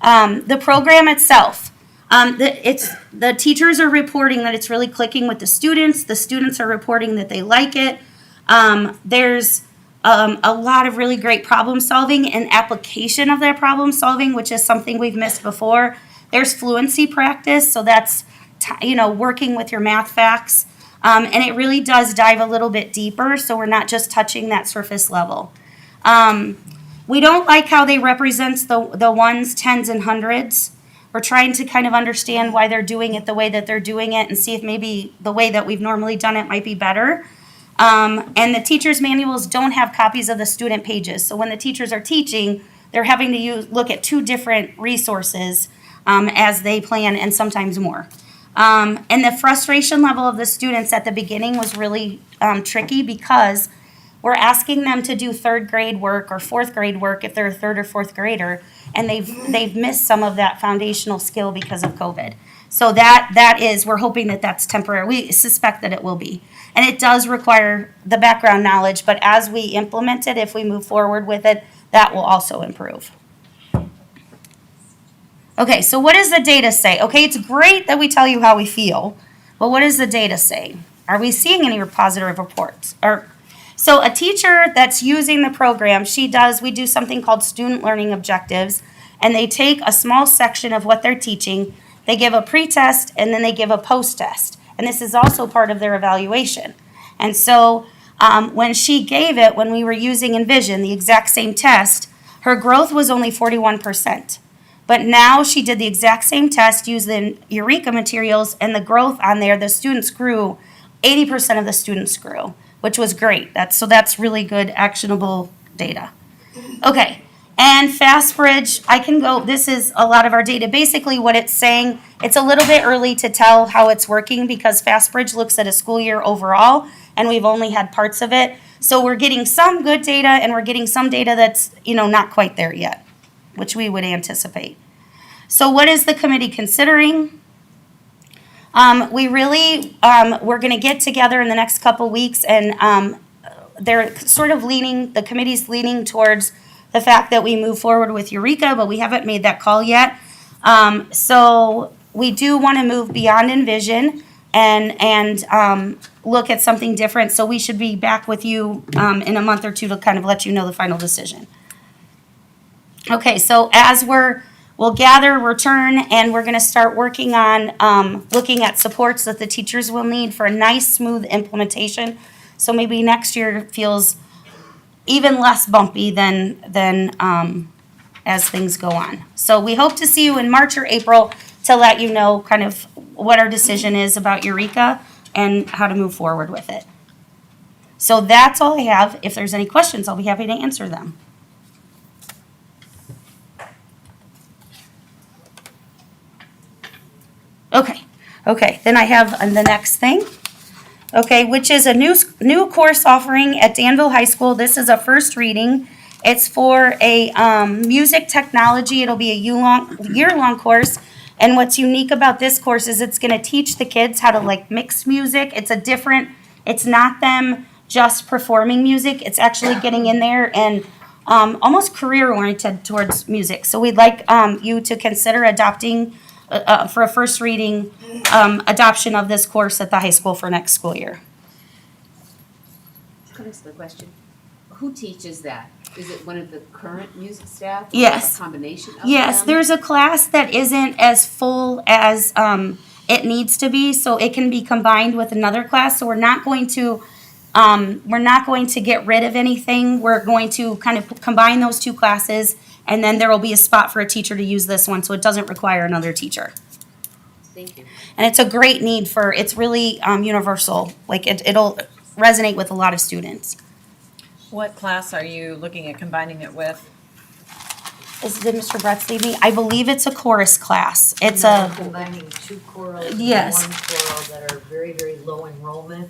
The program itself. The teachers are reporting that it's really clicking with the students. The students are reporting that they like it. There's a lot of really great problem solving and application of that problem solving, which is something we've missed before. There's fluency practice, so that's working with your math facts. And it really does dive a little bit deeper, so we're not just touching that surface level. We don't like how they represent the ones, tens, and hundreds. We're trying to kind of understand why they're doing it the way that they're doing it and see if maybe the way that we've normally done it might be better. And the teachers' manuals don't have copies of the student pages. So when the teachers are teaching, they're having to look at two different resources as they plan, and sometimes more. And the frustration level of the students at the beginning was really tricky because we're asking them to do third grade work or fourth grade work if they're a third or fourth grader, and they've missed some of that foundational skill because of COVID. So we're hoping that that's temporary. We suspect that it will be. And it does require the background knowledge, but as we implement it, if we move forward with it, that will also improve. Okay, so what does the data say? Okay, it's great that we tell you how we feel, but what does the data say? Are we seeing any positive reports? So a teacher that's using the program, we do something called student learning objectives, and they take a small section of what they're teaching, they give a pre-test, and then they give a post-test. And this is also part of their evaluation. And so when she gave it, when we were using Envision, the exact same test, her growth was only 41%. But now she did the exact same test using Eureka materials, and the growth on there, the students grew, 80% of the students grew, which was great. That's really good, actionable data. Okay, and FastBridge, this is a lot of our data. Basically what it's saying, it's a little bit early to tell how it's working because FastBridge looks at a school year overall, and we've only had parts of it. So we're getting some good data, and we're getting some data that's, not quite there yet, which we would anticipate. So what is the committee considering? We're going to get together in the next couple weeks, and they're sort of the committee's leaning towards the fact that we move forward with Eureka, but we haven't made that call yet. So we do want to move beyond Envision and look at something different. So we should be back with you in a month or two to kind of let you know the final decision. Okay, so as we're we'll gather, return, and we're gonna start working on, looking at supports that the teachers will need for a nice, smooth implementation. So maybe next year feels even less bumpy than as things go on. So we hope to see you in March or April to let you know kind of what our decision is about Eureka and how to move forward with it. So that's all I have. If there's any questions, I'll be happy to answer them. Okay, then I have the next thing. Okay, which is a new course offering at Danville High School. This is a first reading. It's for a music technology. It'll be a year-long course. And what's unique about this course is it's going to teach the kids how to like mix music. It's not them just performing music. It's actually getting in there and almost career-oriented towards music. So we'd like you to consider adopting for a first reading, adoption of this course at the high school for next school year. Can I ask the question? Who teaches that? Is it one of the current music staff? Or Yes. A combination of Yes, them? there's a class that isn't as full as it needs to be, so it can be combined with another class. So we're not going to get rid of anything. We're going to kind of combine those two classes, and then there will be a spot for a teacher to use this one, so it doesn't require another teacher. Thank you. And it's a great need it's really universal. Like it'll resonate with a lot of students. What class are you looking at combining it with? Did Mr. Bretz leave me? I believe it's a chorus class. It's combining two chorals Yes. and one choral that are very, very low enrollment.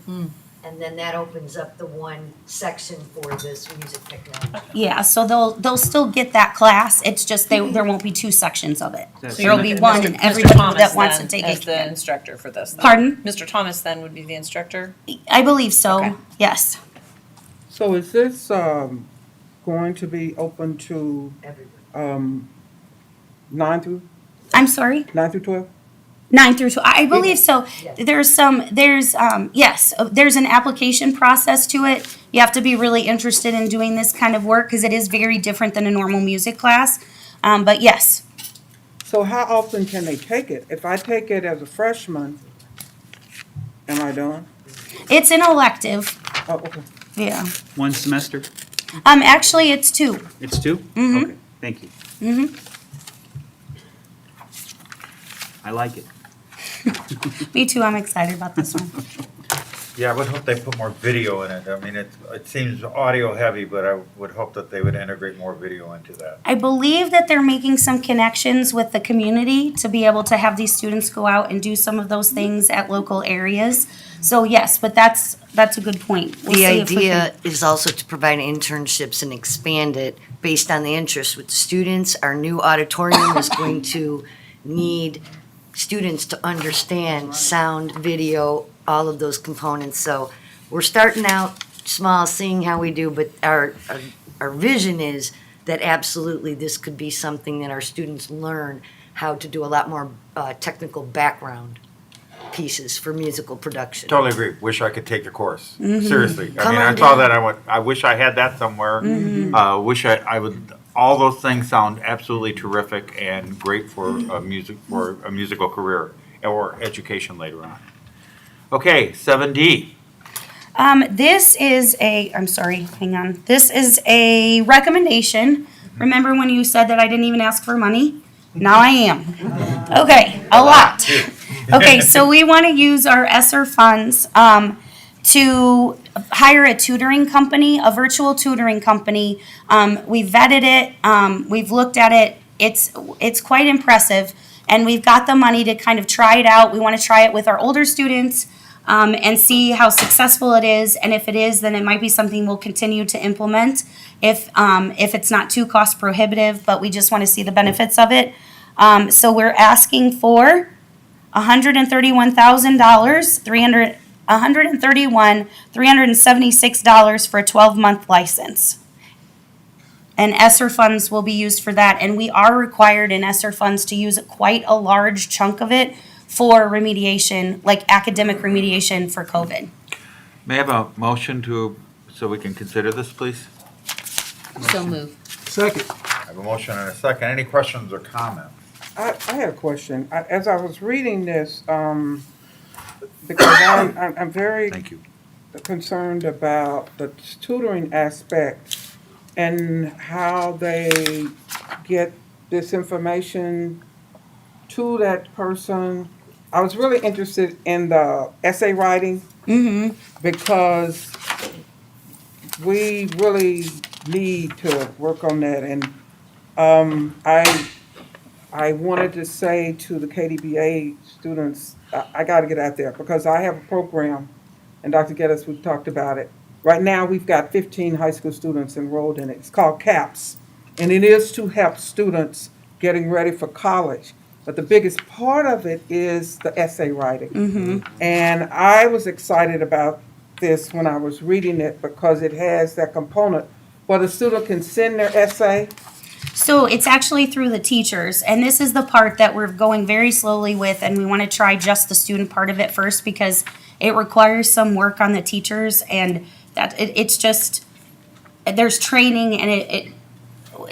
And then that opens up the one section for this music technology. Yeah, so they'll still get that class. It's just there won't be two sections of it. So There'll be one, and everybody that wants to take as it the can. instructor for this. then. Pardon? Mr. Thomas then would be the instructor? I believe so. Okay. Yes. So is this going to be open to 9 through I'm sorry. 9 through 12? 9 through 12. I believe so. There's an application process to it. You have to be really interested in doing this kind of work because it is very different than a normal music class. But yes. So how often can they take it? If I take it as a freshman, am I done? It's an elective. Oh, okay. Yeah. One semester? Actually, it's 2. It's 2? Mhm. Okay, thank you. Mm-hmm. I like it. Me too. I'm excited about this one. Yeah, I would hope they put more video in it. I mean, it seems audio heavy, but I would hope that they would integrate more video into that. I believe that they're making some connections with the community to be able to have these students go out and do some of those things at local areas. So yes, but that's a good point. We'll The see if we idea can- is also to provide internships and expand it based on the interest with the students. Our new auditorium is going to need students to understand sound, video, all of those components. So we're starting out small, seeing how we do, but our vision is that absolutely this could be something that our students learn how to do a lot more technical background pieces for musical production. Totally agree. Wish I could take the course. Mhm. Seriously. I Come mean, on I saw down. that. I wish I had that somewhere. Mhm. Wish I would. All those things sound absolutely terrific and great for a musical career or education later on. Okay, 7D. This is This is a recommendation. Remember when you said that I didn't even ask for money? Now I am. Okay, a lot. Okay, so we want to use our ESSER funds to hire a tutoring company, a virtual tutoring company. We vetted it, we've looked at it. It's quite impressive, and we've got the money to kind of try it out. We want to try it with our older students and see how successful it is. And if it is, then it might be something we'll continue to implement if it's not too cost prohibitive, but we just want to see the benefits of it. So we're asking for $131,000, $376 for a 12-month license. And ESSER funds will be used for that, and we are required in ESSER funds to use quite a large chunk of it for remediation, like academic remediation for COVID. May I have a motion so we can consider this, please? So move. Second. have a motion and a second. Any questions or comments? I had a question. As I was reading this, because I'm very Thank you. concerned about the tutoring aspect and how they get this information to that person. I was really interested in the essay writing because we really need to work on that. And I wanted to say to the KDBA students, I got to get out there because I have a program, and Dr. Geddes, we talked about it. Right now, we've got 15 high school students enrolled in it. It's called CAPS, and it is to help students getting ready for college. But the biggest part of it is the essay writing. And I was excited about this when I was reading it because it has that component where the student can send their essay. So it's actually through the teachers, and this is the part that we're going very slowly with, and we want to try just the student part of it first because it requires some work on the teachers, and that it's just, there's training, and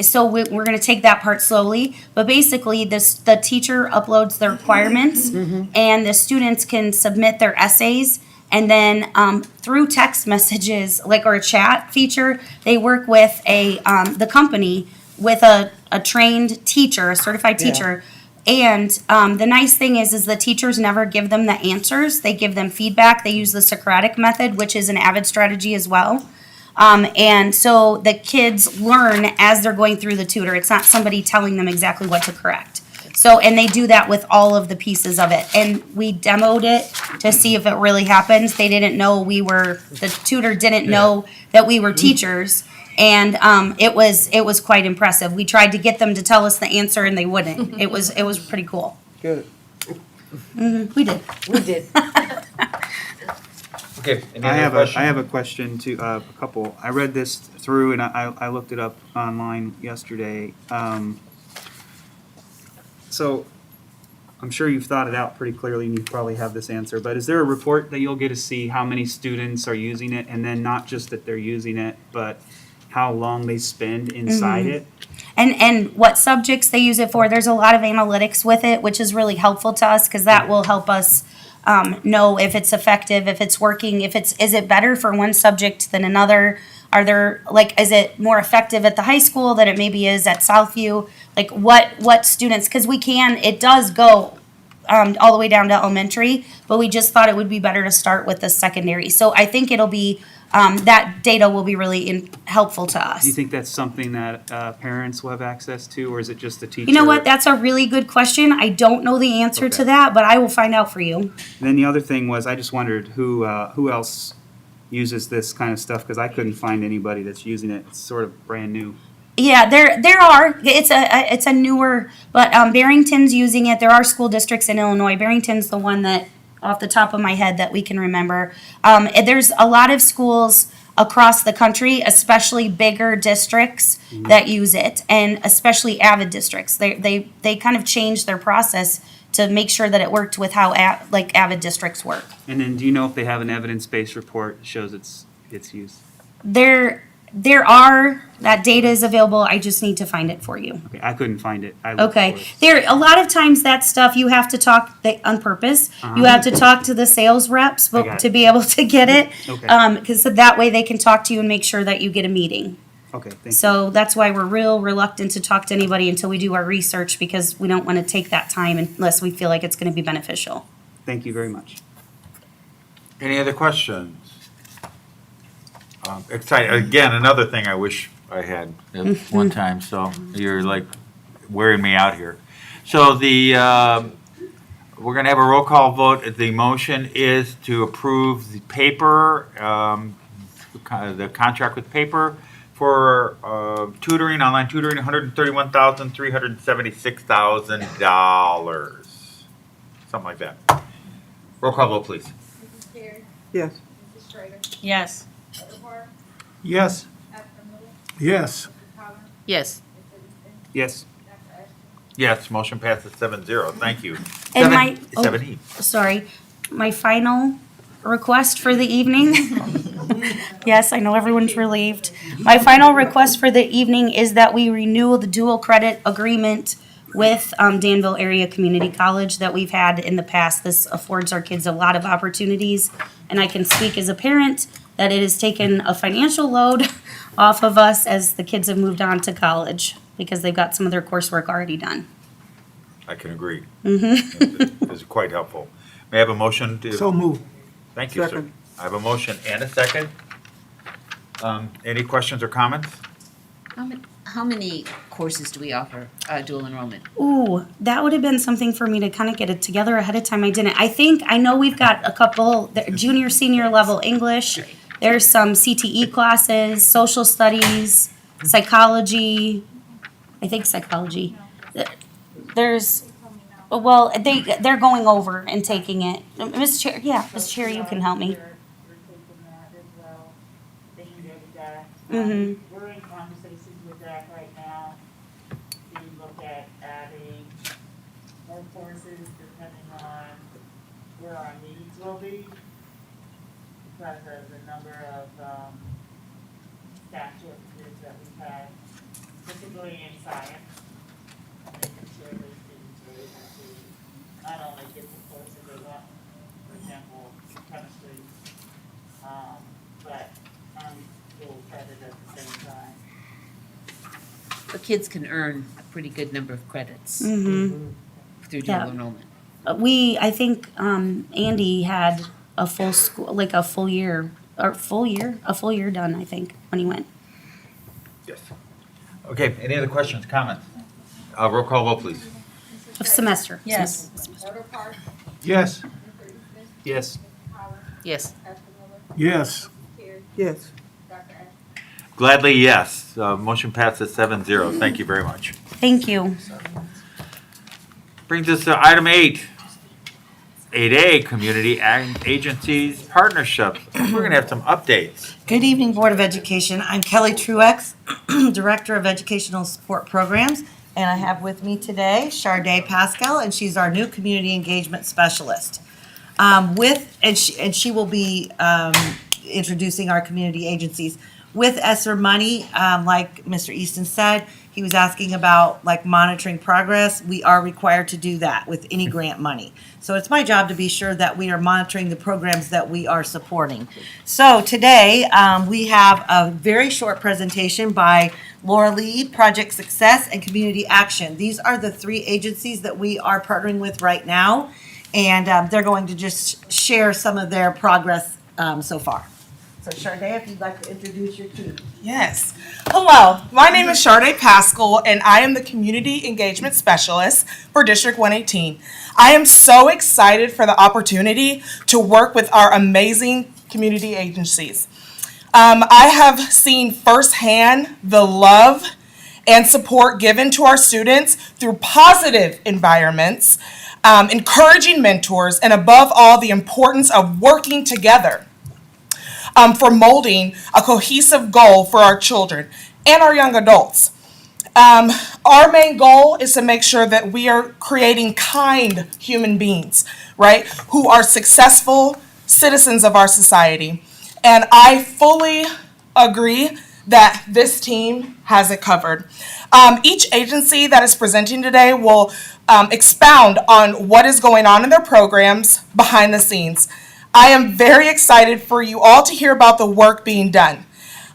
so we're going to take that part slowly. But basically, the teacher uploads the requirements, and the students can submit their essays. And then through text messages, or a chat feature, they work with the company with a trained teacher, a certified teacher. And the nice thing is the teachers never give them the answers. They give them feedback. They use the Socratic method, which is an AVID strategy as well. And so the kids learn as they're going through the tutor. It's not somebody telling them exactly what to correct. So, and they do that with all of the pieces of it. And we demoed it to see if it really happens. They didn't know the tutor didn't know that we were teachers. And it was quite impressive. We tried to get them to tell us the answer and they wouldn't. It was pretty cool. Good. We did. We did. Okay, any I other question? have a question to a couple. I read this through and I looked it up online yesterday. So I'm sure you've thought it out pretty clearly and you probably have this answer, but is there a report that you'll get to see how many students are using it, and then not just that they're using it, but how long they spend inside it? And what subjects they use it for. There's a lot of analytics with it, which is really helpful to us because that will help us know if it's effective, if it's working, is it better for one subject than another? Are there, is it more effective at the high school than it maybe is at Southview? What students, because it does go all the way down to elementary, but we just thought it would be better to start with the secondary. So I think it'll be, that data will be really helpful to us. Do you think that's something that parents will have access to, or is it just the teacher? You know what? That's a really good question. I don't know the answer to that, but I will find out for you. And then the other thing was, I just wondered who else uses this kind of stuff, because I couldn't find anybody that's using it. It's sort of brand new. Yeah, there are. It's a newer, but Barrington's using it. There are school districts in Illinois. Barrington's the one that, off the top of my head, that we can remember. There's a lot of schools across the country, especially bigger districts that use it, and especially AVID districts. They kind of changed their process to make sure that it worked with how AVID districts work. And then do you know if they have an evidence-based report that shows its use? There are, that data is available. I just need to find it for you. Okay, I couldn't find it. I looked Okay. for it. A lot of times that stuff you have to talk on purpose. You have to talk to the sales reps I got it. to be able to get it. Okay. Because that way they can talk to you and make sure that you get a meeting. Okay, thank you. So that's why we're real reluctant to talk to anybody until we do our research, because we don't want to take that time unless we feel like it's going to be beneficial. Thank you very much. Any other questions? Exciting. Again, another thing I wish I had at one time, so you're wearing me out here. So we're going to have a roll call vote. The motion is to approve the paper, the contract with paper for tutoring, online tutoring, $131,376,000. Something like that. Roll call vote, please. Mrs. Carey? Yes. Mrs. Schrader? Yes. Yes. Yes. Yes. Yes. Yes, motion passes 7-0. Thank you. And 7E. sorry, my final request for the evening. Yes, I know everyone's relieved. My final request for the evening is that we renew the dual credit agreement with Danville Area Community College that we've had in the past. This affords our kids a lot of opportunities, and I can speak as a parent that it has taken a financial load off of us as the kids have moved on to college because they've got some of their coursework already done. I can agree. Mm-hmm. It's quite helpful. May I have a motion to? So moved. Thank you, sir. Second. I have a motion and a second. Any questions or comments? How many courses do we offer dual enrollment? Ooh, that would have been something for me to kind of get it together ahead of time. I didn't. I know we've got a couple junior, senior level English. There's some CTE classes, social studies, psychology. I think psychology. There's, well, they're going over and taking it. Ms. Chair, Ms. Chair, you can help me. Mm-hmm. We're in conversations with that right now to look at adding more courses depending on where our needs will be because of the number of staff shortages that we've had, particularly in science, making sure those students are able to not only get the courses they want, for example, chemistry, but dual credit at the same time. The kids can earn a pretty good number of credits Mm-hmm. through dual Yeah. enrollment. I think Andy had a full school, like a full year done, I think, when he went. Yes. Okay, any other questions, comments? Roll call vote, please. A semester. Yes. Yes. Yes. Yes. Yes. Yes. Gladly, yes. Motion passes 7-0. Thank you very much. Thank you. Brings us to item 8. 8A, Community Agencies Partnerships. We're going to have some updates. Good evening, Board of Education. I'm Kelly Truex, Director of Educational Support Programs, and I have with me today Sharday Pascal, and she's our new Community Engagement Specialist. She will be introducing our community agencies. With ESSER money, like Mr. Easton said, he was asking about like monitoring progress. We are required to do that with any grant money. So it's my job to be sure that we are monitoring the programs that we are supporting. So today, we have a very short presentation by Laura Lee, Project Success and Community Action. These are the 3 agencies that we are partnering with right now. And they're going to just share some of their progress so far. So Sharday, if you'd like to introduce your team. Yes. Hello, my name is Sharday Pascal, and I am the Community Engagement Specialist for District 118. I am so excited for the opportunity to work with our amazing community agencies. I have seen firsthand the love and support given to our students through positive environments, encouraging mentors, and above all, the importance of working together. For molding a cohesive goal for our children and our young adults. Our main goal is to make sure that we are creating kind human beings, right, who are successful citizens of our society. And I fully agree that this team has it covered. Each agency that is presenting today will expound on what is going on in their programs behind the scenes. I am very excited for you all to hear about the work being done.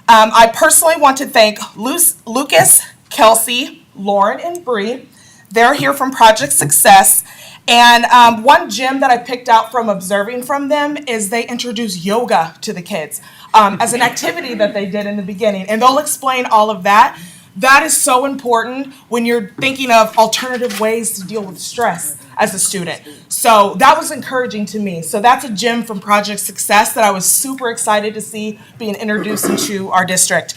I personally want to thank Lucas, Kelsey, Lauren, and Bree. They're here from Project Success. And one gem that I picked out from observing from them is they introduced yoga to the kids as an activity that they did in the beginning. And they'll explain all of that. That is so important when you're thinking of alternative ways to deal with stress as a student. So that was encouraging to me. So that's a gem from Project Success that I was super excited to see being introduced into our district.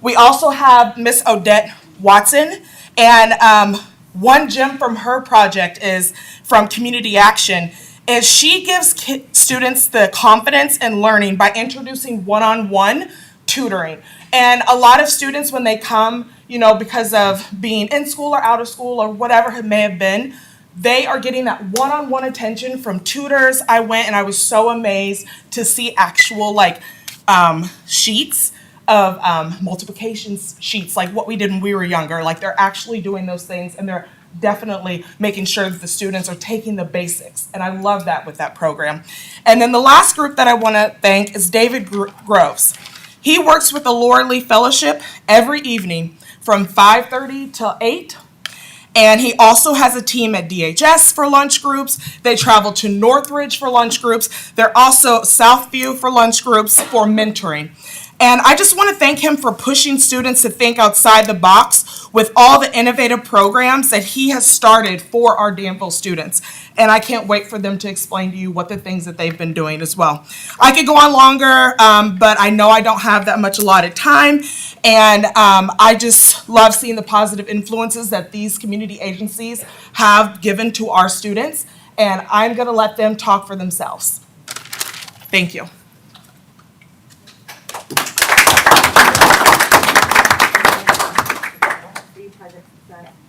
We also have Miss Odette Watson, and one gem from her project is from Community Action. Is she gives students the confidence in learning by introducing one-on-one tutoring. And a lot of students, when they come, because of being in school or out of school or whatever it may have been, They are getting that one-on-one attention from tutors. I went and I was so amazed to see actual sheets of multiplication sheets, like what we did when we were younger. Like they're actually doing those things, and they're definitely making sure that the students are taking the basics. And I love that with that program. And then the last group that I want to thank is David Groves. He works with the Laura Lee Fellowship every evening from 5:30 till 8. And he also has a team at DHS for lunch groups. They travel to Northridge for lunch groups. They're also Southview for lunch groups for mentoring. And I just want to thank him for pushing students to think outside the box with all the innovative programs that he has started for our Danville students. And I can't wait for them to explain to you what the things that they've been doing as well. I could go on longer, but I know I don't have that much allotted time. And I just love seeing the positive influences that these community agencies have given to our students. And I'm going to let them talk for themselves. Thank you.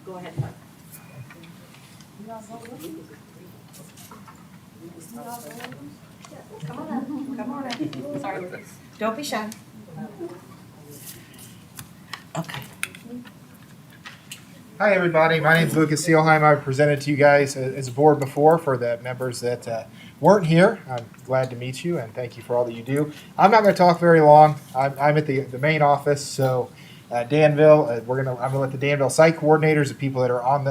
Go ahead. Come on in. Sorry, Lucas. Don't be shy. Okay. Hi, everybody. My name is Lucas Seelheim. I presented to you guys as a board before. For the members that weren't here, I'm glad to meet you and thank you for all that you do. I'm not going to talk very long. I'm at the main office, so Danville. I'm going to let the Danville site coordinators, the people that are on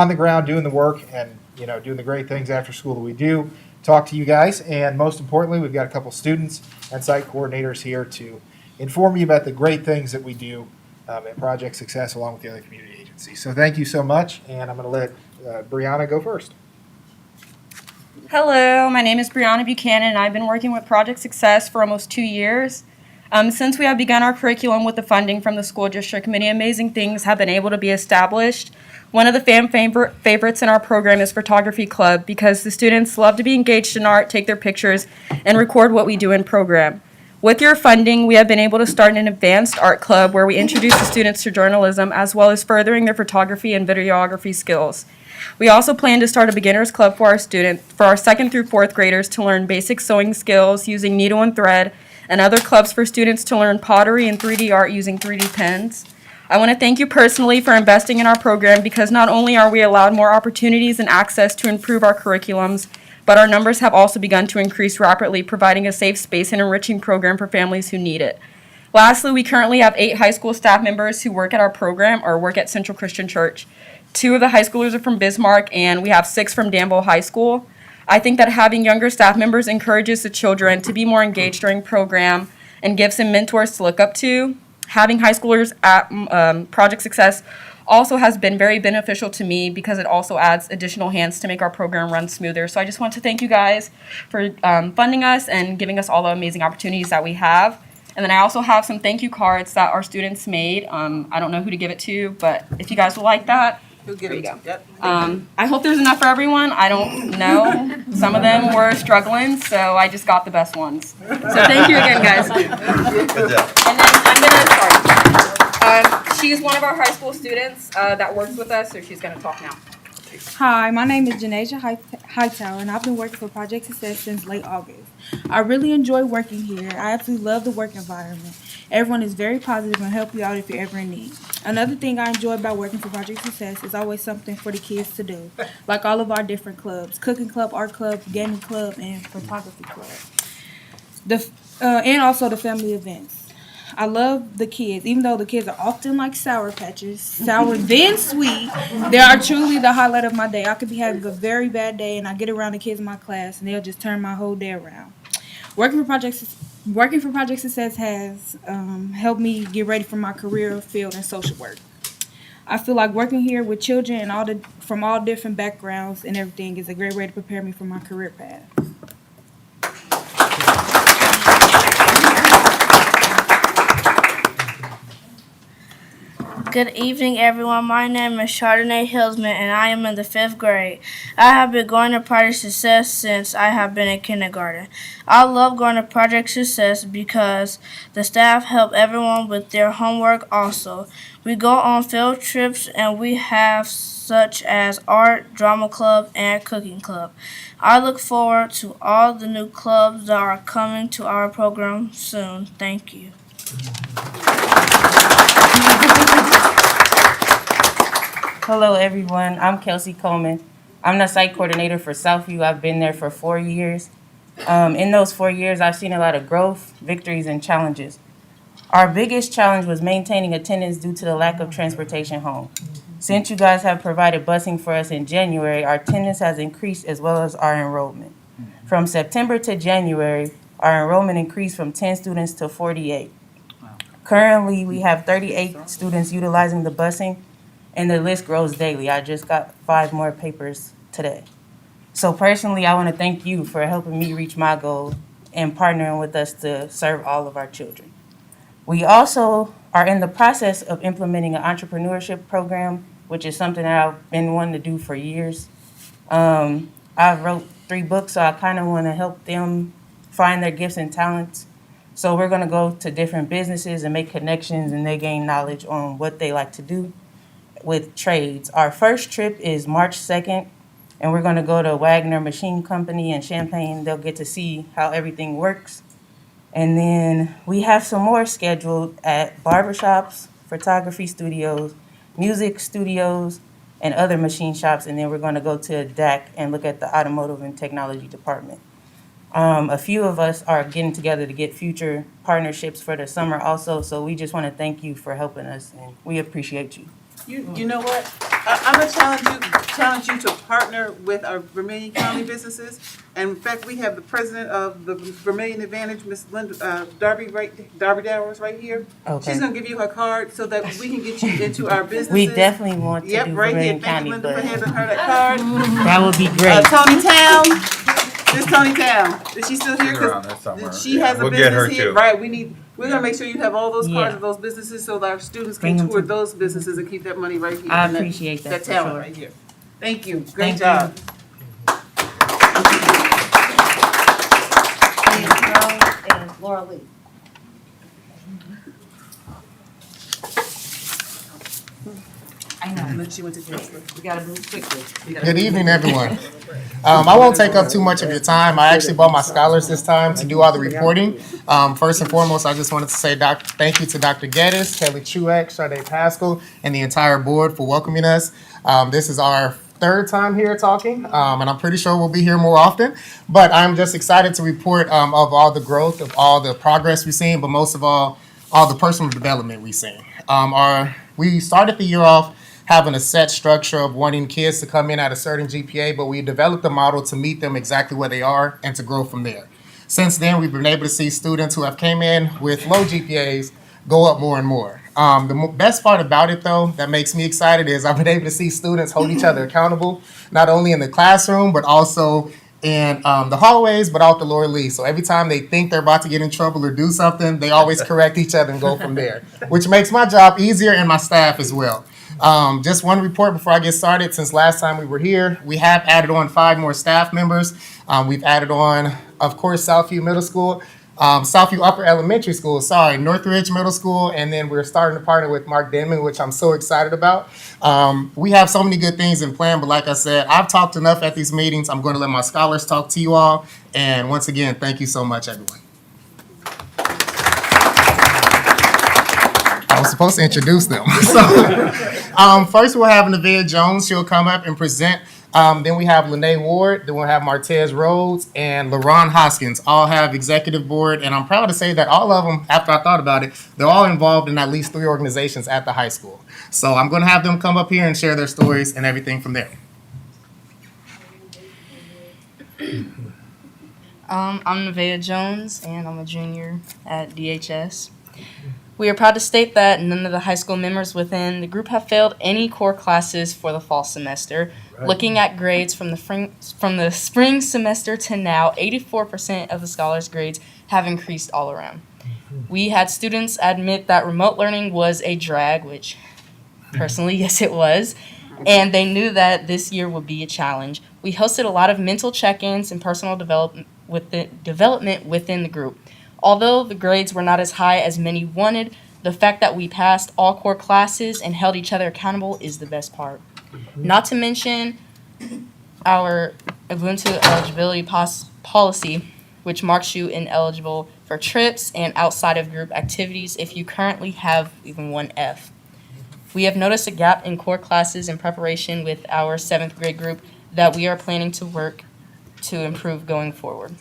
the ground doing the work and doing the great things after school that we do, talk to you guys. And most importantly, we've got a couple students and site coordinators here to inform you about the great things that we do at Project Success along with the other community agencies. So thank you so much, and I'm going to let Brianna go first. Hello, my name is Brianna Buchanan, and I've been working with Project Success for almost 2 years. Since we have begun our curriculum with the funding from the school district, many amazing things have been able to be established. One of the fan favorites in our program is Photography Club, because the students love to be engaged in art, take their pictures, and record what we do in program. With your funding, we have been able to start an advanced art club where we introduce the students to journalism as well as furthering their photography and videography skills. We also plan to start a beginners club for our students, for our 2nd through 4th graders to learn basic sewing skills using needle and thread, and other clubs for students to learn pottery and 3D art using 3D pens. I want to thank you personally for investing in our program, because not only are we allowed more opportunities and access to improve our curriculums, but our numbers have also begun to increase rapidly, providing a safe space and enriching program for families who need it. Lastly, we currently have 8 high school staff members who work at our program or work at Central Christian Church. 2 of the high schoolers are from Bismarck, and we have 6 from Danville High School. I think that having younger staff members encourages the children to be more engaged during program and gives them mentors to look up to. Having high schoolers at Project Success also has been very beneficial to me, because it also adds additional hands to make our program run smoother. So I just want to thank you guys for funding us and giving us all the amazing opportunities that we have. And then I also have some thank you cards that our students made. I don't know who to give it to, but if you guys would like that, there you go. Yep. I hope there's enough for everyone. I don't know. Some of them were struggling, so I just got the best ones. So thank you again, guys. Good job. And then I'm gonna start. She's one of our high school students that works with us, so she's gonna talk now. Hi, my name is Janasia Hightower, and I've been working for Project Success since late August. I really enjoy working here. I absolutely love the work environment. Everyone is very positive and help you out if you're ever in need. Another thing I enjoy about working for Project Success is always something for the kids to do, like all of our different clubs: cooking club, art club, gaming club, and photography club. And also the family events. I love the kids, even though the kids are often like Sour Patches, sour then sweet. They are truly the highlight of my day. I could be having a very bad day, and I get around the kids in my class, and they'll just turn my whole day around. Working for Project Success has helped me get ready for my career field in social work. I feel like working here with children and from all different backgrounds and everything is a great way to prepare me for my career path. Good evening, everyone. My name is Chardonnay Hillsman, and I am in the 5th grade. I have been going to Project Success since I have been in kindergarten. I love going to Project Success because the staff help everyone with their homework also. We go on field trips, and we have such as art, drama club, and cooking club. I look forward to all the new clubs that are coming to our program soon. Thank you. Hello, everyone. I'm Kelsey Coleman. I'm the site coordinator for Southview. I've been there for 4 years. In those 4 years, I've seen a lot of growth, victories, and challenges. Our biggest challenge was maintaining attendance due to the lack of transportation home. Since you guys have provided busing for us in January, our attendance has increased as well as our enrollment. From September to January, our enrollment increased from 10 students to 48. Currently, we have 38 students utilizing the busing, and the list grows daily. I just got 5 more papers today. So personally, I want to thank you for helping me reach my goal and partnering with us to serve all of our children. We also are in the process of implementing an entrepreneurship program, which is something that I've been wanting to do for years. I wrote 3 books, so I kind of want to help them find their gifts and talents. So we're going to go to different businesses and make connections, and they gain knowledge on what they like to do with trades. Our first trip is March 2nd, and we're going to go to Wagner Machine Company in Champaign. They'll get to see how everything works. And then we have some more scheduled at barbershops, photography studios, music studios, and other machine shops. And then we're going to go to DAC and look at the automotive and technology department. A few of us are getting together to get future partnerships for the summer also. So we just want to thank you for helping us, and we appreciate you. You know what? I'm gonna challenge you to partner with our Vermilion County businesses. And in fact, we have the president of the Vermilion Advantage, Miss Linda, Darby Dowers right here. Okay. She's gonna give you her card so that we can get you into our businesses. We definitely want to Yep, do right here. Vermilion Thank County, you, Linda, but for handing her that card. that would be great. Tony Town. This Tony Town. Is she still here? She's around there somewhere. She Yeah, has a we'll get her business here. too. Right. We're gonna make sure you have all those cards Yeah. of those businesses so that our students Bring can them tour to- those businesses and keep that money right here. I and appreciate that for talent sure. right here. Thank you. Great Thank job. And Laura Lee. I know. And then she went to Chancellor. We gotta move quickly. Good evening, everyone. I won't take up too much of your time. I actually brought my scholars this time to do all the reporting. First and foremost, I just wanted to say thank you to Dr. Geddes, Kelly Truex, Sade Pascal, and the entire board for welcoming us. This is our 3rd time here talking, and I'm pretty sure we'll be here more often. But I'm just excited to report of all the growth, of all the progress we've seen, but most of all the personal development we've seen. We started the year off having a set structure of wanting kids to come in at a certain GPA, but we developed a model to meet them exactly where they are and to grow from there. Since then, we've been able to see students who have came in with low GPAs go up more and more. The best part about it, though, that makes me excited is I've been able to see students hold each other accountable, not only in the classroom, but also in the hallways, but out the Laura Lee. So every time they think they're about to get in trouble or do something, they always correct each other and go from there, which makes my job easier and my staff as well. Just one report before I get started. Since last time we were here, we have added on 5 more staff members. We've added on, of course, Southview Middle School, Southview Upper Elementary School, Northridge Middle School, and then we're starting to partner with Mark Denman, which I'm so excited about. We have so many good things in plan, but like I said, I've talked enough at these meetings. I'm going to let my scholars talk to you all. And once again, thank you so much, everyone. I was supposed to introduce them. First, we'll have Nevaeh Jones. She'll come up and present. Then we have Lene Ward. Then we'll have Martez Rhodes and LaRon Hoskins. All have executive board. And I'm proud to say that all of them, after I thought about it, they're all involved in at least 3 organizations at the high school. So I'm going to have them come up here and share their stories and everything from there. I'm Nevaeh Jones, and I'm a junior at DHS. We are proud to state that none of the high school members within the group have failed any core classes for the fall semester. Right. Looking at grades from the spring semester to now, 84% of the scholars' grades have increased all around. We had students admit that remote learning was a drag, which Personally, yes, it was. And they knew that this year would be a challenge. We hosted a lot of mental check-ins and personal development within the group. Although the grades were not as high as many wanted, the fact that we passed all core classes and held each other accountable is the best part. Not to mention our Ubuntu eligibility policy, which marks you ineligible for trips and outside of group activities if you currently have even one F. We have noticed a gap in core classes in preparation with our 7th grade group that we are planning to work to improve going forward.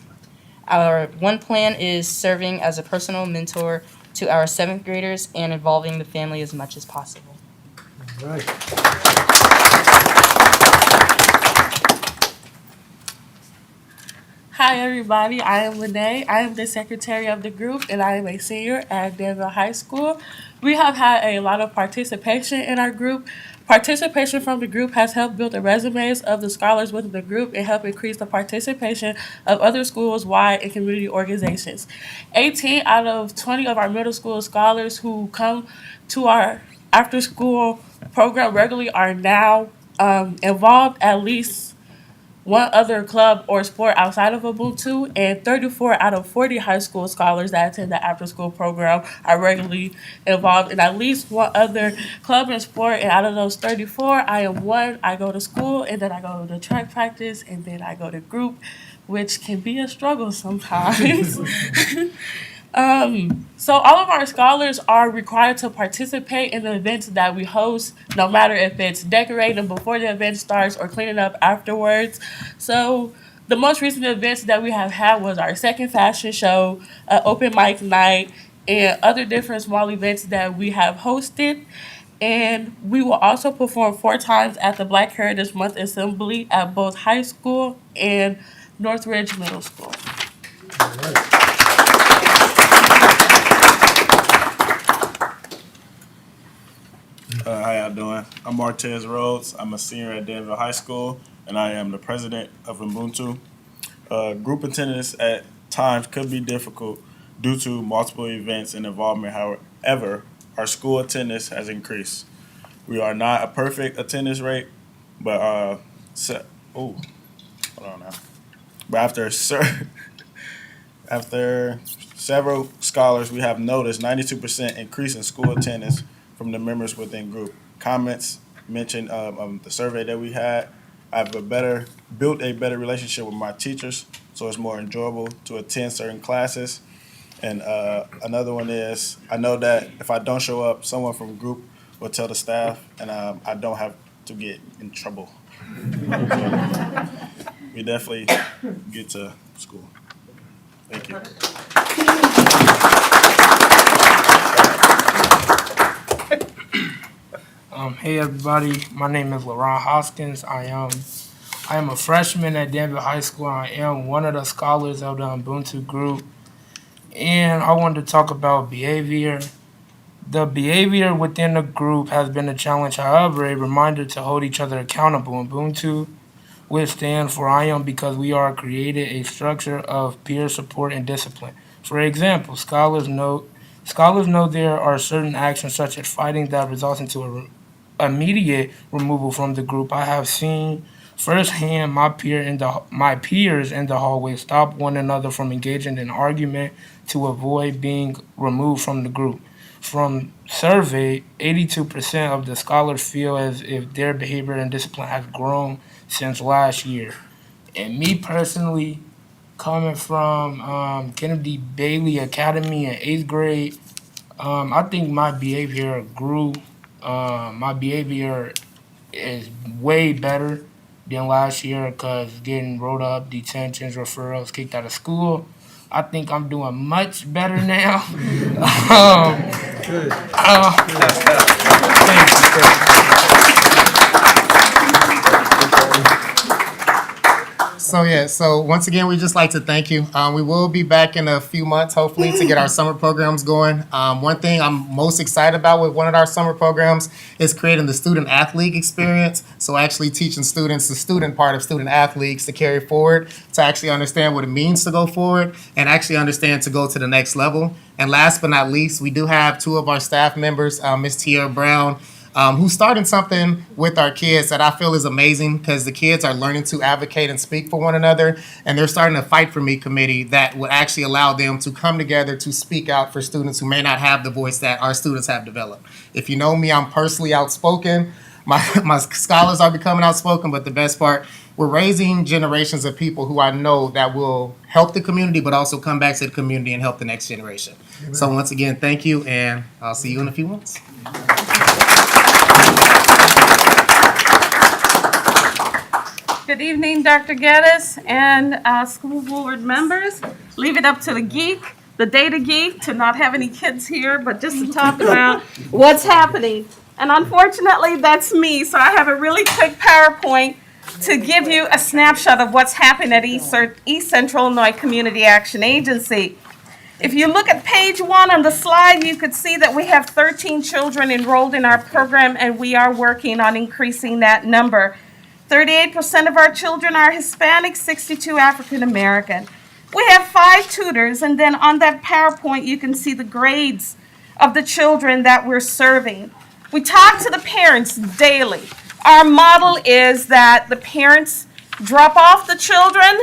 Our one plan is serving as a personal mentor to our 7th graders and involving the family as much as possible. All right. Hi everybody, I am Lene. I am the secretary of the group and I am a senior at Danville High School. We have had a lot of participation in our group. Participation from the group has helped build the resumes of the scholars within the group and help increase the participation of other schools wide and community organizations. 18 out of 20 of our middle school scholars who come to our after school program regularly are now involved at least one other club or sport outside of Ubuntu, and 34 out of 40 high school scholars that attend the after-school program are regularly involved in at least one other club and sport, and out of those 34, I am one. I go to school, and then I go to track practice, and then I go to group, which can be a struggle sometimes. So all of our scholars are required to participate in the events that we host, no matter if it's decorating before the event starts or cleaning up afterwards. So the most recent events that we have had was our second fashion show, open mic night, and other different small events that we have hosted. And we will also perform 4 times at the Black Heritage Month Assembly at both high school and Northridge Middle School. All right. How y'all doing? I'm Martez Rhodes. I'm a senior at Danville High School, and I am the president of Ubuntu. Group attendance at times could be difficult due to multiple events and involvement. However, our school attendance has increased. We are not a perfect attendance rate, but hold on now. But after several scholars, we have noticed 92% increase in school attendance from the members within group. Comments mentioned the survey that we had. I've built a better relationship with my teachers, so it's more enjoyable to attend certain classes. And another one is, I know that if I don't show up, someone from group will tell the staff, and I don't have to get in trouble. So we definitely get to school. Thank you. Hey everybody, my name is LaRon Hoskins. I am a freshman at Danville High School. I am one of the scholars of the Ubuntu group. And I wanted to talk about behavior. The behavior within the group has been a challenge. However, a reminder to hold each other accountable. Ubuntu would stand for I am because we are created a structure of peer support and discipline. For example, scholars know there are certain actions such as fighting that results into immediate removal from the group. I have seen firsthand my peers in the hallway stop one another from engaging in argument to avoid being removed from the group. From survey, 82% of the scholars feel as if their behavior and discipline has grown since last year. And me personally, coming from Kennedy Bailey Academy in 8th grade, I think my behavior grew. My behavior is way better than last year because getting rolled up, detentions, referrals, kicked out of school. I think I'm doing much better now. Good. So once again, we just like to thank you. We will be back in a few months, hopefully, to get our summer programs going. One thing I'm most excited about with one of our summer programs is creating the student athlete experience. So actually teaching students the student part of student athletes to carry forward, to actually understand what it means to go forward, and actually understand to go to the next level. And last but not least, we do have 2 of our staff members, Ms. Tierra Brown who's starting something with our kids that I feel is amazing because the kids are learning to advocate and speak for one another, and they're starting a Fight For Me committee that would actually allow them to come together to speak out for students who may not have the voice that our students have developed. If you know me, I'm personally outspoken. My scholars are becoming outspoken, but the best part, we're raising generations of people who I know that will help the community, but also come back to the community and help the next generation. Amen. So once again, thank you, and I'll see you in a few months. Good evening, Dr. Geddes and school board members. Leave it up to the geek, the data geek, to not have any kids here, but just to talk about what's happening. And unfortunately, that's me, so I have a really quick PowerPoint to give you a snapshot of what's happening at East Central Illinois Community Action Agency. If you look at page 1 on the slide, you could see that we have 13 children enrolled in our program, and we are working on increasing that number. 38% of our children are Hispanic, 62 African American. We have 5 tutors, and then on that PowerPoint, you can see the grades of the children that we're serving. We talk to the parents daily. Our model is that the parents drop off the children.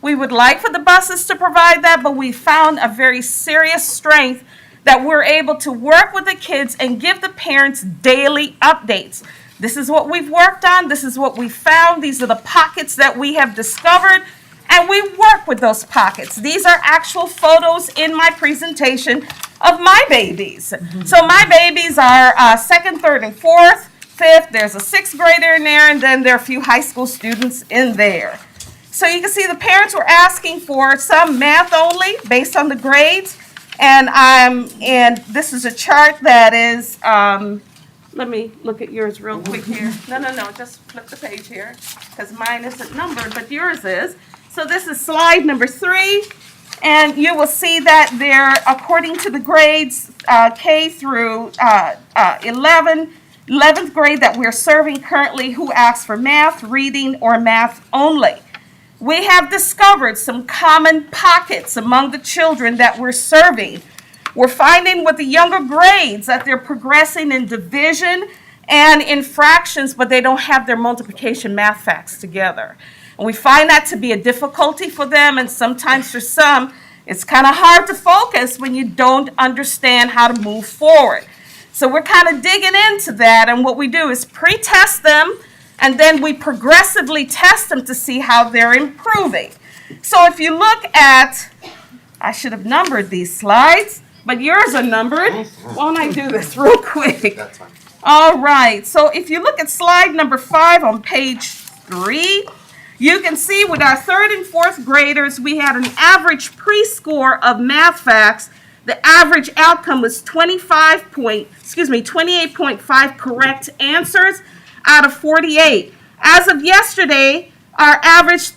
We would like for the buses to provide that, but we found a very serious strength that we're able to work with the kids and give the parents daily updates. This is what we've worked on. This is what we found. These are the pockets that we have discovered, and we work with those pockets. These are actual photos in my presentation of my babies. So my babies are 2nd, 3rd, and 4th, 5th. There's a 6th grader in there, and then there are a few high school students in there. So you can see the parents were asking for some math only based on the grades, and this is a chart that is. Let me look at yours real quick here. No, just flip the page here because mine isn't numbered, but yours is. So this is slide number 3. And you will see that they're, according to the grades, K through 11th grade that we're serving currently, who asks for math, reading, or math only. We have discovered some common pockets among the children that we're serving. We're finding with the younger grades that they're progressing in division and in fractions, but they don't have their multiplication math facts together. And we find that to be a difficulty for them, and sometimes for some, it's kind of hard to focus when you don't understand how to move forward. So we're kind of digging into that, and what we do is pre-test them, and then we progressively test them to see how they're improving. So if you look at, I should have numbered these slides, but yours are numbered. Why don't I do this real quick? That's fine. All right, so if you look at slide number 5 on page 3, you can see with our 3rd and 4th graders, we had an average pre-score of math facts. The average outcome was 28.5 correct answers out of 48. As of yesterday, our average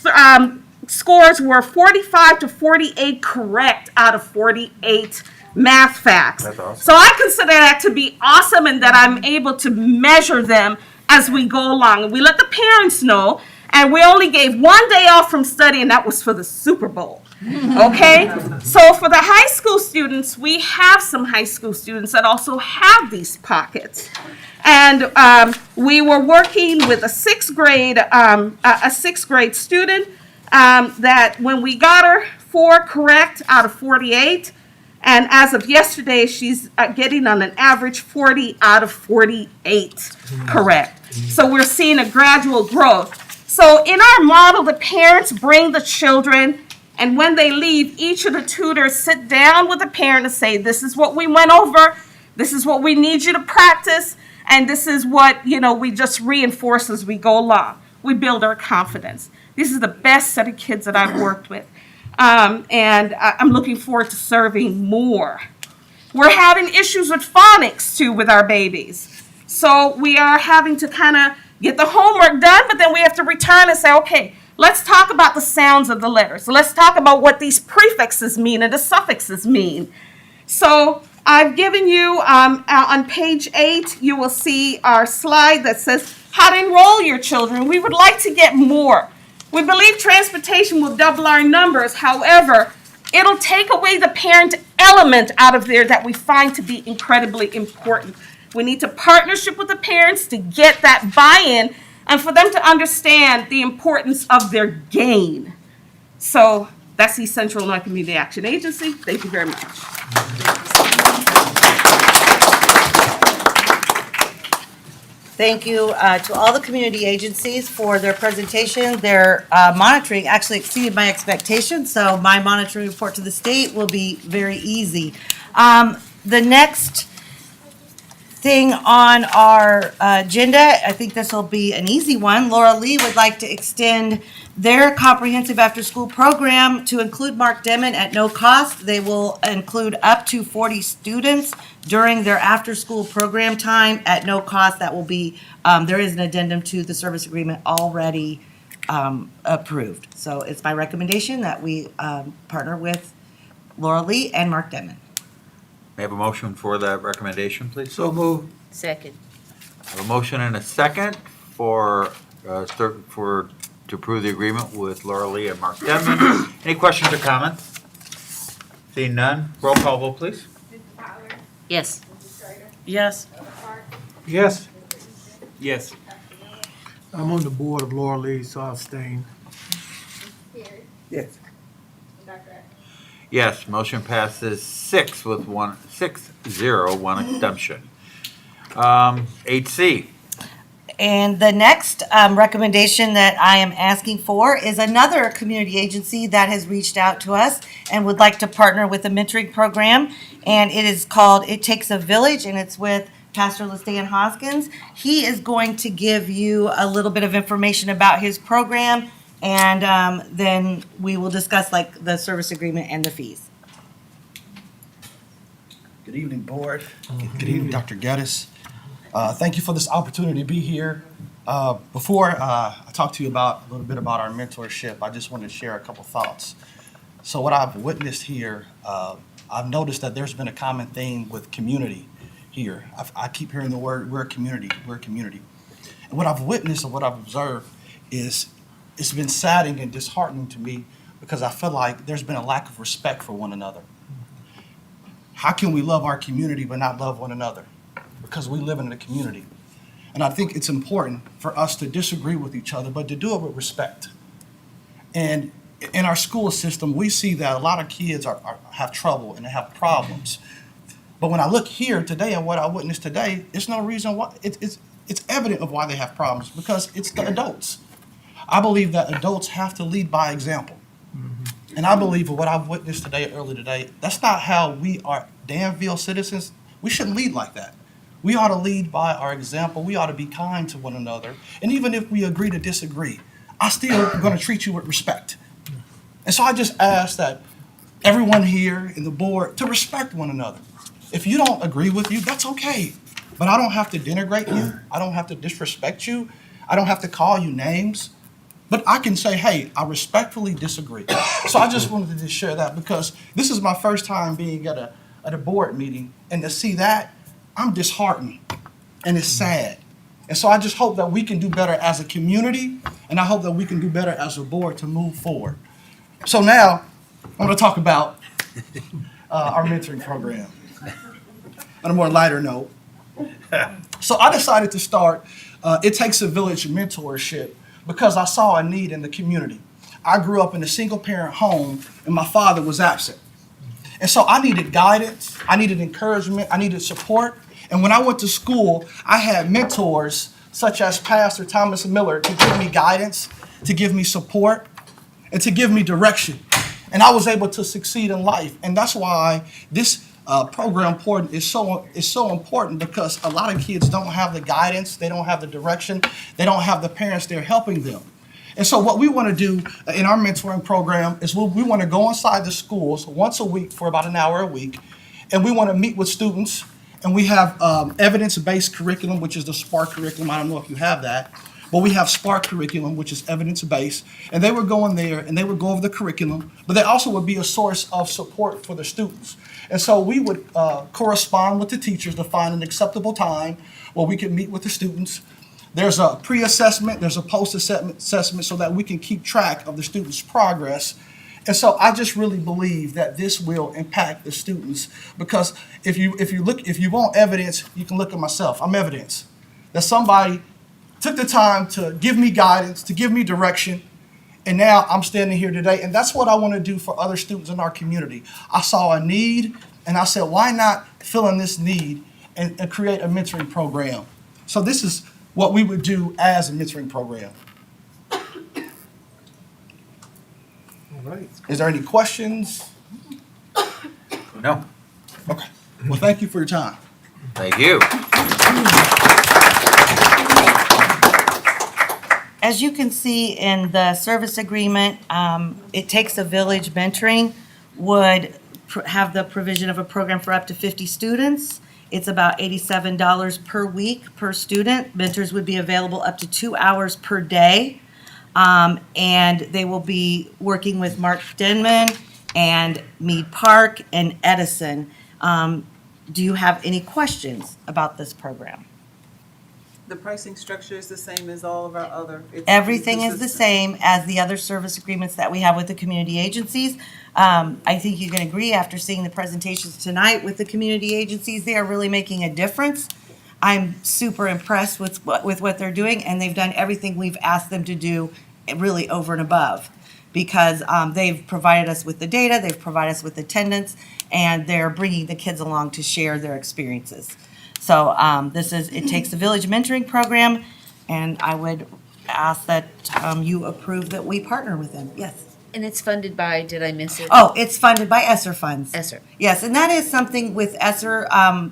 scores were 45 to 48 correct out of 48 math facts. That's awesome. So I consider that to be awesome, and that I'm able to measure them as we go along. And we let the parents know, and we only gave 1 day off from study, and that was for the Super Bowl. Okay? So for the high school students, we have some high school students that also have these pockets. And we were working with a 6th grade student that when we got her 4 correct out of 48, and as of yesterday, she's getting on an average 40 out of 48 correct. So we're seeing a gradual growth. So in our model, the parents bring the children, and when they leave, each of the tutors sit down with the parent and say, this is what we went over, this is what we need you to practice, and this is what, we just reinforce as we go along. We build our confidence. This is the best set of kids that I've worked with. And I'm looking forward to serving more. We're having issues with phonics, too, with our babies. So we are having to kind of get the homework done, but then we have to return and say, okay, let's talk about the sounds of the letters. Let's talk about what these prefixes mean and the suffixes mean. So I've given you, on page 8, you will see our slide that says how to enroll your children. We would like to get more. We believe transportation will double our numbers. However, it'll take away the parent element out of there that we find to be incredibly important. We need to partnership with the parents to get that buy-in and for them to understand the importance of their gain. So that's East Central Illinois Community Action Agency. Thank you very much. Thank you to all the community agencies for their presentation. Their monitoring actually exceeded my expectations, so my monitoring report to the state will be very easy. The next thing on our agenda, I think this will be an easy one. Laura Lee would like to extend their comprehensive after-school program to include Mark Demon at no cost. They will include up to 40 students during their after-school program time at no cost. That will be, there is an addendum to the service agreement already approved. So it's my recommendation that we partner with Laura Lee and Mark Demon. May I have a motion for that recommendation, please? So moved. Second. I have a motion and a second to approve the agreement with Laura Lee and Mark Denman. Any questions or comments? Seeing none, roll call vote, please. Yes. Yes. Yes. Yes. I'm on the board of Laura Lee, so I'll abstain. Yes. Yes, motion passes 6-0, one exemption. 8C. And the next recommendation that I am asking for is another community agency that has reached out to us and would like to partner with a mentoring program. And it is called It Takes a Village, and it's with Pastor LaStan Hoskins. He is going to give you a little bit of information about his program, and then we will discuss like the service agreement and the fees. Good evening, board. Good evening, Dr. Geddes. Thank you for this opportunity to be here. Before I talk to you about a little bit about our mentorship, I just want to share a couple thoughts. So what I've witnessed here, I've noticed that there's been a common theme with community here. I keep hearing the word, we're a community, we're a community. And what I've witnessed and what I've observed is it's been saddening and disheartening to me because I feel like there's been a lack of respect for one another. How can we love our community but not love one another? Because we live in a community. And I think it's important for us to disagree with each other, but to do it with respect. And in our school system, we see that a lot of kids have trouble and they have problems. But when I look here today and what I witnessed today, it's no reason why, it's evident of why they have problems, because it's the adults. I believe that adults have to lead by example. And I believe what I've witnessed earlier today, that's not how we are Danville citizens. We shouldn't lead like that. We ought to lead by our example. We ought to be kind to one another. And even if we agree to disagree, I still am going to treat you with respect. And so I just ask that everyone here in the board to respect one another. If you don't agree with you, that's okay. But I don't have to denigrate you. I don't have to disrespect you. I don't have to call you names. But I can say, hey, I respectfully disagree. So I just wanted to share that because this is my first time being at a board meeting, and to see that, I'm disheartened, and it's sad. And so I just hope that we can do better as a community, and I hope that we can do better as a board to move forward. So now, I'm going to talk about our mentoring program on a more lighter note. So I decided to start It Takes a Village mentorship because I saw a need in the community. I grew up in a single-parent home, and my father was absent. And so I needed guidance, I needed encouragement, I needed support. And when I went to school, I had mentors such as Pastor Thomas Miller to give me guidance, to give me support, and to give me direction. And I was able to succeed in life. And that's why this program is so important, because a lot of kids don't have the guidance, they don't have the direction, they don't have the parents there helping them. And so what we want to do in our mentoring program is we want to go inside the schools once a week for about an hour a week, and we want to meet with students, and we have evidence-based curriculum, which is the SPARK curriculum. I don't know if you have that, but we have SPARK curriculum, which is evidence-based, and they would go in there and they would go over the curriculum, but they also would be a source of support for the students. And so we would correspond with the teachers to find an acceptable time where we could meet with the students. There's a pre-assessment, there's a post-assessment so that we can keep track of the students' progress. And so I just really believe that this will impact the students, because if you want evidence, you can look at myself. I'm evidence that somebody took the time to give me guidance, to give me direction, and now I'm standing here today. And that's what I want to do for other students in our community. I saw a need, and I said, why not fill in this need and create a mentoring program? So this is what we would do as a mentoring program. All right. Is there any questions? No. Okay. Well, thank you for your time. Thank you. As you can see in the service agreement, It Takes a Village Mentoring would have the provision of a program for up to 50 students. It's about $87 per week per student. Mentors would be available up to 2 hours per day. And they will be working with Mark Denman and Mead Park and Edison. Do you have any questions about this program? The pricing structure is the same as all of our other. Everything is the same as the other service agreements that we have with the community agencies. I think you can agree after seeing the presentations tonight with the community agencies, they are really making a difference. I'm super impressed with what they're doing, and they've done everything we've asked them to do, really over and above, because they've provided us with the data, they've provided us with attendance, and they're bringing the kids along to share their experiences. So this is It Takes a Village Mentoring Program, and I would ask that you approve that we partner with them. Yes. And it's funded by, did I miss it? Oh, it's funded by ESSER funds. ESSER. Yes, and that is something with ESSER,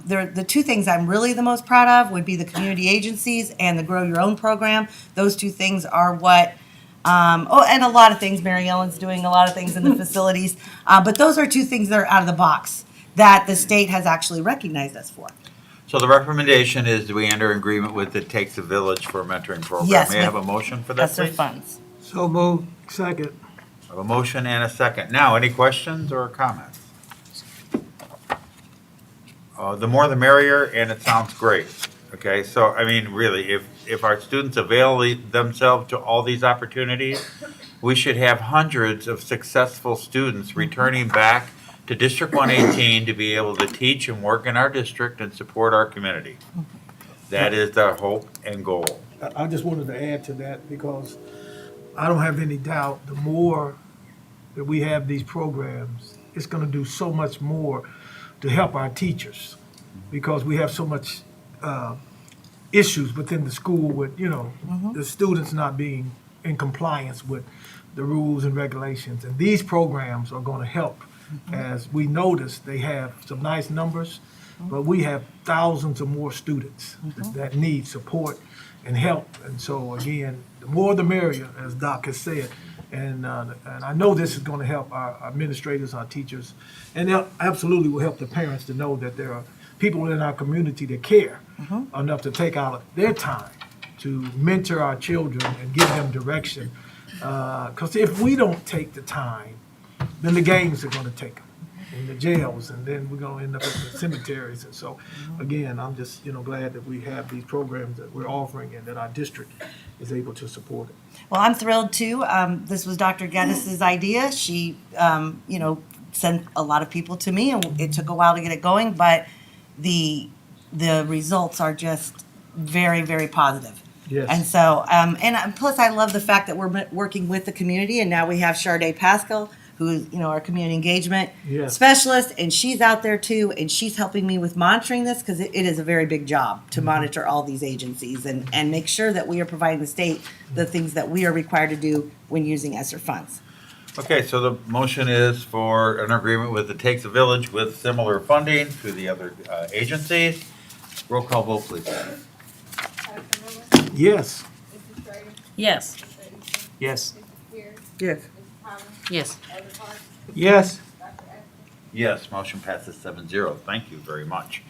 the two things I'm really the most proud of would be the community agencies and the Grow Your Own program. Those two things are what, and a lot of things, Mary Ellen's doing a lot of things in the facilities, but those are two things that are out of the box that the state has actually recognized us for. So the recommendation is, do we enter agreement with It Takes a Village for a mentoring program? Yes, May I have with a motion for that, ESSER please? funds. So moved. Second. I have a motion and a second. Now, any questions or comments? The more the merrier, and it sounds great. Okay, so I mean, really, if our students avail themselves to all these opportunities, we should have hundreds of successful students returning back to District 118 to be able to teach and work in our district and support our community. That is the hope and goal. I just wanted to add to that because I don't have any doubt the more that we have these programs, it's going to do so much more to help our teachers because we have so much issues within the school with, the students not being in compliance with the rules and regulations. And these programs are going to help. As we noticed, they have some nice numbers, but we have thousands of more students that need support and help. And so again, the more the merrier, as Doc has said. And I know this is going to help our administrators, our teachers, and it absolutely will help the parents to know that there are people in our community that care enough to take out their time to mentor our children and give them direction. Because if we don't take the time, then the gangs are going to take them in the jails, and then we're going to end up in the cemeteries. And so, again, I'm just glad that we have these programs that we're offering and that our district is able to support it. Well, I'm thrilled too. This was Dr. Geddes' idea. She, sent a lot of people to me, and it took a while to get it going, but the results are just very, very positive. Yes. And so, and plus I love the fact that we're working with the community, and now we have Sharday Pascal, who is, our community engagement specialist, and she's out there too, and she's helping me with monitoring this because it is a very big job to monitor all these agencies and make sure that we are providing the state the things that we are required to do when using ESSER funds. Okay, so the motion is for an agreement with It Takes a Village with similar funding to the other agencies. Roll call vote, please. Yes. Yes. Yes. Yes. Yes. Yes. Yes, motion passes 7-0. Thank you very much.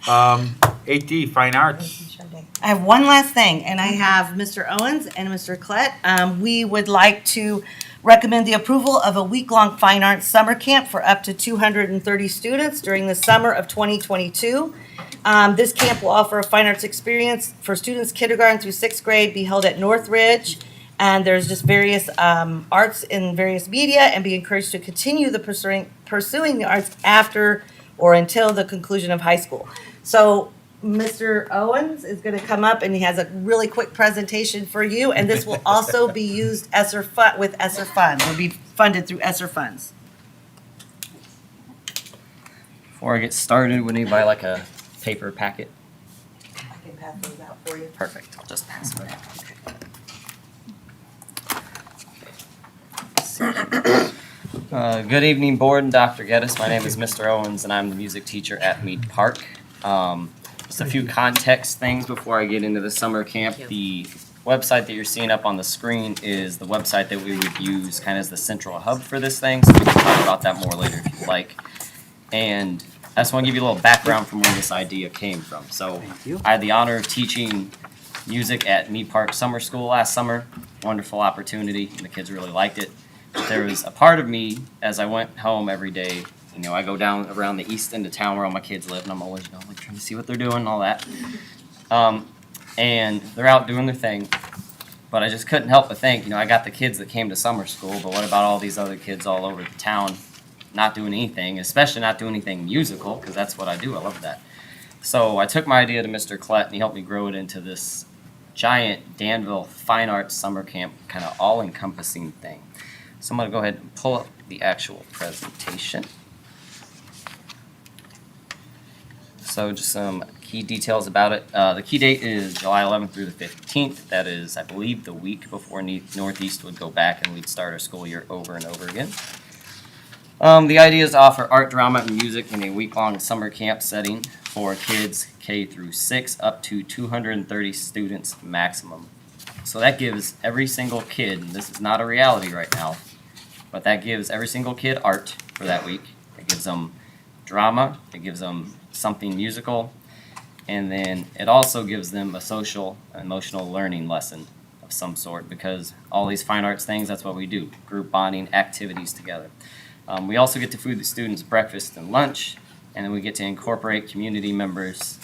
8D, Fine Arts. I have one last thing, and I have Mr. Owens and Mr. Klett. We would like to recommend the approval of a week-long fine arts summer camp for up to 230 students during the summer of 2022. This camp will offer a fine arts experience for students kindergarten through 6th grade, be held at Northridge, And there's just various arts in various media, and be encouraged to continue the pursuing the arts after or until the conclusion of high school. So Mr. Owens is going to come up and he has a really quick presentation for you, and this will also be used with ESSER funds. It will be funded through ESSER funds. Before I get started, would anybody like a paper packet? I can pass those out for you. Perfect, I'll just pass it around. Good evening, board and Dr. Geddes. My name is Mr. Owens, and I'm the music teacher at Mead Park. Just a few context things before I get into the summer camp. The website that you're seeing up on the screen is the website that we would use kind of as the central hub for this thing, so we can talk about that more later if you like. And I just want to give you a little background from where this idea came from. So I had the honor of teaching music at Mead Park Summer School last summer. Wonderful opportunity, and the kids really liked it. But there was a part of me, as I went home every day, you know, I go down around the east end of town where all my kids live, and I'm always, you know, like trying to see what they're doing and all that. And they're out doing their thing, but I just couldn't help but think, you know, I got the kids that came to summer school, but what about all these other kids all over the town not doing anything, especially not doing anything musical, because that's what I do. I love that. So I took my idea to Mr. Klett, and he helped me grow it into this giant Danville Fine Arts Summer Camp kind of all-encompassing thing. So I'm going to go ahead and pull up the actual presentation. So just some key details about it. The key date is July 11th through the 15th. That is, I believe, the week before Northeast would go back and we'd start our school year over and over again. The idea is to offer art, drama, and music in a week-long summer camp setting for kids K through 6 up to 230 students maximum. So that gives every single kid, and this is not a reality right now, but that gives every single kid art for that week. It gives them drama, it gives them something musical, and then it also gives them a social, emotional learning lesson of some sort, because all these fine arts things, that's what we do, group bonding activities together. We also get to feed the students breakfast and lunch, and then we get to incorporate community members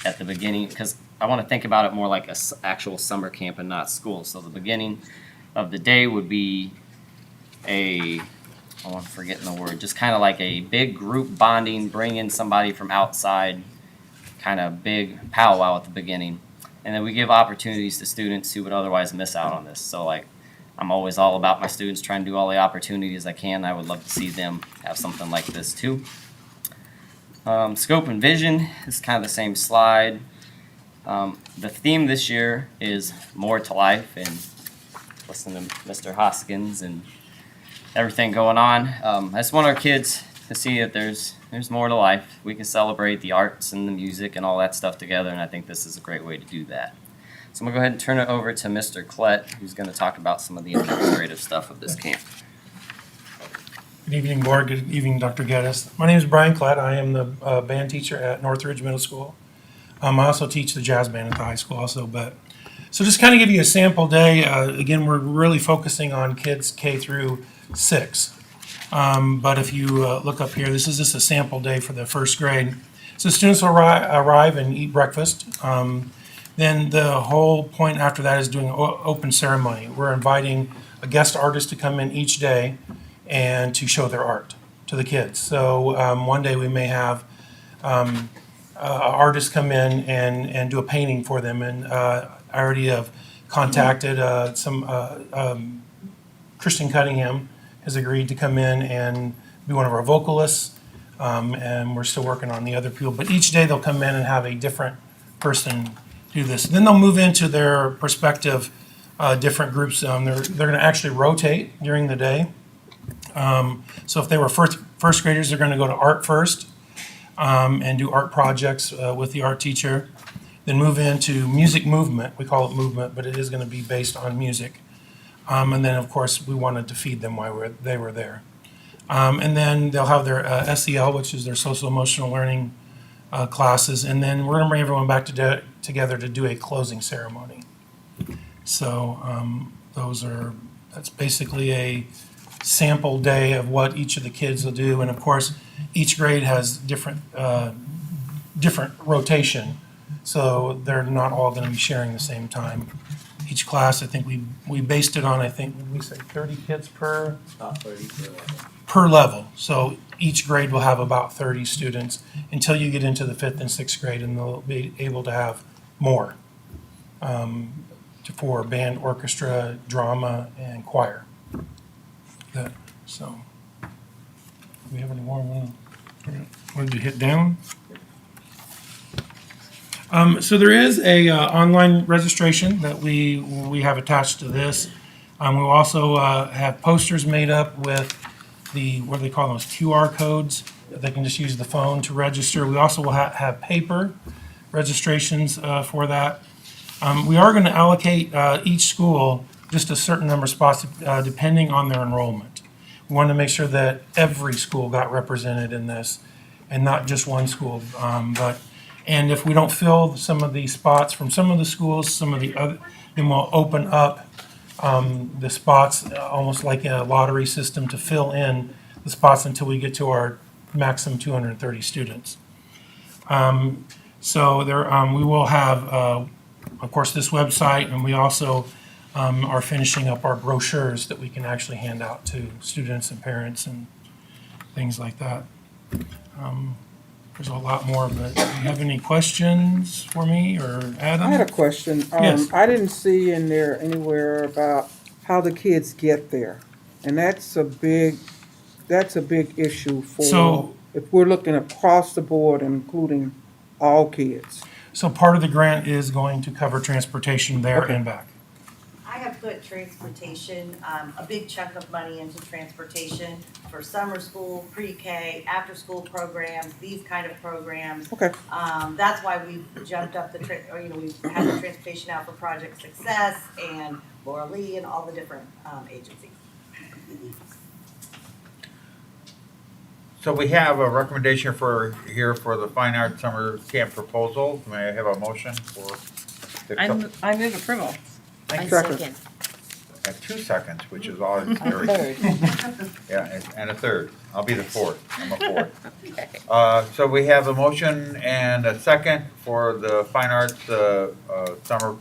at the beginning, because I want to think about it more like an actual summer camp and not school. So the beginning of the day would be I'm forgetting the word, just kind of like a big group bonding, bring in somebody from outside, kind of big powwow at the beginning. And then we give opportunities to students who would otherwise miss out on this. So like, I'm always all about my students trying to do all the opportunities I can. I would love to see them have something like this too. Scope and vision is kind of the same slide. The theme this year is more to life, and listen to Mr. Hoskins and everything going on. I just want our kids to see that there's more to life. We can celebrate the arts and the music and all that stuff together, and I think this is a great way to do that. So I'm going to go ahead and turn it over to Mr. Klett, who's going to talk about some of the administrative stuff of this camp. Good evening, board. Good evening, Dr. Geddes. My name is Brian Klett. I am the band teacher at Northridge Middle School. I also teach the jazz band at the high school also. So just kind of give you a sample day. Again, we're really focusing on kids K through 6. But if you look up here, this is just a sample day for the first grade. So students will arrive and eat breakfast. Then the whole point after that is doing an open ceremony. We're inviting a guest artist to come in each day and to show their art to the kids. So one day we may have an artist come in and do a painting for them. And I already have contacted Christian Cunningham has agreed to come in and be one of our vocalists. And we're still working on the other people. But each day they'll come in and have a different person do this. Then they'll move into their respective different groups. They're going to actually rotate during the day. So if they were first graders, they're going to go to art first and do art projects with the art teacher. Then move into music movement. We call it movement, but it is going to be based on music. And then, of course, we wanted to feed them while they were there. And then they'll have their SEL, which is their social emotional learning classes. And then we're going to bring everyone back together to do a closing ceremony. So that's basically a sample day of what each of the kids will do. And of course, each grade has different rotation. So they're not all going to be sharing the same time each class. I think we based it on, I think, we say 30 kids per level. So each grade will have about 30 students until you get into the 5th and 6th grade, and they'll be able to have more for band, orchestra, drama, and choir. So, do we have any more? What did you hit down? So there is a online registration that we have attached to this. We'll also have posters made up with what do they call those, QR codes, that they can just use the phone to register. We also will have paper registrations for that. We are going to allocate each school just a certain number of spots depending on their enrollment. We want to make sure that every school got represented in this and not just one school. And if we don't fill some of these spots from some of the schools, some of the other, then we'll open up the spots almost like a lottery system to fill in the spots until we get to our maximum 230 students. So there, we will have, of course, this website, and we also are finishing up our brochures that we can actually hand out to students and parents and things like that. There's a lot more, but do you have any questions for me or Adam? I had a question. Yes. I didn't see in there anywhere about how the kids get there. And that's a big issue for, if we're looking across the board, including all kids. So part of the grant is going to cover transportation there and back. I have put transportation, a big chunk of money into transportation for summer school, pre-K, after-school programs, these kind of programs. Okay. That's why we've jumped up we've had the transportation out for Project Success and Laura Lee and all the different agencies. So we have a recommendation here for the Fine Arts Summer Camp proposal. May I have a motion for? I move approval. Thank you. Second. At 2 seconds, which is always very. Yeah, and a third. I'll be the fourth. I'm a fourth. So we have a motion and a second for the Fine Arts Summer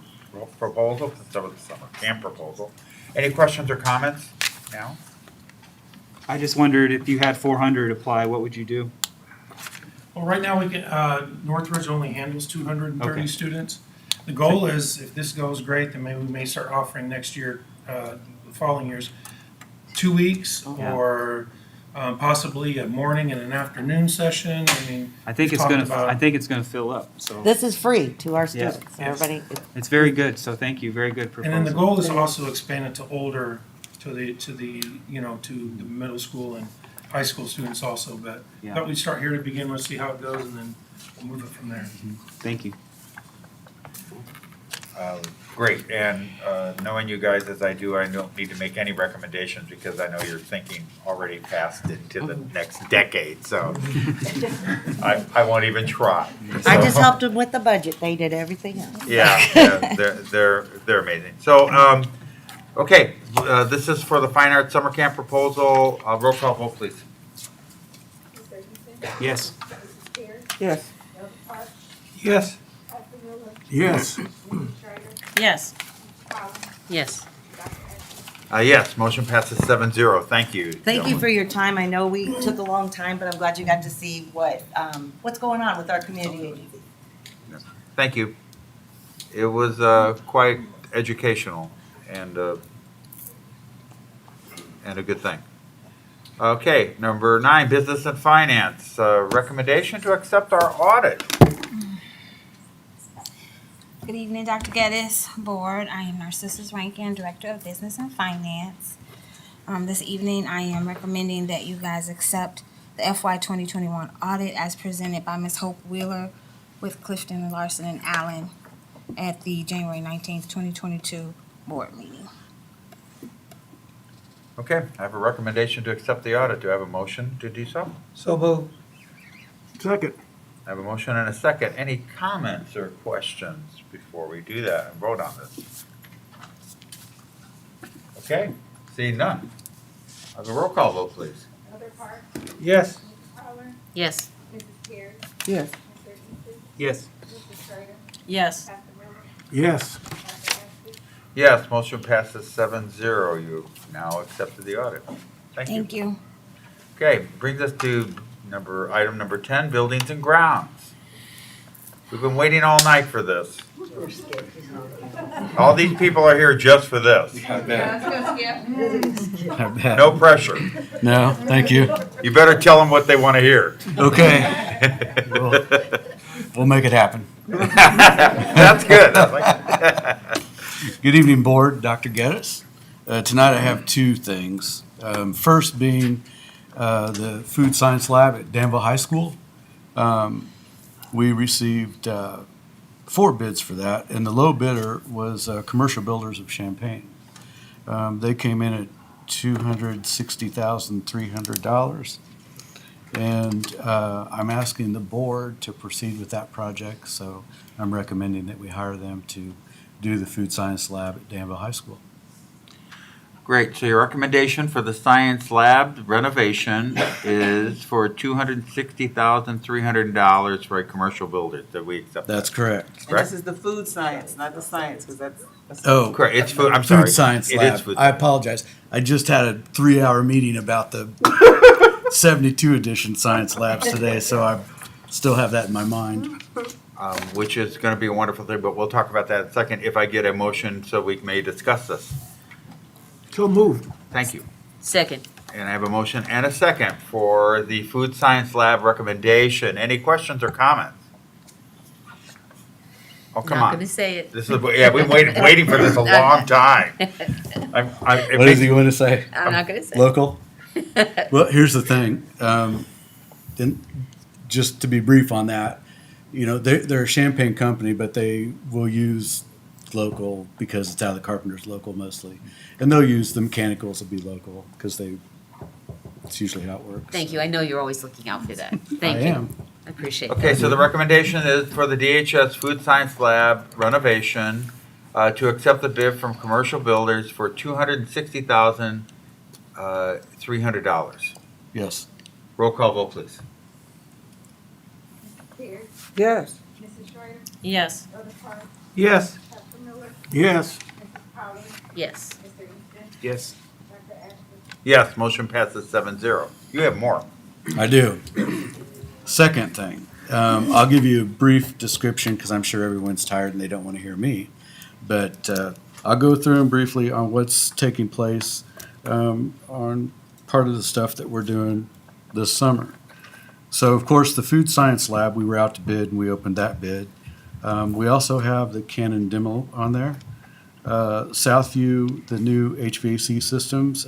proposal, summer camp proposal. Any questions or comments now? I just wondered if you had 400 apply, what would you do? Well, right now we can, Northridge only handles 230 Okay. students. The goal is, if this goes great, then maybe we may start offering next year, the following years, 2 weeks or possibly a morning and an afternoon session. I mean, I think it's gonna fill up, so. This is free to our students, Yes. everybody. It's very good, so thank you, very good And proposal. then the goal is to also expand it to older, to the middle school and high school students also. But Yeah. thought we'd start here to begin with, see how it goes, and then we'll move it from there. Thank you. Great, and knowing you guys as I do, I don't need to make any recommendations because I know you're thinking already past into the next decade, so I won't even try. I just helped them with the budget. They did everything else. Yeah, they're amazing. So, okay, this is for the Fine Arts Summer Camp proposal. Roll call vote, please. Yes. Yes. Yes. Yes. Yes. Yes. Yes, motion passes 7-0. Thank you. Thank you for your time. I know we took a long time, but I'm glad you got to see what's going on with our community agency. Thank you. It was quite educational and a good thing. Okay, number 9, business and finance. Recommendation to accept our audit. Good evening, Dr. Geddes, Board. I am Narcissus Rankin, Director of Business and Finance. This evening, I am recommending that you guys accept the FY 2021 audit as presented by Ms. Hope Wheeler with Clifton, Larson, and Allen at the January 19th, 2022 board meeting. Okay, I have a recommendation to accept the audit. Do I have a motion to do so? So moved. Second. I have a motion and a second. Any comments or questions before we do that and vote on this? Okay, seeing none. I have a roll call vote, please. Yes. Yes. Yes. Yes. Yes. Yes. Yes, motion passes 7-0. You now accepted the audit. Thank you. Thank you. Okay, brings us to item number 10, buildings and grounds. We've been waiting all night for this. All these people are here just for this. No pressure. No, thank you. You better tell them what they want to hear. Okay. We'll make it happen. That's good. I like Good evening, Board. Dr. Geddes. Tonight I have two things. First being the Food Science Lab at Danville High School. We received 4 bids for that, and the low bidder was Commercial Builders of Champaign. They came in at $260,300. And I'm asking the board to proceed with that project, so I'm recommending that we hire them to do the Food Science Lab at Danville High School. Great. So your recommendation for the science lab renovation is for $260,300 for a commercial builder. That we accept. That's correct. And this is the food science, not the science, because that's. Oh, correct. It's food. I'm sorry. Food Science It Lab. is food. I apologize. I just had a 3-hour meeting about the 72 edition science labs today, so I still have that in my mind. Which is going to be a wonderful thing, but we'll talk about that in a second if I get a motion so we may discuss this. So moved. Thank you. Second. And I have a motion and a second for the Food Science Lab recommendation. Any questions or comments? Oh, come Not on. gonna say it. This is, yeah, we've been waiting for this a long time. What does he want to say? I'm not gonna say. Local? Well, here's the thing. And just to be brief on that, you know, they're a Champagne company, but they will use local because it's out of the Carpenters local mostly. And they'll use the mechanicals will be local because it's usually how it works. Thank you. I know you're always looking out for that. Thank I you. am. I appreciate Okay, that. so the recommendation is for the DHS Food Science Lab renovation to accept the bid from commercial builders for $260,300. Yes. Roll call vote, please. Yes. Yes. Yes. Yes. Yes. Yes. Yes, motion passes 7-0. You have more. I do. Second thing, I'll give you a brief description because I'm sure everyone's tired and they don't want to hear me. But I'll go through them briefly on what's taking place on part of the stuff that we're doing this summer. So, of course, the Food Science Lab, we were out to bid and we opened that bid. We also have the Canon demo on there. Southview, the new HVAC systems.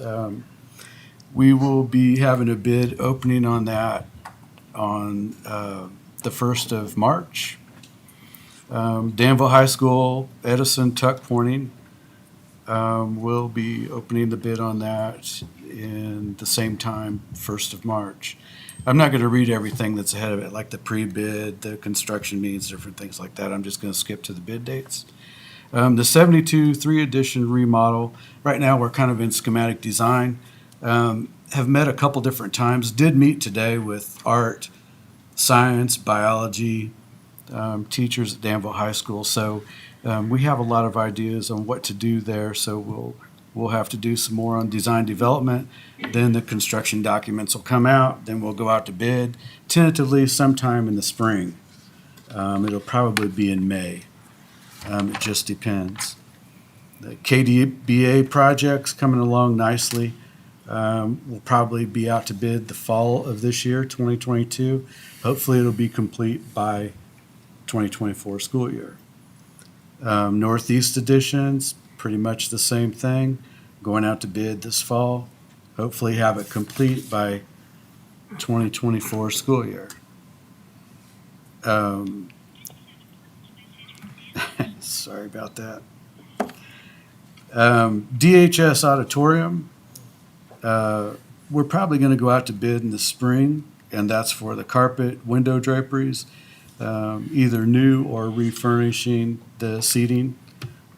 We will be having a bid opening on that on the 1st of March. Danville High School, Edison Tuck Pointing, will be opening the bid on that in the same time, 1st of March. I'm not going to read everything that's ahead of it, like the pre-bid, the construction needs, different things like that. I'm just going to skip to the bid dates. The 72 3-edition remodel, right now we're kind of in schematic design. Have met a couple different times, did meet today with art, science, biology, teachers at Danville High School. So we have a lot of ideas on what to do there. So we'll have to do some more on design development. Then the construction documents will come out. Then we'll go out to bid, tentatively sometime in the spring. It'll probably be in May. It just depends. The KDBA project's coming along nicely. We'll probably be out to bid the fall of this year, 2022. Hopefully it'll be complete by 2024 school year. Northeast editions, pretty much the same thing. Going out to bid this fall. Hopefully have it complete by 2024 school year. Sorry about that. DHS auditorium. We're probably going to go out to bid in the spring, and that's for the carpet, window draperies, either new or refurnishing the seating,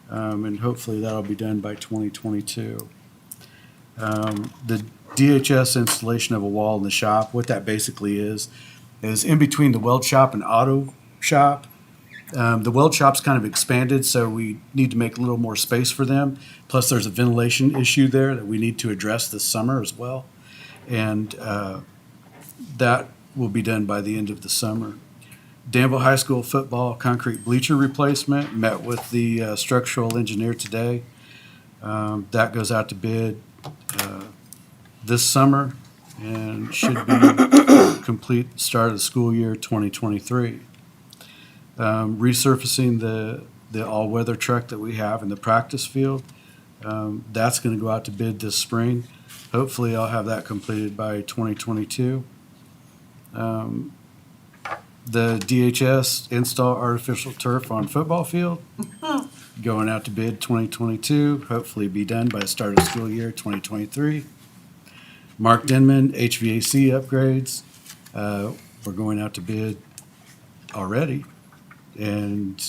and hopefully that'll be done by 2022. The DHS installation of a wall in the shop, what that basically is in between the weld shop and auto shop, The weld shop's kind of expanded, so we need to make a little more space for them. Plus, there's a ventilation issue there that we need to address this summer as well. And that will be done by the end of the summer. Danville High School football concrete bleacher replacement, met with the structural engineer today. That goes out to bid this summer and should be complete start of the school year 2023. Resurfacing the all-weather truck that we have in the practice field, that's going to go out to bid this spring. Hopefully I'll have that completed by 2022. The DHS install artificial turf on football field, going out to bid 2022, hopefully be done by the start of school year 2023. Mark Denman, HVAC upgrades, we're going out to bid already. And,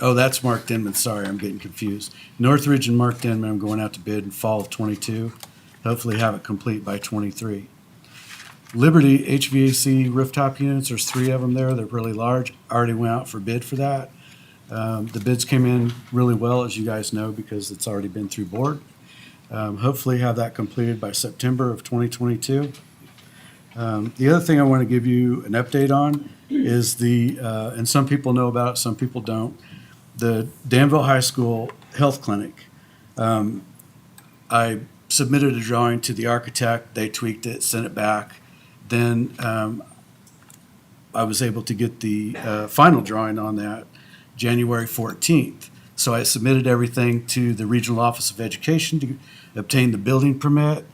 oh, that's Mark Denman, sorry, I'm getting confused. Northridge and Mark Denman, I'm going out to bid in fall of 22, hopefully have it complete by 23. Liberty HVAC rooftop units, there's 3 of them there, they're really large, already went out for bid for that. The bids came in really well, as you guys know, because it's already been through board. Hopefully have that completed by September of 2022. The other thing I want to give you an update on is and some people know about it, some people don't, the Danville High School Health Clinic. I submitted a drawing to the architect, they tweaked it, sent it back. Then I was able to get the final drawing on that January 14th. So I submitted everything to the Regional Office of Education to obtain the building permit.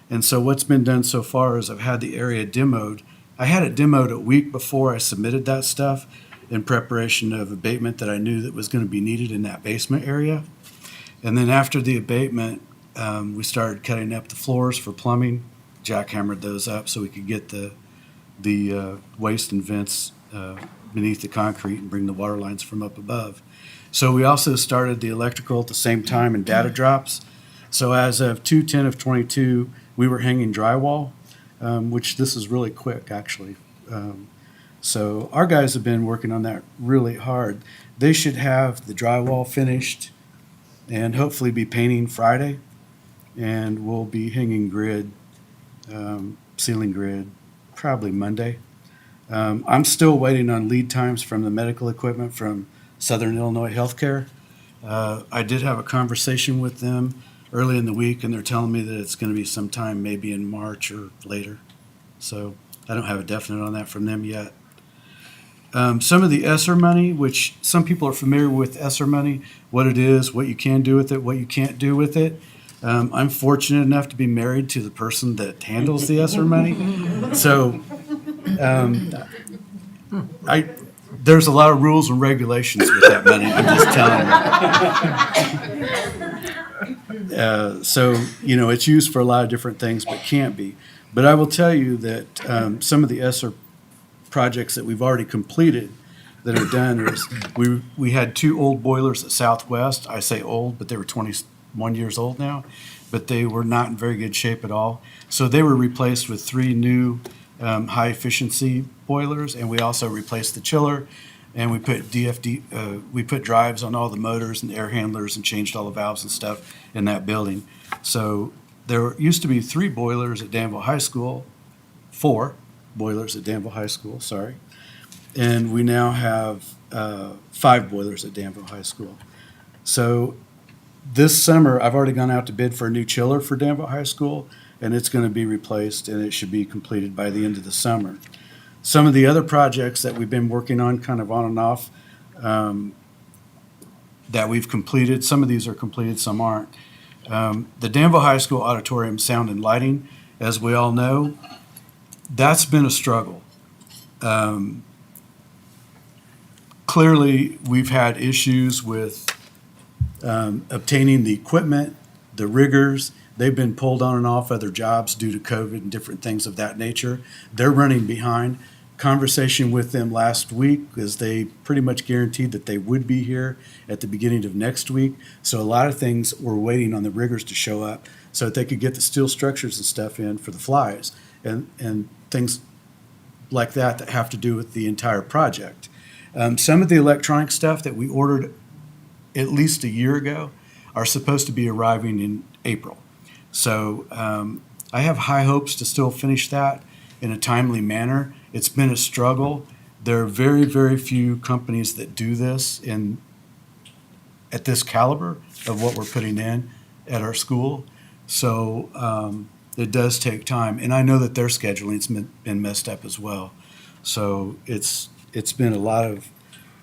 And so what's been done so far is I've had the area demoed. I had it demoed a week before I submitted that stuff in preparation of abatement that I knew that was going to be needed in that basement area. And then after the abatement, we started cutting up the floors for plumbing, jackhammered those up so we could get the waste and vents beneath the concrete and bring the water lines from up above. So we also started the electrical at the same time and data drops. So as of 2/10 of 22, we were hanging drywall, which this is really quick actually. So our guys have been working on that really hard. They should have the drywall finished and hopefully be painting Friday. And we'll be hanging grid, ceiling grid, probably Monday. I'm still waiting on lead times from the medical equipment from Southern Illinois Healthcare. I did have a conversation with them early in the week, and they're telling me that it's going to be sometime maybe in March or later. So I don't have a definite on that from them yet. Some of the ESSER money, which some people are familiar with ESSER money, what it is, what you can do with it, what you can't do with it. I'm fortunate enough to be married to the person that handles the ESSER money. So there's a lot of rules and regulations with that money, I'm just telling you. So, it's used for a lot of different things, but can't be. But I will tell you that some of the ESSER projects that we've already completed that are done is we had 2 old boilers at Southwest. I say old, but they were 21 years old now, but they were not in very good shape at all. So they were replaced with 3 new high efficiency boilers, and we also replaced the chiller, and we put we put drives on all the motors and air handlers and changed all the valves and stuff in that building. So there used to be 3 boilers at Danville High School, 4 boilers at Danville High School, sorry. And we now have 5 boilers at Danville High School. So this summer, I've already gone out to bid for a new chiller for Danville High School, and it's going to be replaced, and it should be completed by the end of the summer. Some of the other projects that we've been working on, kind of on and off, that we've completed, some of these are completed, some aren't. The Danville High School auditorium sound and lighting, as we all know, that's been a struggle. Clearly, we've had issues with obtaining the equipment, the riggers. They've been pulled on and off other jobs due to COVID and different things of that nature. They're running behind. Conversation with them last week is they pretty much guaranteed that they would be here at the beginning of next week. So a lot of things were waiting on the riggers to show up so that they could get the steel structures and stuff in for the flies and things like that have to do with the entire project. Some of the electronic stuff that we ordered at least a year ago are supposed to be arriving in April. So I have high hopes to still finish that in a timely manner. It's been a struggle. There are very, very few companies that do this at this caliber of what we're putting in at our school. So it does take time. And I know that their scheduling's been messed up as well. So it's been a lot of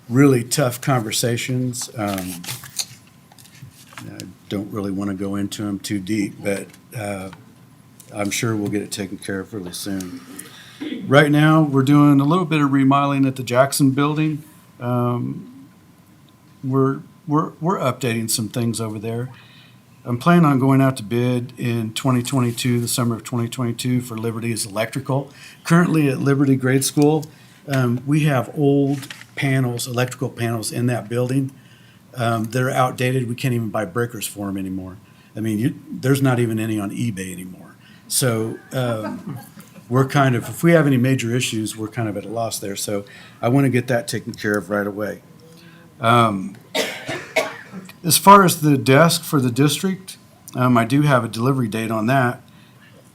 really tough conversations. I don't really want to go into them too deep, but I'm sure we'll get it taken care of really soon. Right now, we're doing a little bit of remodeling at the Jackson building. We're updating some things over there. I'm planning on going out to bid in 2022, the summer of 2022, for Liberty's electrical. Currently at Liberty Grade School, we have old panels, electrical panels in that building. They're outdated. We can't even buy breakers for them anymore. I mean, there's not even any on eBay anymore. So we're kind of, if we have any major issues, we're kind of at a loss there. So I want to get that taken care of right away. As far as the desk for the district, I do have a delivery date on that.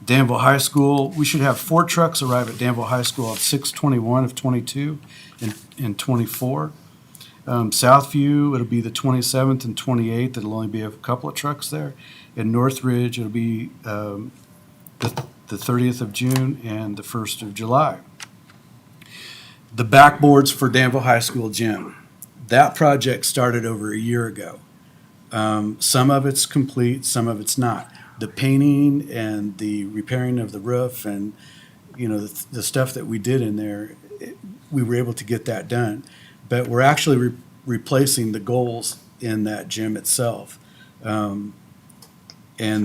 Danville High School, we should have 4 trucks arrive at Danville High School at 6/21 of 22 and 24. Southview, it'll be the 27th and 28th. It'll only be a couple of trucks there. In Northridge, it'll be the 30th of June and the 1st of July. The backboards for Danville High School gym. That project started over a year ago. Some of it's complete, some of it's not. The painting and the repairing of the roof and, the stuff that we did in there, we were able to get that done. But we're actually replacing the goals in that gym itself. And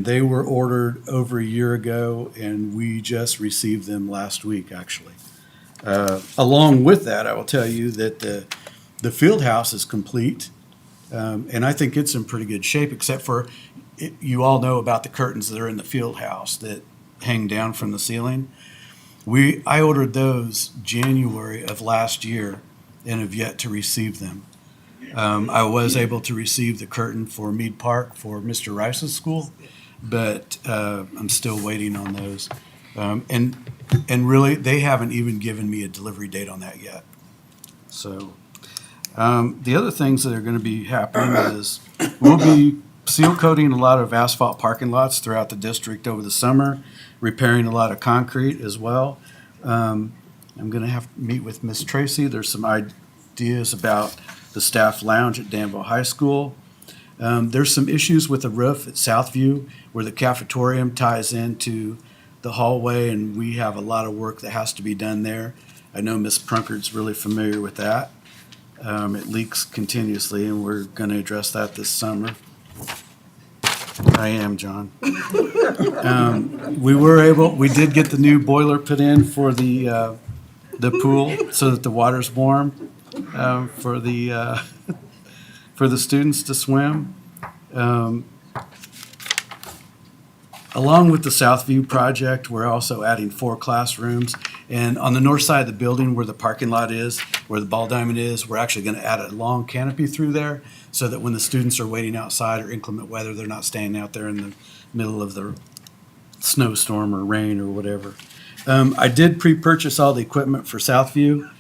they were ordered over a year ago, and we just received them last week, actually. Along with that, I will tell you that the field house is complete. And I think it's in pretty good shape, except for you all know about the curtains that are in the field house that hang down from the ceiling. I ordered those January of last year and have yet to receive them. I was able to receive the curtain for Mead Park for Mr. Rice's school, but I'm still waiting on those. And really, they haven't even given me a delivery date on that yet. So. The other things that are going to be happening is we'll be seal coating a lot of asphalt parking lots throughout the district over the summer, repairing a lot of concrete as well. I'm going to have to meet with Miss Tracy. There's some ideas about the staff lounge at Danville High School. There's some issues with the roof at Southview where the cafetorium ties into the hallway, and we have a lot of work that has to be done there. I know Miss Prunker's really familiar with that. It leaks continuously, and we're going to address that this summer. I am, John. We did get the new boiler put in for the pool so that the water's warm for the students to swim. Along with the Southview project, we're also adding 4 classrooms. And on the north side of the building where the parking lot is, where the ball diamond is, we're actually going to add a long canopy through there so that when the students are waiting outside or inclement weather, they're not standing out there in the middle of the snowstorm or rain or whatever. I did pre-purchase all the equipment for Southview,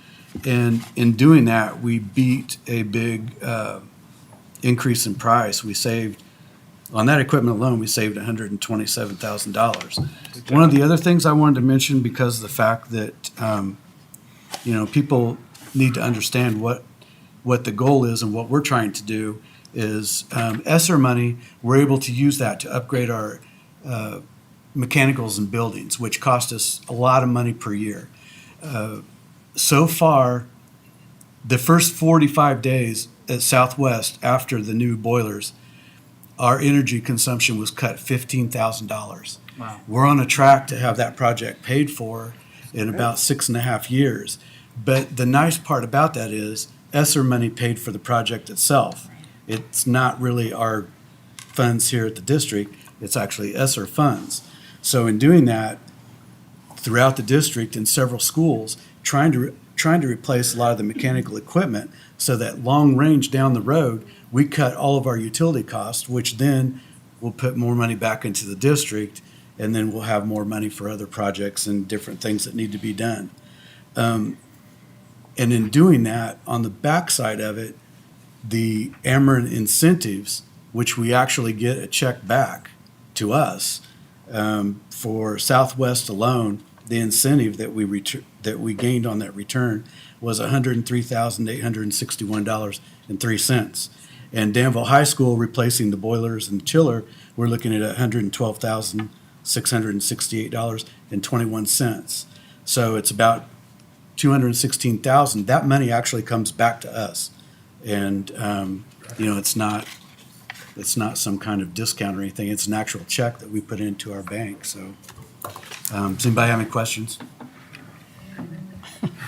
and in doing that, we beat a big increase in price. We saved, on that equipment alone, we saved $127,000. One of the other things I wanted to mention, because of the fact that, people need to understand what the goal is and what we're trying to do is ESSER money, we're able to use that to upgrade our mechanicals and buildings, which cost us a lot of money per year. So far, the first 45 days at Southwest after the new boilers, our energy consumption was cut $15,000. Wow. We're on a track to have that project paid for in about 6.5 years. But the nice part about that is ESSER money paid for the project itself. It's not really our funds here at the district, it's actually ESSER funds. So in doing that, throughout the district in several schools, trying to trying to replace a lot of the mechanical equipment so that long range down the road, we cut all of our utility costs, which then will put more money back into the district, and then we'll have more money for other projects and different things that need to be done. And in doing that, on the backside of it, the Ameren incentives, which we actually get a check back to us, for Southwest alone, the incentive that we gained on that return was $103,861.03. And Danville High School replacing the boilers and chiller, we're looking at $112,668.21. So it's about $216,000. That money actually comes back to us, and it's not some kind of discount or anything. It's an actual check that we put into our bank. So, does anybody have any questions?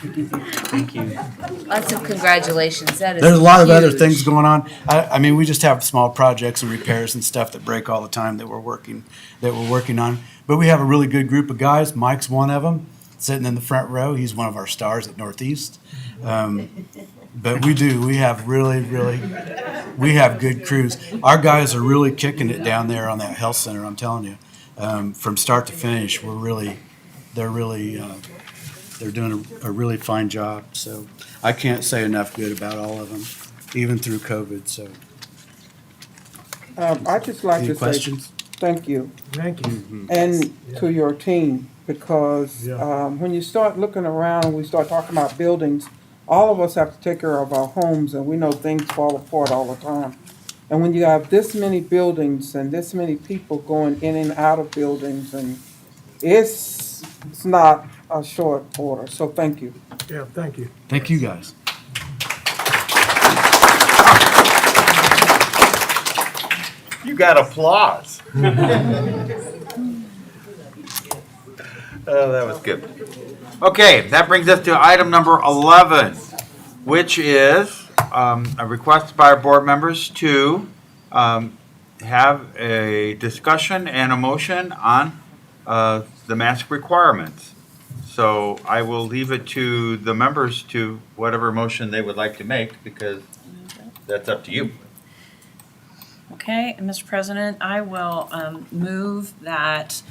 Thank you. Lots of congratulations. That is There's a lot of other huge. things going on. I mean, we just have small projects and repairs and stuff that break all the time that we're working on. But we have a really good group of guys. Mike's one of them, sitting in the front row. He's one of our stars at Northeast. But we have we have good crews. Our guys are really kicking it down there on that health center, I'm telling you. From start to finish, they're doing a really fine job. So I can't say enough good about all of them, even through COVID, so. I'd just like Any to say questions? thank you. Thank you. And to your team, because when you start looking around and we start talking about buildings, all of us have to take care of our homes, and we know things fall apart all the time. And when you have this many buildings and this many people going in and out of buildings, and it's not a short order, so thank you. Yeah, thank you. Thank you, guys. You got applause. Oh, that was good. Okay, that brings us to item number 11, which is a request by our board members to have a discussion and a motion on the mask requirements. So I will leave it to the members to whatever motion they would like to make, because that's up to you. Okay, Mr. President, I will move that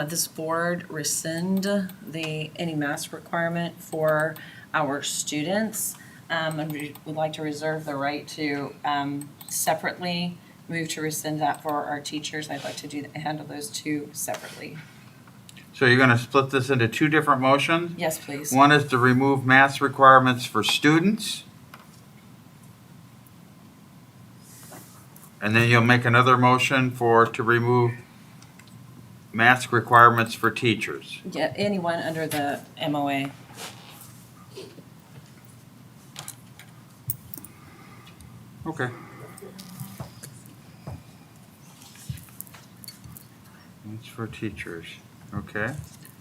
this board rescind any mask requirement for our students. And we would like to reserve the right to separately move to rescind that for our teachers. I'd like to handle those two separately. So you're going to split this into two different motions? Yes, please. One is to remove mask requirements for students. And then you'll make another motion to remove mask requirements for teachers. Yeah, anyone under the MOA. Okay. It's for teachers, okay.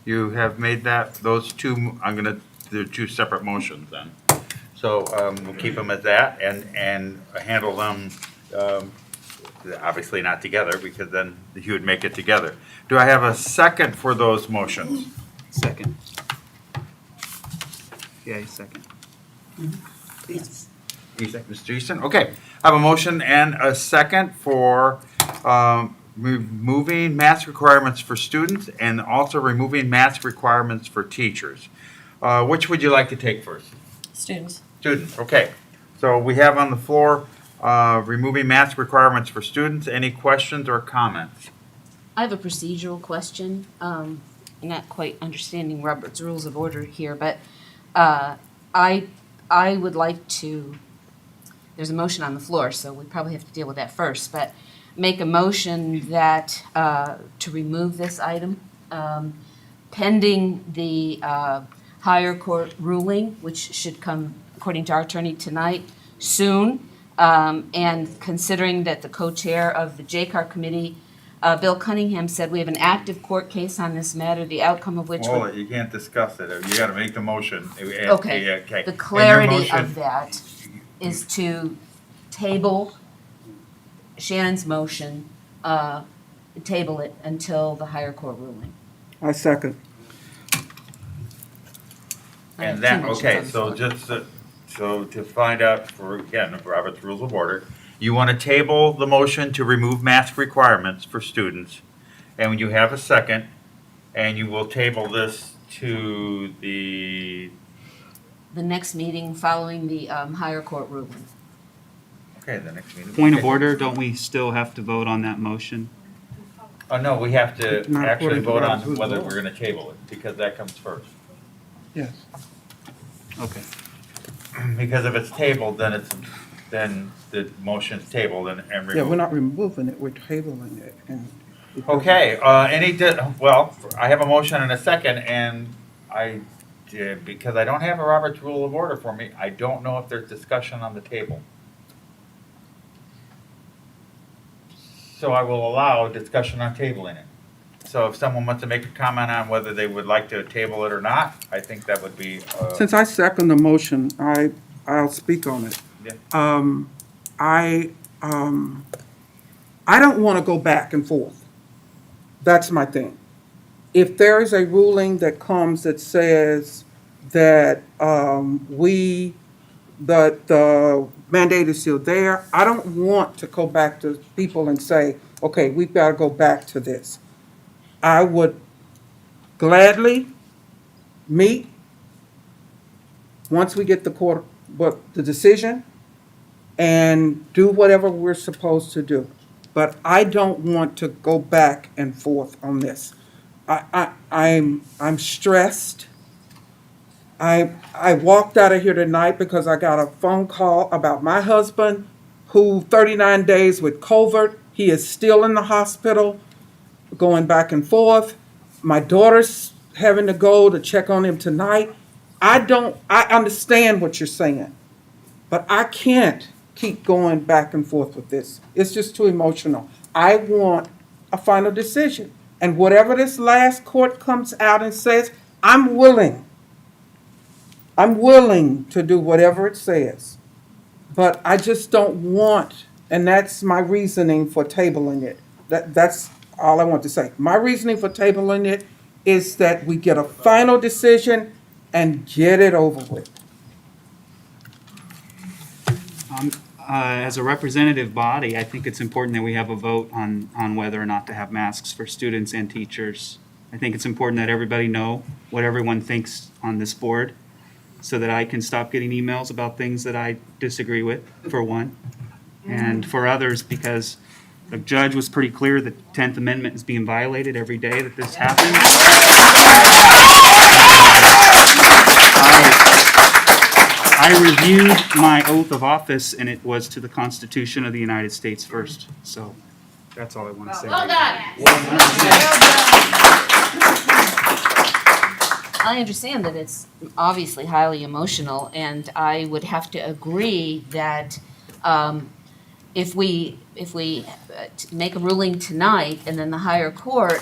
You have made those two, they're two separate motions then. So we'll keep them at that and handle them, obviously not together, because then you would make it together. Do I have a second for those motions? Second. Yeah, second. Yes. Mr. Easton, okay. I have a motion and a second for removing mask requirements for students and also removing mask requirements for teachers. Which would you like to take first? Students. Students, okay. So we have on the floor removing mask requirements for students. Any questions or comments? I have a procedural question. I'm not quite understanding Robert's Rules of Order here, but I would like to, there's a motion on the floor, so we probably have to deal with that first, but make a motion that to remove this item pending the higher court ruling, which should come, according to our attorney tonight, soon, and considering that the co-chair of the JCAR committee, Bill Cunningham, said we have an active court case on this matter, the outcome of which Well, would... you can't discuss it. You got to make the motion. Okay. Okay. The And clarity your motion- of that is to table Shannon's motion, table it until the higher court ruling. I second. I have And two then, motions okay, on the so floor. just, so to find out for, again, Robert's Rules of Order, you want to table the motion to remove mask requirements for students, and when you have a second, and you will table this to the, The next meeting following the higher court ruling. okay, the next meeting. Point of Okay. order, don't we still have to vote on that motion? Oh, no, we have to Not actually according to vote Robert's on Rules of whether Order. we're going to table it, because that comes first. Yes. Okay. Because if it's tabled, then the motion's tabled and removed. Yeah, we're not removing it, we're tabling it. And Okay, well, I have a motion and a second, and I did, because I don't have a Robert's Rule of Order for me, I don't know if there's discussion on the table. So I will allow discussion on tabling it. So if someone wants to make a comment on whether they would like to table it or not, I think that would be, Since I second the motion, I'll speak on it. Yeah. I don't want to go back and forth. That's my thing. If there is a ruling that comes that says that the mandate is still there, I don't want to go back to people and say, okay, we've got to go back to this. I would gladly meet once we get the decision and do whatever we're supposed to do. But I don't want to go back and forth on this. I'm stressed. I walked out of here tonight because I got a phone call about my husband who 39 days with COVID. He is still in the hospital, going back and forth. My daughter's having to go to check on him tonight. I understand what you're saying, but I can't keep going back and forth with this. It's just too emotional. I want a final decision. And whatever this last court comes out and says, I'm willing to do whatever it says. But I just don't want, and that's my reasoning for tabling it. That's all I want to say. My reasoning for tabling it is that we get a final decision and get it over with. As a representative body, I think it's important that we have a vote on whether or not to have masks for students and teachers. I think it's important that everybody know what everyone thinks on this board, so that I can stop getting emails about things that I disagree with, for one. And for others, because the judge was pretty clear that the 10th Amendment is being violated every day that this happens. I reviewed my oath of office, and it was to the Constitution of the United States first. So that's all I want to say. Well done. I understand that it's obviously highly emotional, and I would have to agree that if we make a ruling tonight and then the higher court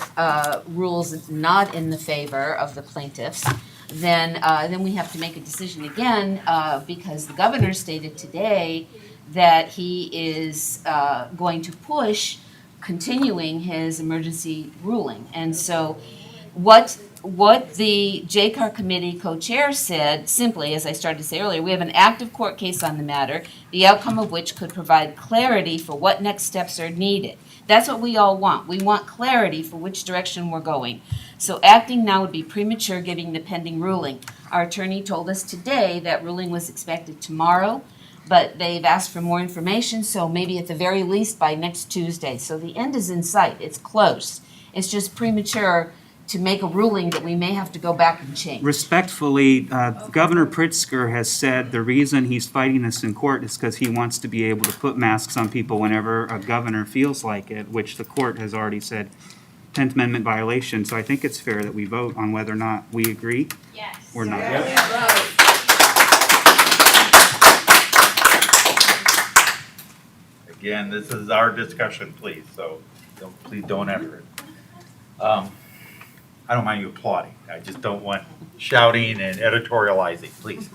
rules not in the favor of the plaintiffs, then we have to make a decision again because the governor stated today that he is going to push continuing his emergency ruling. And so what the JCAR committee co-chair said, simply, as I started to say earlier, we have an active court case on the matter, the outcome of which could provide clarity for what next steps are needed. That's what we all want. We want clarity for which direction we're going. So acting now would be premature given the pending ruling. Our attorney told us today that ruling was expected tomorrow, but they've asked for more information, so maybe at the very least by next Tuesday. So the end is in sight. It's close. It's just premature to make a ruling that we may have to go back and change. Respectfully, Governor Pritzker has said the reason he's fighting this in court is because he wants to be able to put masks on people whenever a governor feels like it, which the court has already said 10th Amendment violation. So I think it's fair that we vote on whether or not we agree or not. Again, this is our discussion, please, so please don't enter it. I don't mind you applauding. I just don't want shouting and editorializing, please.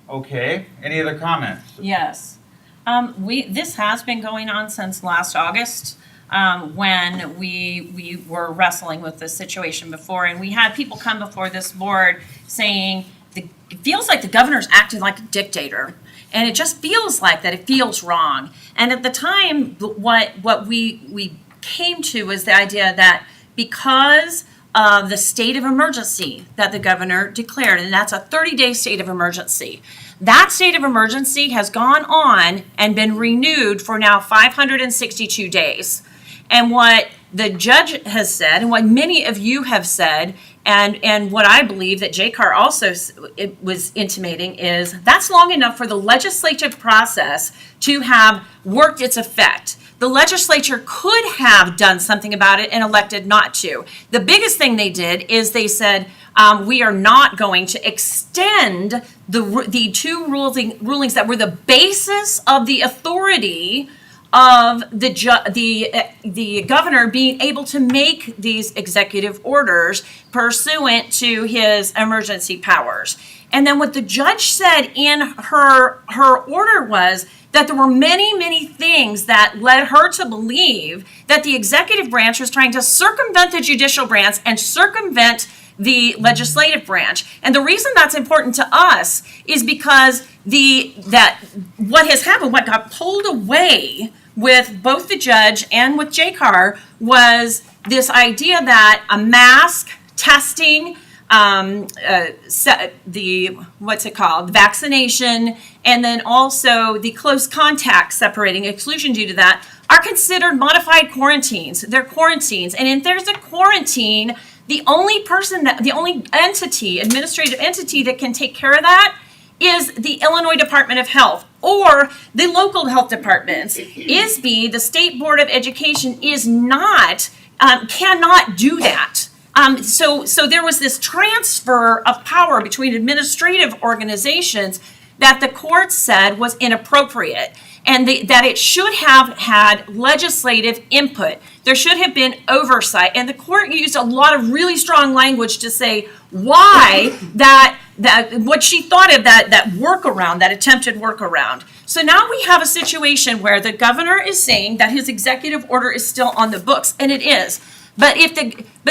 Okay, any other comments? Yes. This has been going on since last August. when we were wrestling with this situation before, and we had people come before this board saying, it feels like the governor's acting like a dictator. And it just feels like that. It feels wrong. And at the time, what we came to was the idea that because of the state of emergency that the governor declared, and that's a 30-day state of emergency, that state of emergency has gone on and been renewed for now 562 days. And what the judge has said, and what many of you have said, and what I believe that JCAR also was intimating, is that's long enough for the legislative process to have worked its effect. The legislature could have done something about it and elected not to. The biggest thing they did is they said, we are not going to extend the two rulings that were the basis of the authority of the governor being able to make these executive orders pursuant to his emergency powers. And then what the judge said in her order was that there were many, many things that led her to believe that the executive branch was trying to circumvent the judicial branch and circumvent the legislative branch. And the reason that's important to us is because what has happened, what got pulled away with both the judge and with JCAR was this idea that a mask, testing, vaccination, and then also the close contact separating, exclusion due to that, are considered modified quarantines. They're quarantines. And if there's a quarantine, the only administrative entity that can take care of that is the Illinois Department of Health or the local health departments. ISB, the State Board of Education, cannot do that. So there was this transfer of power between administrative organizations that the court said was inappropriate, and that it should have had legislative input. There should have been oversight, and the court used a lot of really strong language to say why that what she thought of that workaround, that attempted workaround. So now we have a situation where the governor is saying that his executive order is still on the books, and it is. But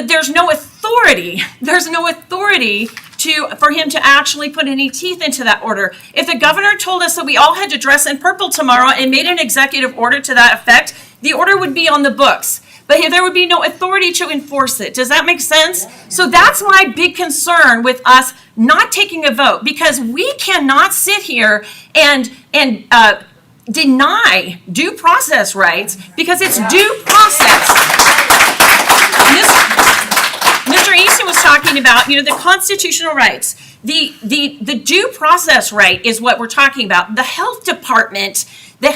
there's no authority. There's no authority for him to actually put any teeth into that order. If the governor told us that we all had to dress in purple tomorrow and made an executive order to that effect, the order would be on the books. But there would be no authority to enforce it. Does that make sense? So that's my big concern with us not taking a vote, because we cannot sit here and deny due process rights because it's due process. Mr. Easton was talking about, the constitutional rights. The due process right is what we're talking about. The health department, the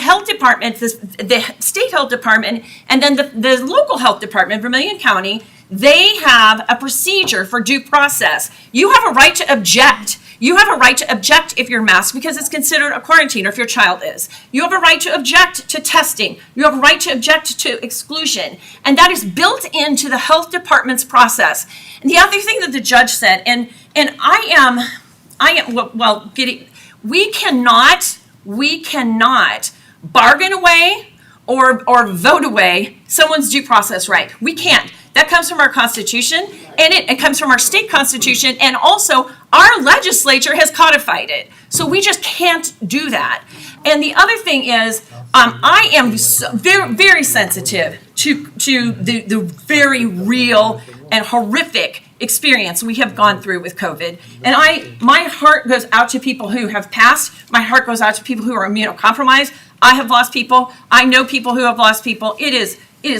state health department, and then the local health department, Vermilion County, they have a procedure for due process. You have a right to object. You have a right to object if you're masked because it's considered a quarantine, or if your child is. You have a right to object to testing. You have a right to object to exclusion. And that is built into the health department's process. And the other thing that the judge said, and we cannot bargain away or vote away someone's due process right. We can't. That comes from our Constitution, and it comes from our state constitution, and also our legislature has codified it. So we just can't do that. And the other thing is, I am very, very sensitive to the very real and horrific experience we have gone through with COVID. And my heart goes out to people who have passed. My heart goes out to people who are immunocompromised. I have lost people. I know people who have lost people. It is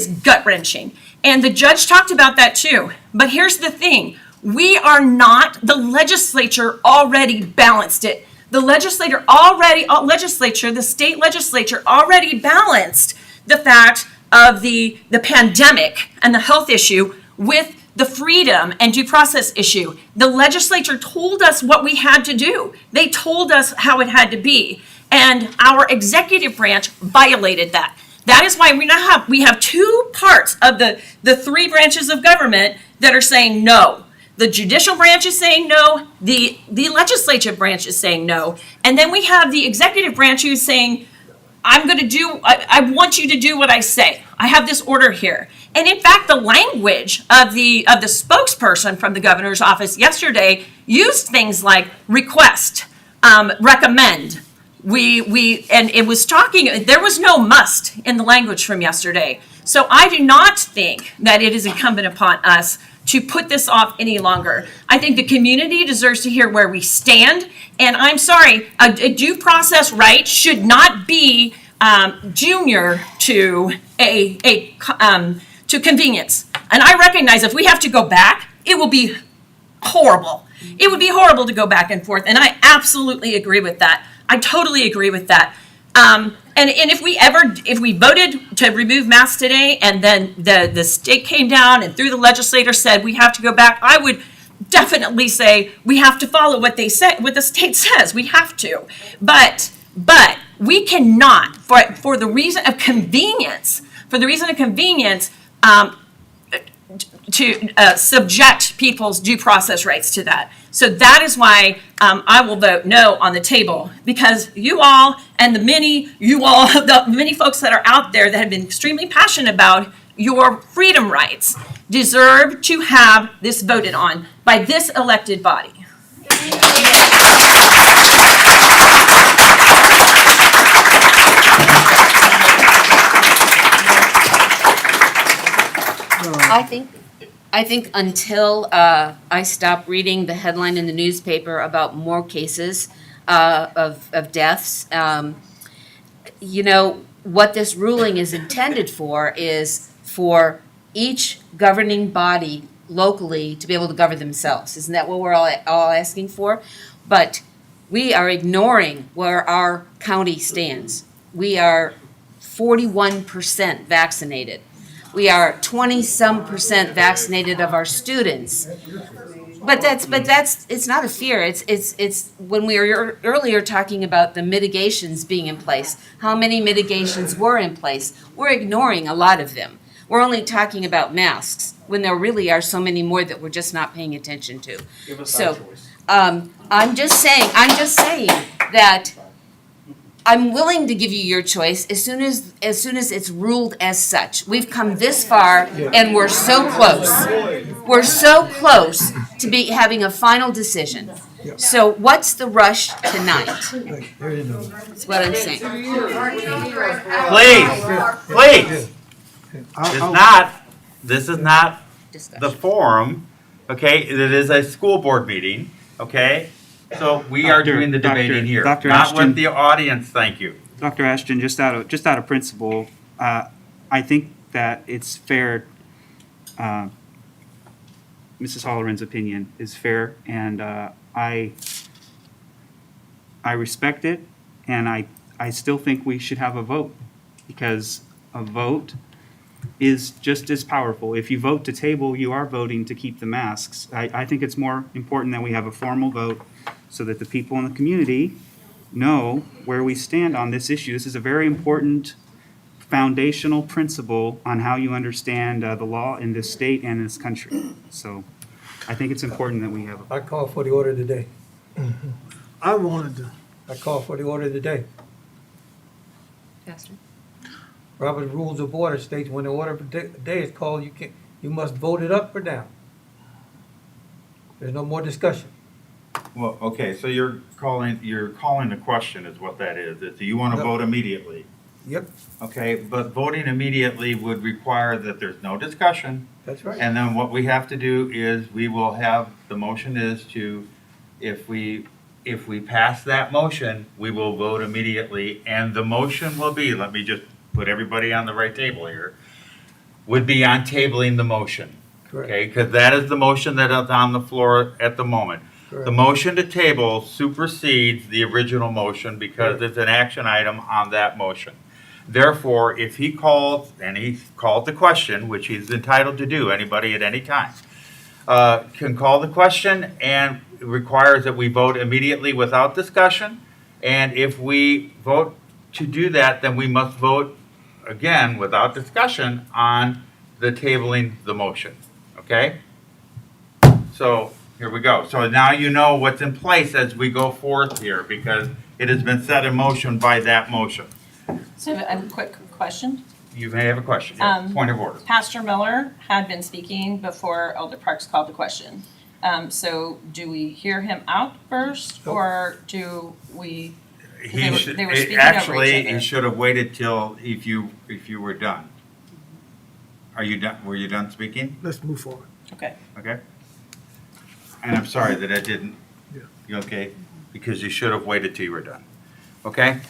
gut-wrenching. And the judge talked about that too. But here's the thing. The legislature already balanced it. The state legislature already balanced the fact of the pandemic and the health issue with the freedom and due process issue. The legislature told us what we had to do. They told us how it had to be. And our executive branch violated that. That is why we have two parts of the three branches of government that are saying no. The judicial branch is saying no. The legislative branch is saying no. And then we have the executive branch who's saying, I'm going to do, I want you to do what I say. I have this order here. And in fact, the language of the spokesperson from the governor's office yesterday used things like request, recommend. And it was talking, there was no must in the language from yesterday. So I do not think that it is incumbent upon us to put this off any longer. I think the community deserves to hear where we stand. And I'm sorry, a due process right should not be junior to to convenience. And I recognize if we have to go back, it will be horrible. It would be horrible to go back and forth. And I absolutely agree with that. I totally agree with that. And if we voted to remove masks today and then the state came down and through the legislator said we have to go back, I would definitely say we have to follow what they say, what the state says. We have to. But we cannot, for the reason of convenience, to subject people's due process rights to that. So that is why I will vote no on the table, because you all and the many folks that are out there that have been extremely passionate about your freedom rights deserve to have this voted on by this elected body. I think until I stop reading the headline in the newspaper about more cases of deaths, what this ruling is intended for is for each governing body locally to be able to govern themselves. Isn't that what we're all asking for? But we are ignoring where our county stands. We are 41% vaccinated. We are 20-some% vaccinated of our students. But it's not a fear. It's when we were earlier talking about the mitigations being in place, how many mitigations were in place. We're ignoring a lot of them. We're only talking about masks when there really are so many more that we're just not paying attention to. Give us So, our choice. I'm just saying that I'm willing to give you your choice as soon as it's ruled as such. We've come this far and we're so close. We're so close to be having a final decision. So what's the rush tonight? That's what I'm saying. Please. This is not the forum, okay? It is a school board meeting, okay? So we are doing the debating here, Dr. not Ashton. with the audience, thank you. Dr. Ashton, just out of principle, I think that it's fair. Mrs. Holloran's opinion is fair, and I respect it, and I still think we should have a vote, because a vote is just as powerful. If you vote to table, you are voting to keep the masks. I think it's more important that we have a formal vote so that the people in the community know where we stand on this issue. This is a very important foundational principle on how you understand the law in this state and this country. So I think it's important that we have a I call for the order today. I call for the order today. Pastor? Robert's Rules of Order states when the order of the day is called, you must vote it up or down. There's no more discussion. Well, okay, so you're calling the question is what that is. Do you want to Yep. vote immediately? Yep, Okay, but voting immediately would require that there's no discussion. that's right. And then what we have to do is we will have, the motion is to, if we pass that motion, we will vote immediately. And the motion will be, let me just put everybody on the right table here, would be on tabling the motion. Correct. Okay, because that is the motion that is on the floor at the moment. Correct. The motion to table supersedes the original motion because it's an action item on that motion. Therefore, if he calls, and he called the question, which he's entitled to do, anybody at any time, can call the question, and it requires that we vote immediately without discussion. And if we vote to do that, then we must vote again without discussion on the tabling the motion, okay? So here we go. So now you know what's in place as we go forth here, because it has been set in motion by that motion. So I have a quick question. You may have a question. Yes. Point of order. Pastor Miller had been speaking before Elder Parks called the question. So do we hear him out first, or do we? They were speaking over each Actually, other. he should have waited till if you were done. Are you done? Were you done speaking? Let's move forward. Okay. Okay. And I'm sorry that I didn't. Yeah. You okay? Because you should have waited till you were done. Okay?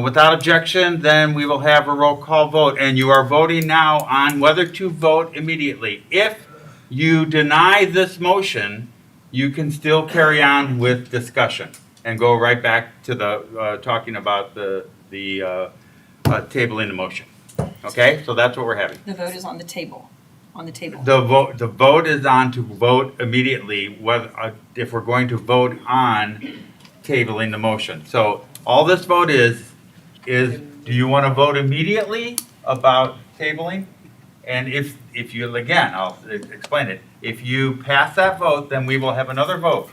Without objection, then we will have a roll call vote, and you are voting now on whether to vote immediately. If you deny this motion, you can still carry on with discussion and go right back to the talking about the tabling the motion. Okay? So that's what we're having. The vote is on the table. On the table. The vote is on to vote immediately whether if we're going to vote on tabling the motion. So all this vote is do you want to vote immediately about tabling? And if you, again, I'll explain it. If you pass that vote, then we will have another vote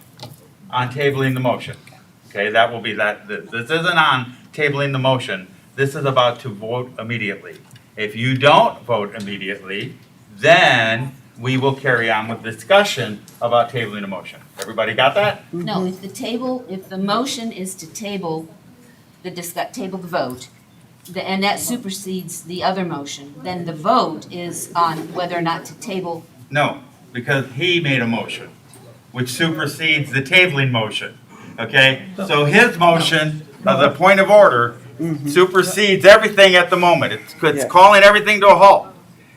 on tabling the motion. Okay, that will be that. This isn't on tabling the motion. This is about to vote immediately. If you don't vote immediately, then we will carry on with discussion about tabling the motion. Everybody got that? No, if the motion is to table table the vote, and that supersedes the other motion, then the vote is on whether or not to table. No, because he made a motion, which supersedes the tabling motion. Okay? So his motion, the point of order, supersedes everything at the moment. It's calling everything to a halt.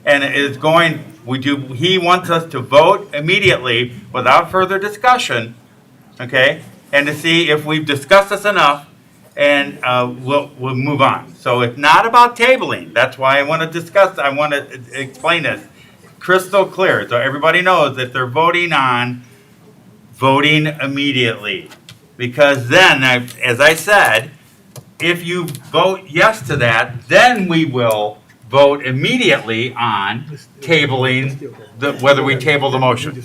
And it is going, he wants us to vote immediately without further discussion, okay? And to see if we've discussed this enough, and we'll move on. So it's not about tabling. That's why I want to explain this crystal clear. So everybody knows that they're voting on voting immediately. Because then, as I said, if you vote yes to that, then we will vote immediately on tabling whether we table the motion.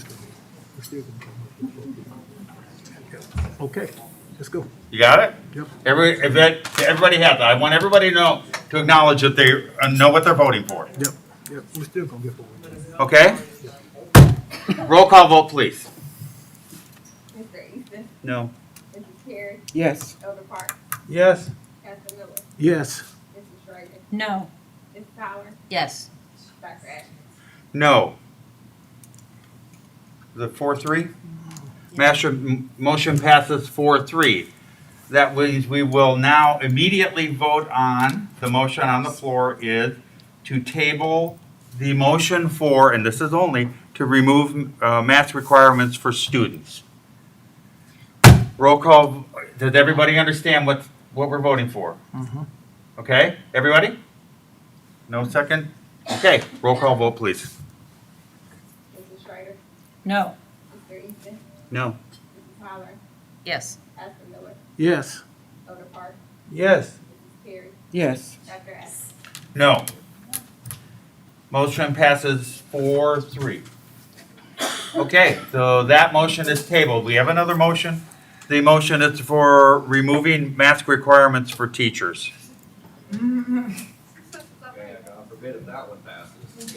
Okay, let's go. You got it? Yep. Everybody has it. I want everybody to acknowledge that they know what they're voting for. Yep, we're still gonna get forward. Okay? Roll call vote, please. Mr. Easton? No. Mrs. Perry? Yes. Elder Park? Yes. Pastor Miller? Yes. Mrs. Schrader? No. Ms. Fowler? Yes. Dr. Ashton? No. Is it 4-3? Motion passes 4-3. That means we will now immediately vote on, the motion on the floor is to table the motion for, and this is only, to remove math requirements for students. Roll call, does everybody understand what we're voting for? Okay, everybody? No second? Okay, roll call vote, please. Mrs. Schrader? No. Mr. Easton? No. Mrs. Fowler? Yes. Pastor Miller? Yes. Elder Park? Yes. Mrs. Perry? Yes. Dr. Ashton? No. Motion passes 4-3. Okay, so that motion is tabled. We have another motion. The motion is for removing mask requirements for teachers. God forbid if that one passes.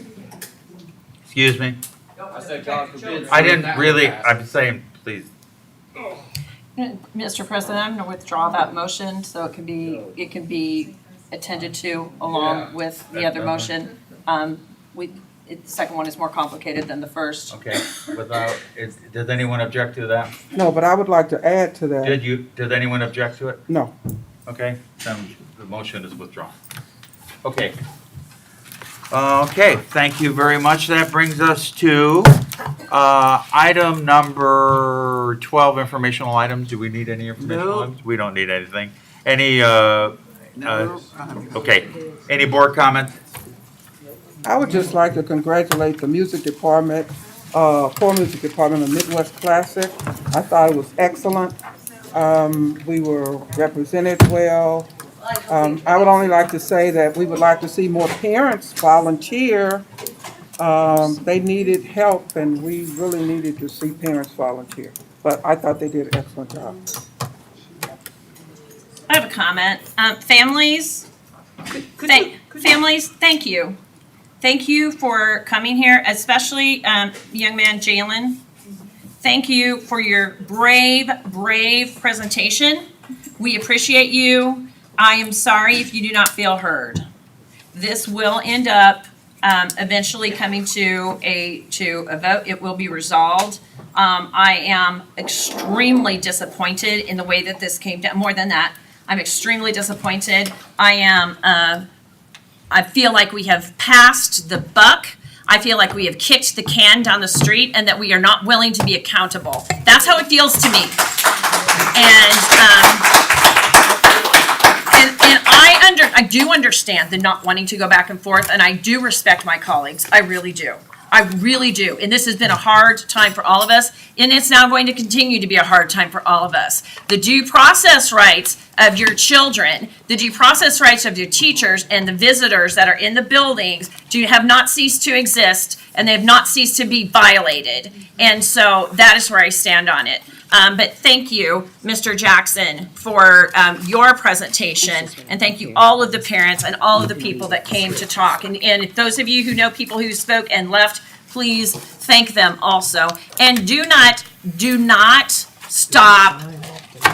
Excuse me? I said God forbid. I didn't really, I'm saying, please. Mr. President, I'm going to withdraw that motion, so it can be attended to along with the other motion. The second one is more complicated than the first. Okay, does anyone object to that? No, but I would like to add to that. Did anyone object to it? No. Okay, then the motion is withdrawn. Okay. Okay, thank you very much. That brings us to item number 12, informational items. Do we need any informational items? We don't need anything. Any, okay, any board comments? I would just like to congratulate the music department, core music department of Midwest Classic. I thought it was excellent. We were represented well. I would only like to say that we would like to see more parents volunteer. They needed help, and we really needed to see parents volunteer. But I thought they did an excellent job. I have a comment. Families Families, thank you. Thank you for coming here, especially young man Jalen. Thank you for your brave presentation. We appreciate you. I am sorry if you do not feel heard. This will end up eventually coming to a vote. It will be resolved. I am extremely disappointed in the way that this came down. More than that, I'm extremely disappointed. I feel like we have passed the buck. I feel like we have kicked the can down the street and that we are not willing to be accountable. That's how it feels to me. And I do understand the not wanting to go back and forth, and I do respect my colleagues. I really do. I really do. And this has been a hard time for all of us, and it's now going to continue to be a hard time for all of us. The due process rights of your children, the due process rights of your teachers and the visitors that are in the buildings have not ceased to exist, and they have not ceased to be violated. And so that is where I stand on it. But thank you, Mr. Jackson, for your presentation, and thank you all of the parents and all of the people that came to talk. And those of you who know people who spoke and left, please thank them also. And do not stop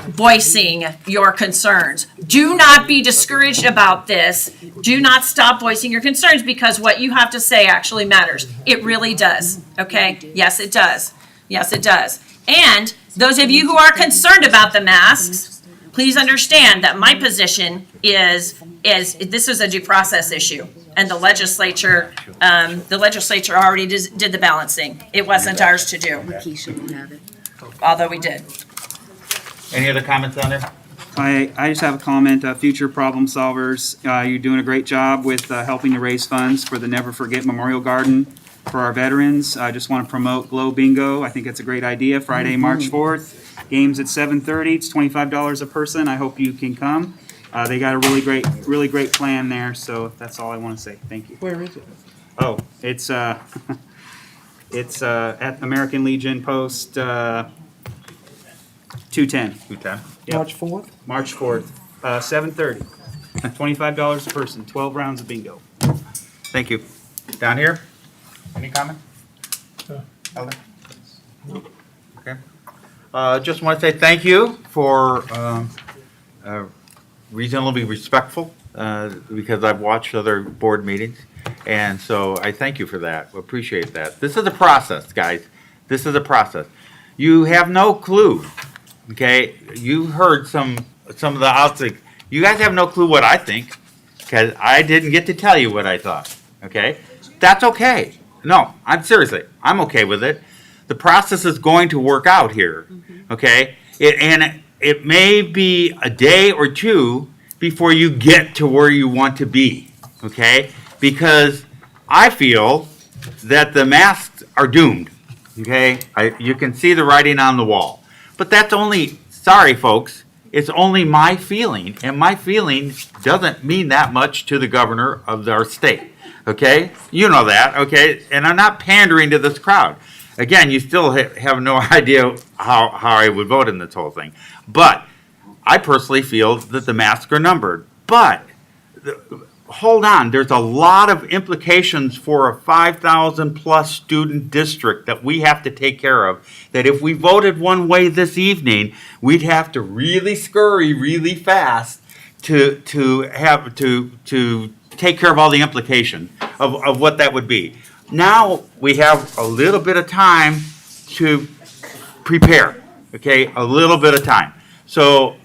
voicing your concerns. Do not be discouraged about this. Do not stop voicing your concerns, because what you have to say actually matters. It really does, okay? Yes, it does. Yes, it does. And those of you who are concerned about the masks, please understand that my position is this is a due process issue, and the legislature already did the balancing. It wasn't ours to do, although we did. Any other comments on there? I just have a comment, future problem solvers. You're doing a great job with helping to raise funds for the Never Forget Memorial Garden for our veterans. I just want to promote Glow Bingo. I think it's a great idea. Friday, March 4th. Games at 7:30. It's $25 a person. I hope you can come. They got a really great plan there. So that's all I want to say. Thank you. Where is it? Oh, it's it's at American Legion Post 210. 210. Yep. March 4th? March 4th, 7:30. $25 a person. 12 rounds of bingo. Thank you. Down here? Any comment? Elder? Okay. Just want to say thank you for reasonably respectful, because I've watched other board meetings, and so I thank you for that. Appreciate that. This is a process, guys. This is a process. You have no clue, okay? You heard some of the outside. You guys have no clue what I think, because I didn't get to tell you what I thought, okay? That's okay. No, I'm okay with it. The process is going to work out here, okay? It may be a day or two before you get to where you want to be, okay? Because I feel that the masks are doomed, okay? You can see the writing on the wall. But that's only, sorry folks, it's only my feeling, and my feeling doesn't mean that much to the governor of our state. Okay, you know that, okay? And I'm not pandering to this crowd. Again, you still have no idea how I would vote in this whole thing. But I personally feel that the masks are numbered. But hold on, there's a lot of implications for a 5,000 plus student district that we have to take care of. That if we voted one way this evening, we'd have to really scurry really fast to take care of all the implications of what that would be. Now we have a little bit of time to prepare, okay? A little bit of time. So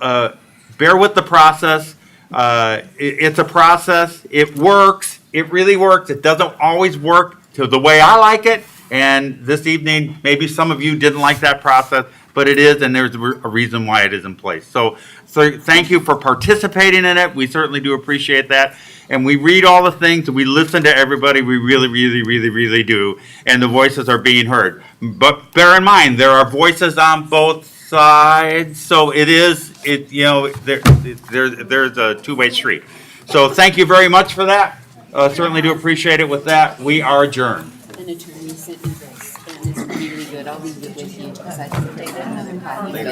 bear with the process. It's a process. It works. It really works. It doesn't always work to the way I like it. And this evening, maybe some of you didn't like that process, but it is, and there's a reason why it is in place. So thank you for participating in it. We certainly do appreciate that. And we read all the things, and we listen to everybody. We really do. And the voices are being heard. But bear in mind, there are voices on both sides. So there's a two-way street. So thank you very much for that. Certainly do appreciate it. With that, we are adjourned. An attorney sent me this, and it's really good. I'll leave it with you because I think they got another copy. But